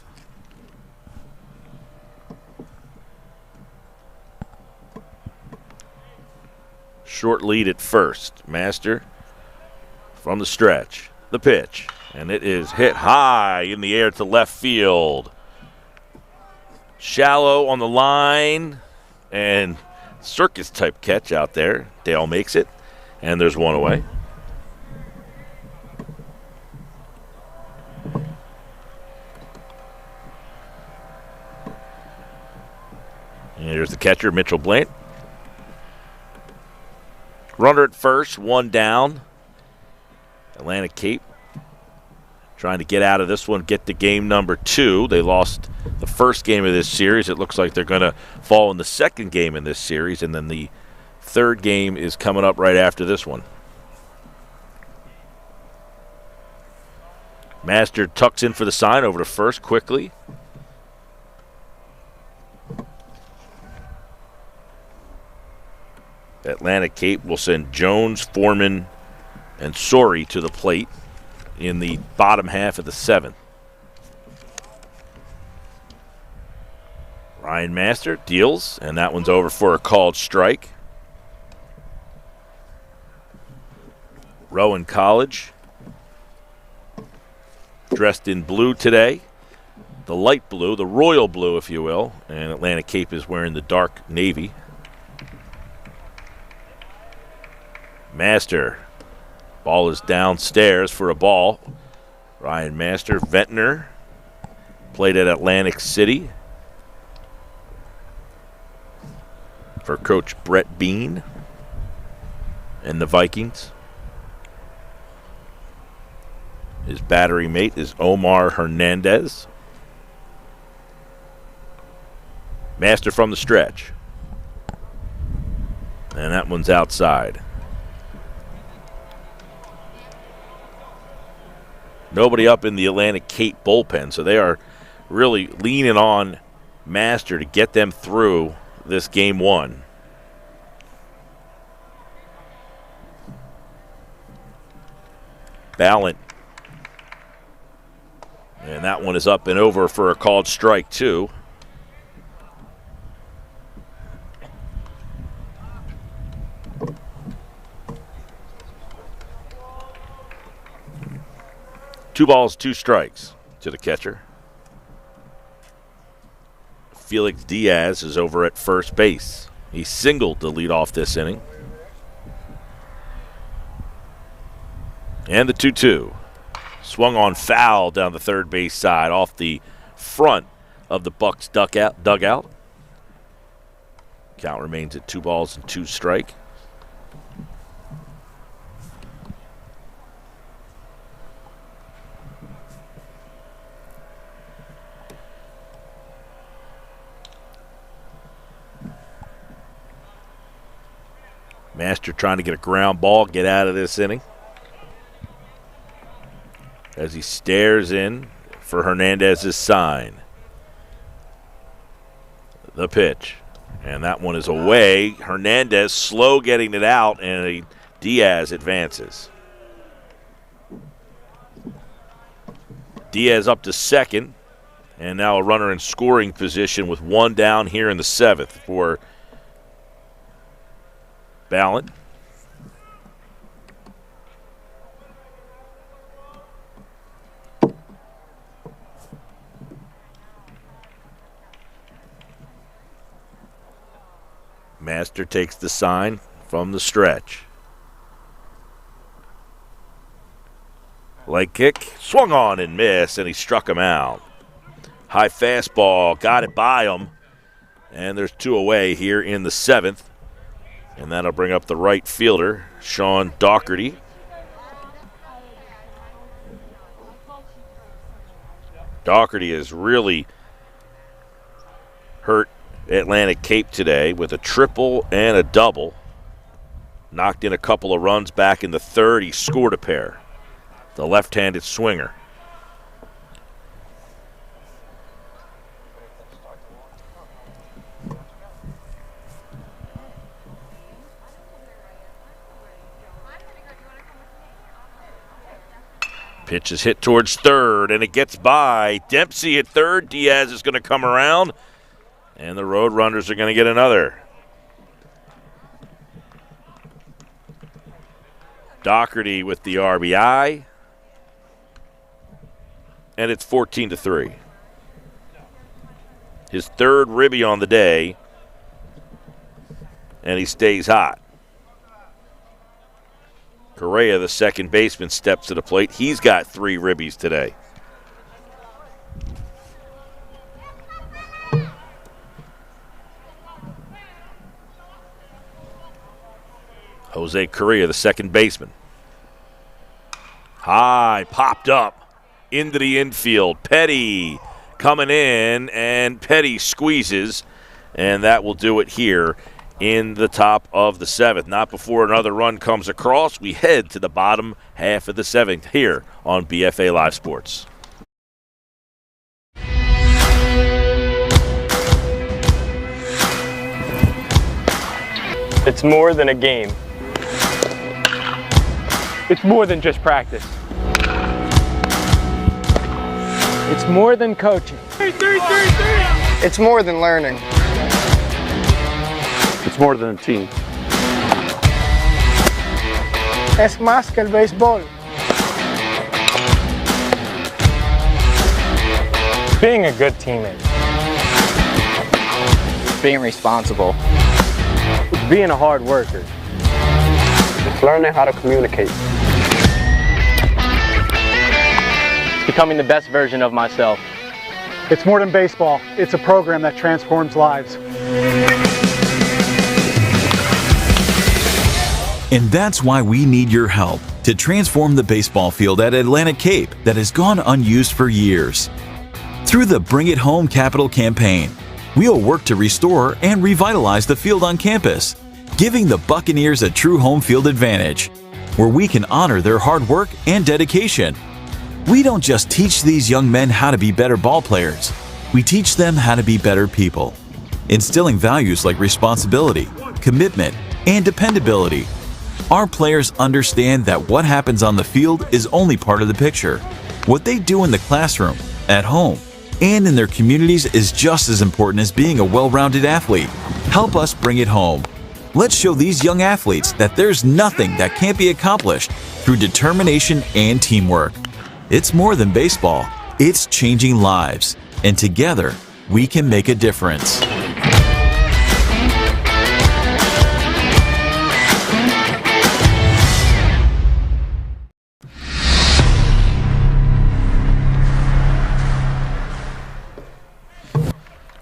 Short lead at first. Master from the stretch. The pitch. And it is hit high in the air to left field. Shallow on the line, and circus-type catch out there. Dale makes it, and there's one away. And here's the catcher, Mitchell Balant. Runner at first, one down. Atlantic Cape trying to get out of this one, get to game number 2. They lost the first game of this series. It looks like they're going to fall in the second game in this series, and then the third game is coming up right after this one. Master tucks in for the sign over to first quickly. Atlantic Cape will send Jones, Foreman, and Sorey to the plate in the bottom half of the 7th. Ryan Master deals, and that one's over for a called strike. Rowan College, dressed in blue today, the light blue, the royal blue, if you will, and Atlantic Cape is wearing the dark navy. Master, ball is downstairs for a ball. Ryan Master, Ventnor, played at Atlantic City for Coach Brett Bean and the Vikings. His battery mate is Omar Hernandez. Master from the stretch. And that one's outside. Nobody up in the Atlantic Cape bullpen, so they are really leaning on Master to get them through this game 1. Balant. And that one is up and over for a called strike, too. Two balls, 2 strikes to the catcher. Felix Diaz is over at first base. He singled to lead off this inning. And the 2-2. Swung on foul down the third base side off the front of the Bucs dugout. Count remains at 2 balls and 2 strikes. Master trying to get a ground ball, get out of this inning. As he stares in for Hernandez's sign. The pitch. And that one is away. Hernandez slow getting it out, and Diaz advances. Diaz up to second. And now a runner in scoring position with 1 down here in the 7th for Balant. Master takes the sign from the stretch. Leg kick, swung on and missed, and he struck him out. High fastball, got it by him, and there's 2 away here in the 7th. And that'll bring up the right fielder, Sean Dougherty. Dougherty has really hurt Atlantic Cape today with a triple and a double. Knocked in a couple of runs back in the 3rd. He scored a pair. The left-handed swinger. Pitch is hit towards 3rd, and it gets by. Dempsey at 3rd. Diaz is going to come around, and the Roadrunners are going to get another. Dougherty with the RBI, and it's 14-3. His third ribby on the day, and he stays hot. Correa, the second baseman, steps to the plate. He's got 3 ribbies today. Jose Correa, the second baseman. High, popped up into the infield. Petty coming in, and Petty squeezes, and that will do it here in the top of the 7th. Not before another run comes across. We head to the bottom half of the 7th here on BFA Live Sports. It's more than a game. It's more than just practice. It's more than coaching. It's more than learning. It's more than a team. Es más que el béisbol. Being a good teammate. Being responsible. It's being a hard worker. It's learning how to communicate. It's becoming the best version of myself. It's more than baseball. It's a program that transforms lives. And that's why we need your help to transform the baseball field at Atlantic Cape that has gone unused for years. Through the Bring It Home Capital campaign, we'll work to restore and revitalize the field on campus, giving the Buccaneers a true home field advantage, where we can honor their hard work and dedication. We don't just teach these young men how to be better ball players, we teach them how to be better people, instilling values like responsibility, commitment, and dependability. Our players understand that what happens on the field is only part of the picture. What they do in the classroom, at home, and in their communities is just as important as being a well-rounded athlete. Help us bring it home. Let's show these young athletes that there's nothing that can't be accomplished through determination and teamwork. It's more than baseball. It's changing lives. And together, we can make a difference.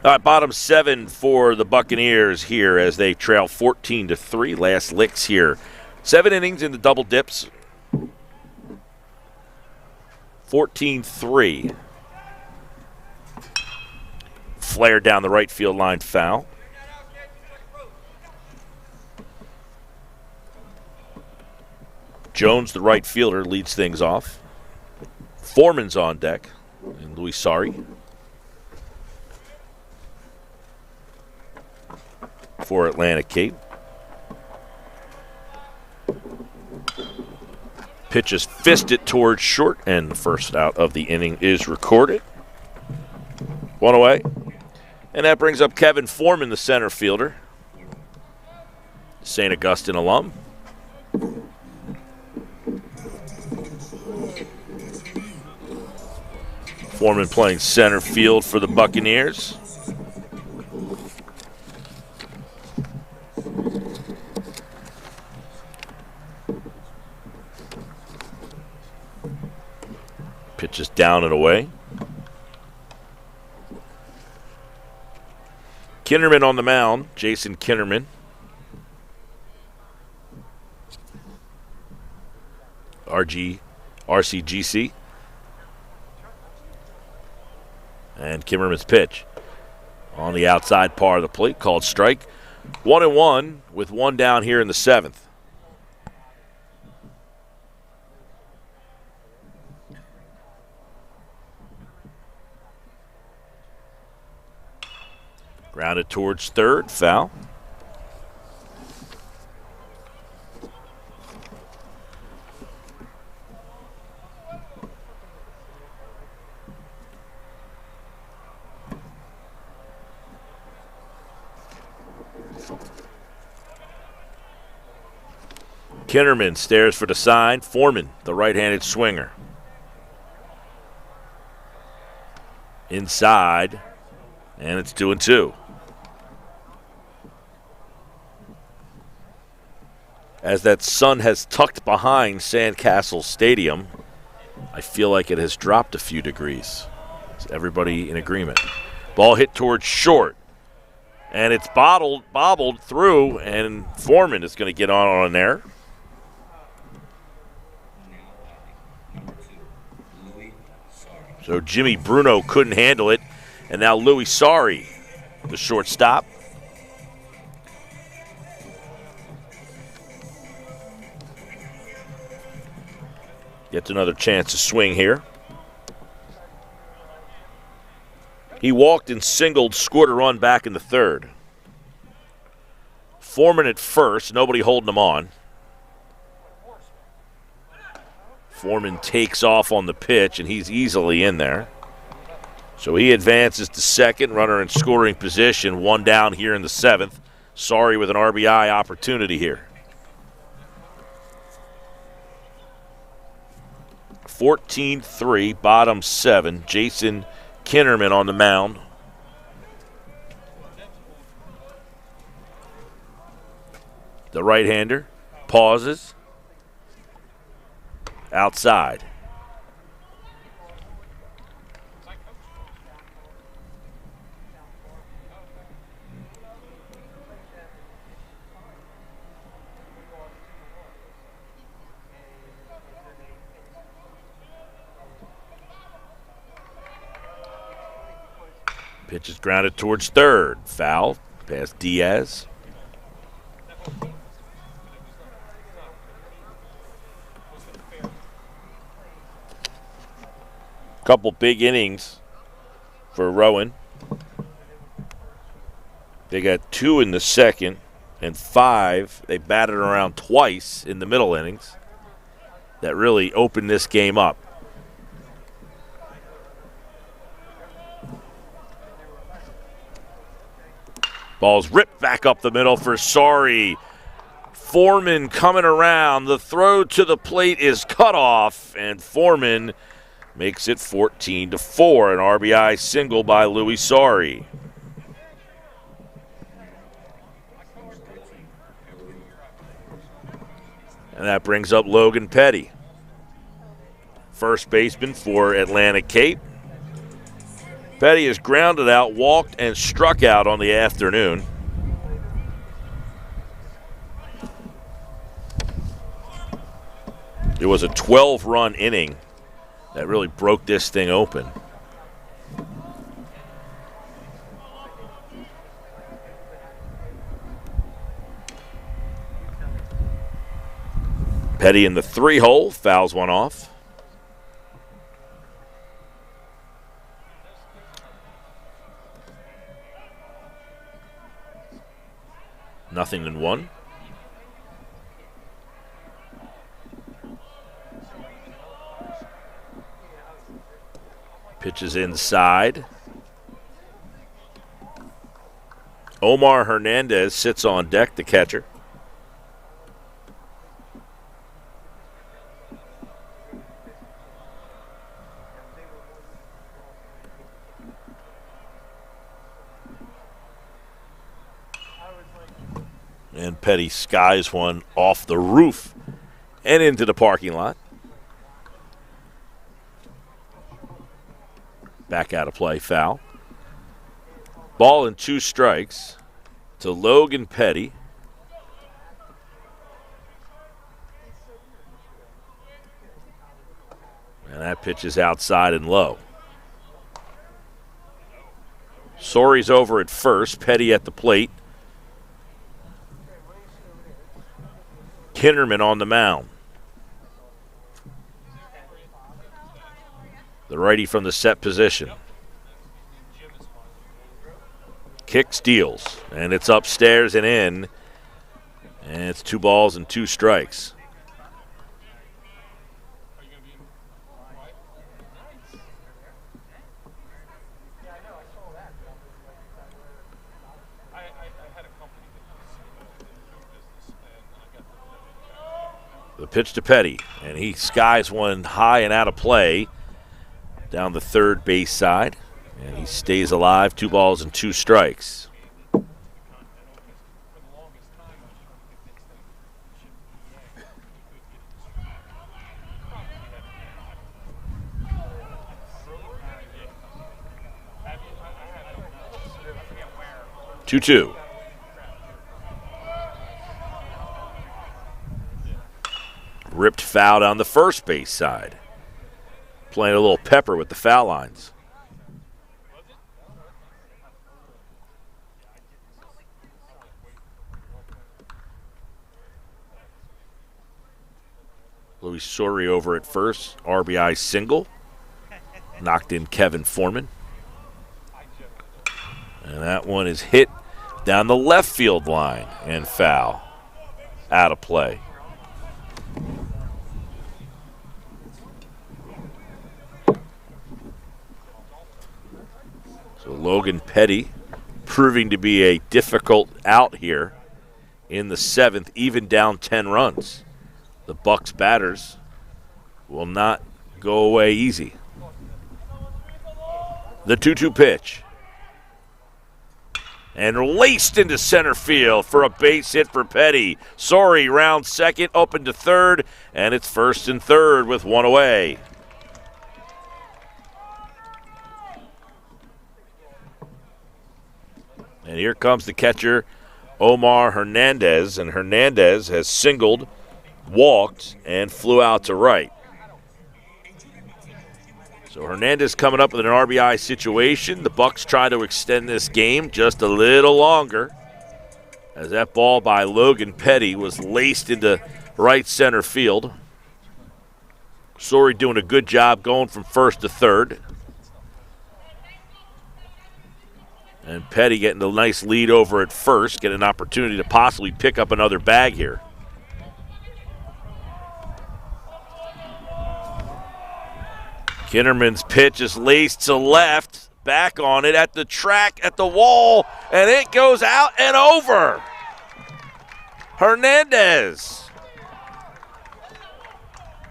All right, bottom 7 for the Buccaneers here as they trail 14-3. Last licks here. 7 innings in the double dips. 14-3. Flare down the right field line, foul. Jones, the right fielder, leads things off. Foreman's on deck, and Louis Sari. For Atlantic Cape. Pitch is fisted towards short, and the first out of the inning is recorded. 1 away. And that brings up Kevin Foreman, the center fielder. St. Augustine alum. Foreman playing center field for the Buccaneers. Pitch is down and away. Kinnerman on the mound, Jason Kinnerman. RCGC. And Kimmerman's pitch on the outside part of the plate, called strike. 1-1 with 1 down here in the 7th. Grounded towards third, foul. Kinnerman stares for the sign. Foreman, the right-handed swinger. Inside. And it's 2-2. As that sun has tucked behind Sandcastle Stadium, I feel like it has dropped a few degrees. Is everybody in agreement? Ball hit towards short. And it's bobbled through, and Foreman is going to get on there. So Jimmy Bruno couldn't handle it. And now Louis Sari, the shortstop. Gets another chance to swing here. He walked and singled, scored a run back in the third. Foreman at first, nobody holding him on. Foreman takes off on the pitch, and he's easily in there. So he advances to second, runner in scoring position, one down here in the seventh. Sorry with an RBI opportunity here. 14-3, bottom seven. Jason Kinnerman on the mound. The right-hander pauses. Outside. Pitch is grounded towards third. Foul. Past Diaz. Couple big innings for Rowan. They got 2 in the second and 5. They batted around twice in the middle innings. That really opened this game up. Ball's ripped back up the middle for Sari. Foreman coming around. The throw to the plate is cut off, and Foreman makes it 14-4. An RBI single by Louis Sari. And that brings up Logan Petty, first baseman for Atlantic Cape. Petty has grounded out, walked, and struck out on the afternoon. It was a 12-run inning that really broke this thing open. Petty in the 3-hole, fouls one off. Nothing in one. Pitches inside. Omar Hernandez sits on deck, the catcher. And Petty skies one off the roof and into the parking lot. Back out of play, foul. Ball and 2 strikes to Logan Petty. And that pitch is outside and low. Sori's over at first, Petty at the plate. Kinnerman on the mound. The righty from the set position. Kick, steals, and it's upstairs and in. And it's 2 balls and 2 strikes. The pitch to Petty, and he skies one high and out of play down the third base side. And he stays alive, 2 balls and 2 strikes. Two. Ripped foul down the first base side. Playing a little pepper with the foul lines. Luis Sori over at first. RBI single. Knocked in Kevin Foreman. And that one is hit down the left field line and foul. Out of play. So Logan Petty proving to be a difficult out here in the 7th, even down 10 runs. The Bucs batters will not go away easy. The 2-2 pitch. And laced into center field for a base hit for Petty. Sori round second, open to third, and it's first and third with 1 away. And here comes the catcher, Omar Hernandez, and Hernandez has singled, walked, and flew out to right. So Hernandez coming up with an RBI situation. The Bucs try to extend this game just a little longer, as that ball by Logan Petty was laced into right center field. Sori doing a good job going from first to third. And Petty getting a nice lead over at first, getting an opportunity to possibly pick up another bag here. Kinnerman's pitch is laced to left, back on it at the track, at the wall, and it goes out and over. Hernandez.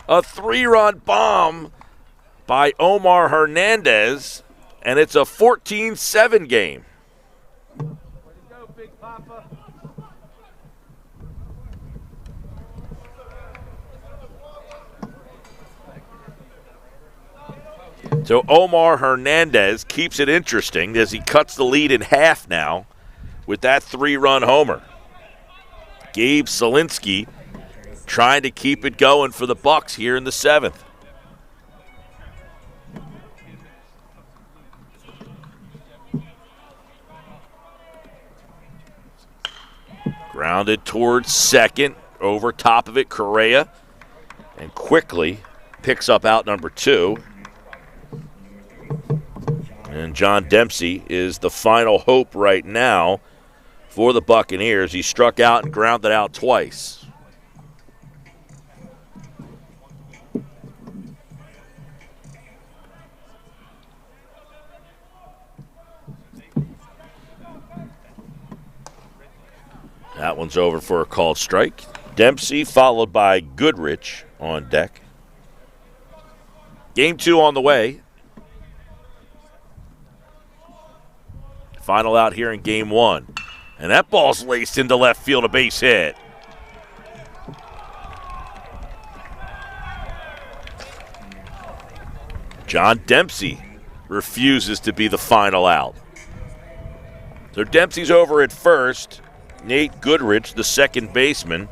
A 3-run bomb by Omar Hernandez, and it's a 14-7 game. So Omar Hernandez keeps it interesting as he cuts the lead in half now with that 3-run homer. Gabe Selinsky trying to keep it going for the Bucs here in the 7th. Grounded towards second, over top of it, Correa, and quickly picks up out number 2. And John Dempsey is the final hope right now for the Buccaneers. He struck out and grounded out twice. That one's over for a called strike. Dempsey followed by Goodrich on deck. Game 2 on the way. Final out here in game 1. And that ball's laced into left field, a base hit. John Dempsey refuses to be the final out. So Dempsey's over at first. Nate Goodrich, the second baseman.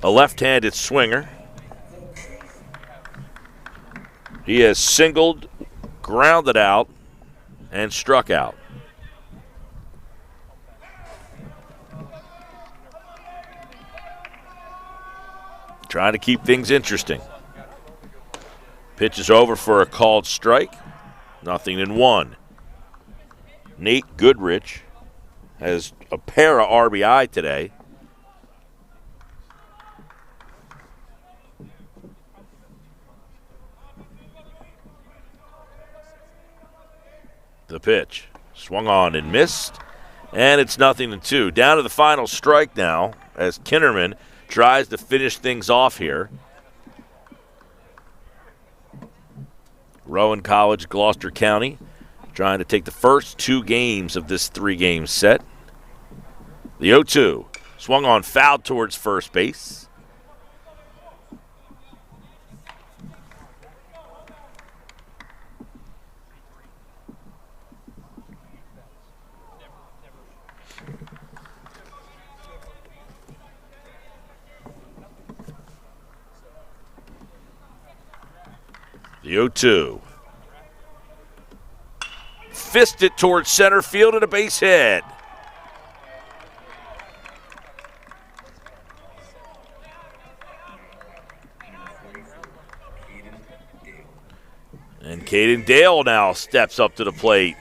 A left-handed swinger. He has singled, grounded out, and struck out. Trying to keep things interesting. Pitch is over for a called strike. 0-1. Nate Goodrich has a pair of RBI today. The pitch swung on and missed, and it's 0-2. Down to the final strike now as Kinnerman tries to finish things off here. Rowan College, Gloucester County, trying to take the first 2 games of this 3-game set. The 0-2 swung on, fouled towards first base. The 0-2. Fisted towards center field and a base hit. And Caden Dale now steps up to the plate.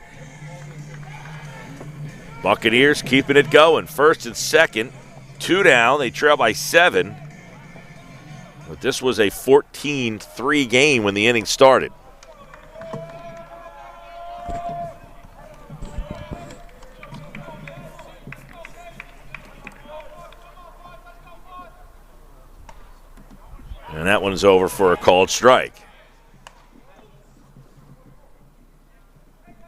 Buccaneers keeping it going. First and second, 2 down. They trail by 7. But this was a 14-3 game when the inning started. And that one's over for a called strike.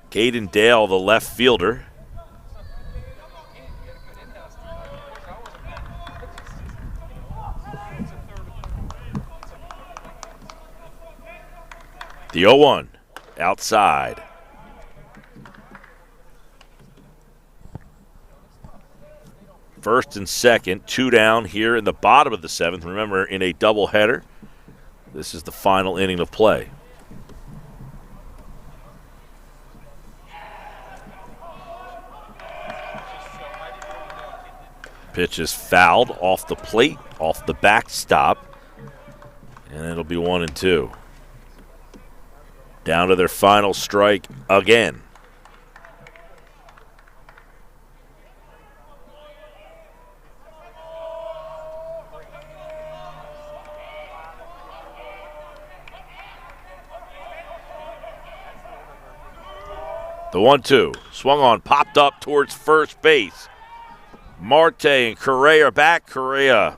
Caden Dale, the left fielder. The 0-1 outside. First and second, 2 down here in the bottom of the 7th. Remember, in a doubleheader, this is the final inning of play. Pitch is fouled off the plate, off the backstop, and it'll be 1-2. Down to their final strike again. The 1-2 swung on, popped up towards first base. Marte and Correa back. Correa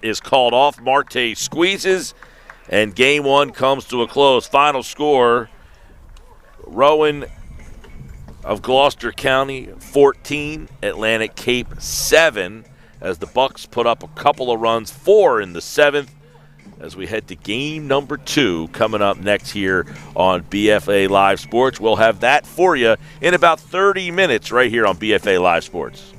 is called off. Marte squeezes, and game 1 comes to a close. Final score, Rowan of Gloucester County 14, Atlantic Cape 7, as the Bucks put up a couple of runs, 4 in the 7th, as we head to game number 2 coming up next here on BFA Live Sports. We'll have that for you in about 30 minutes right here on BFA Live Sports.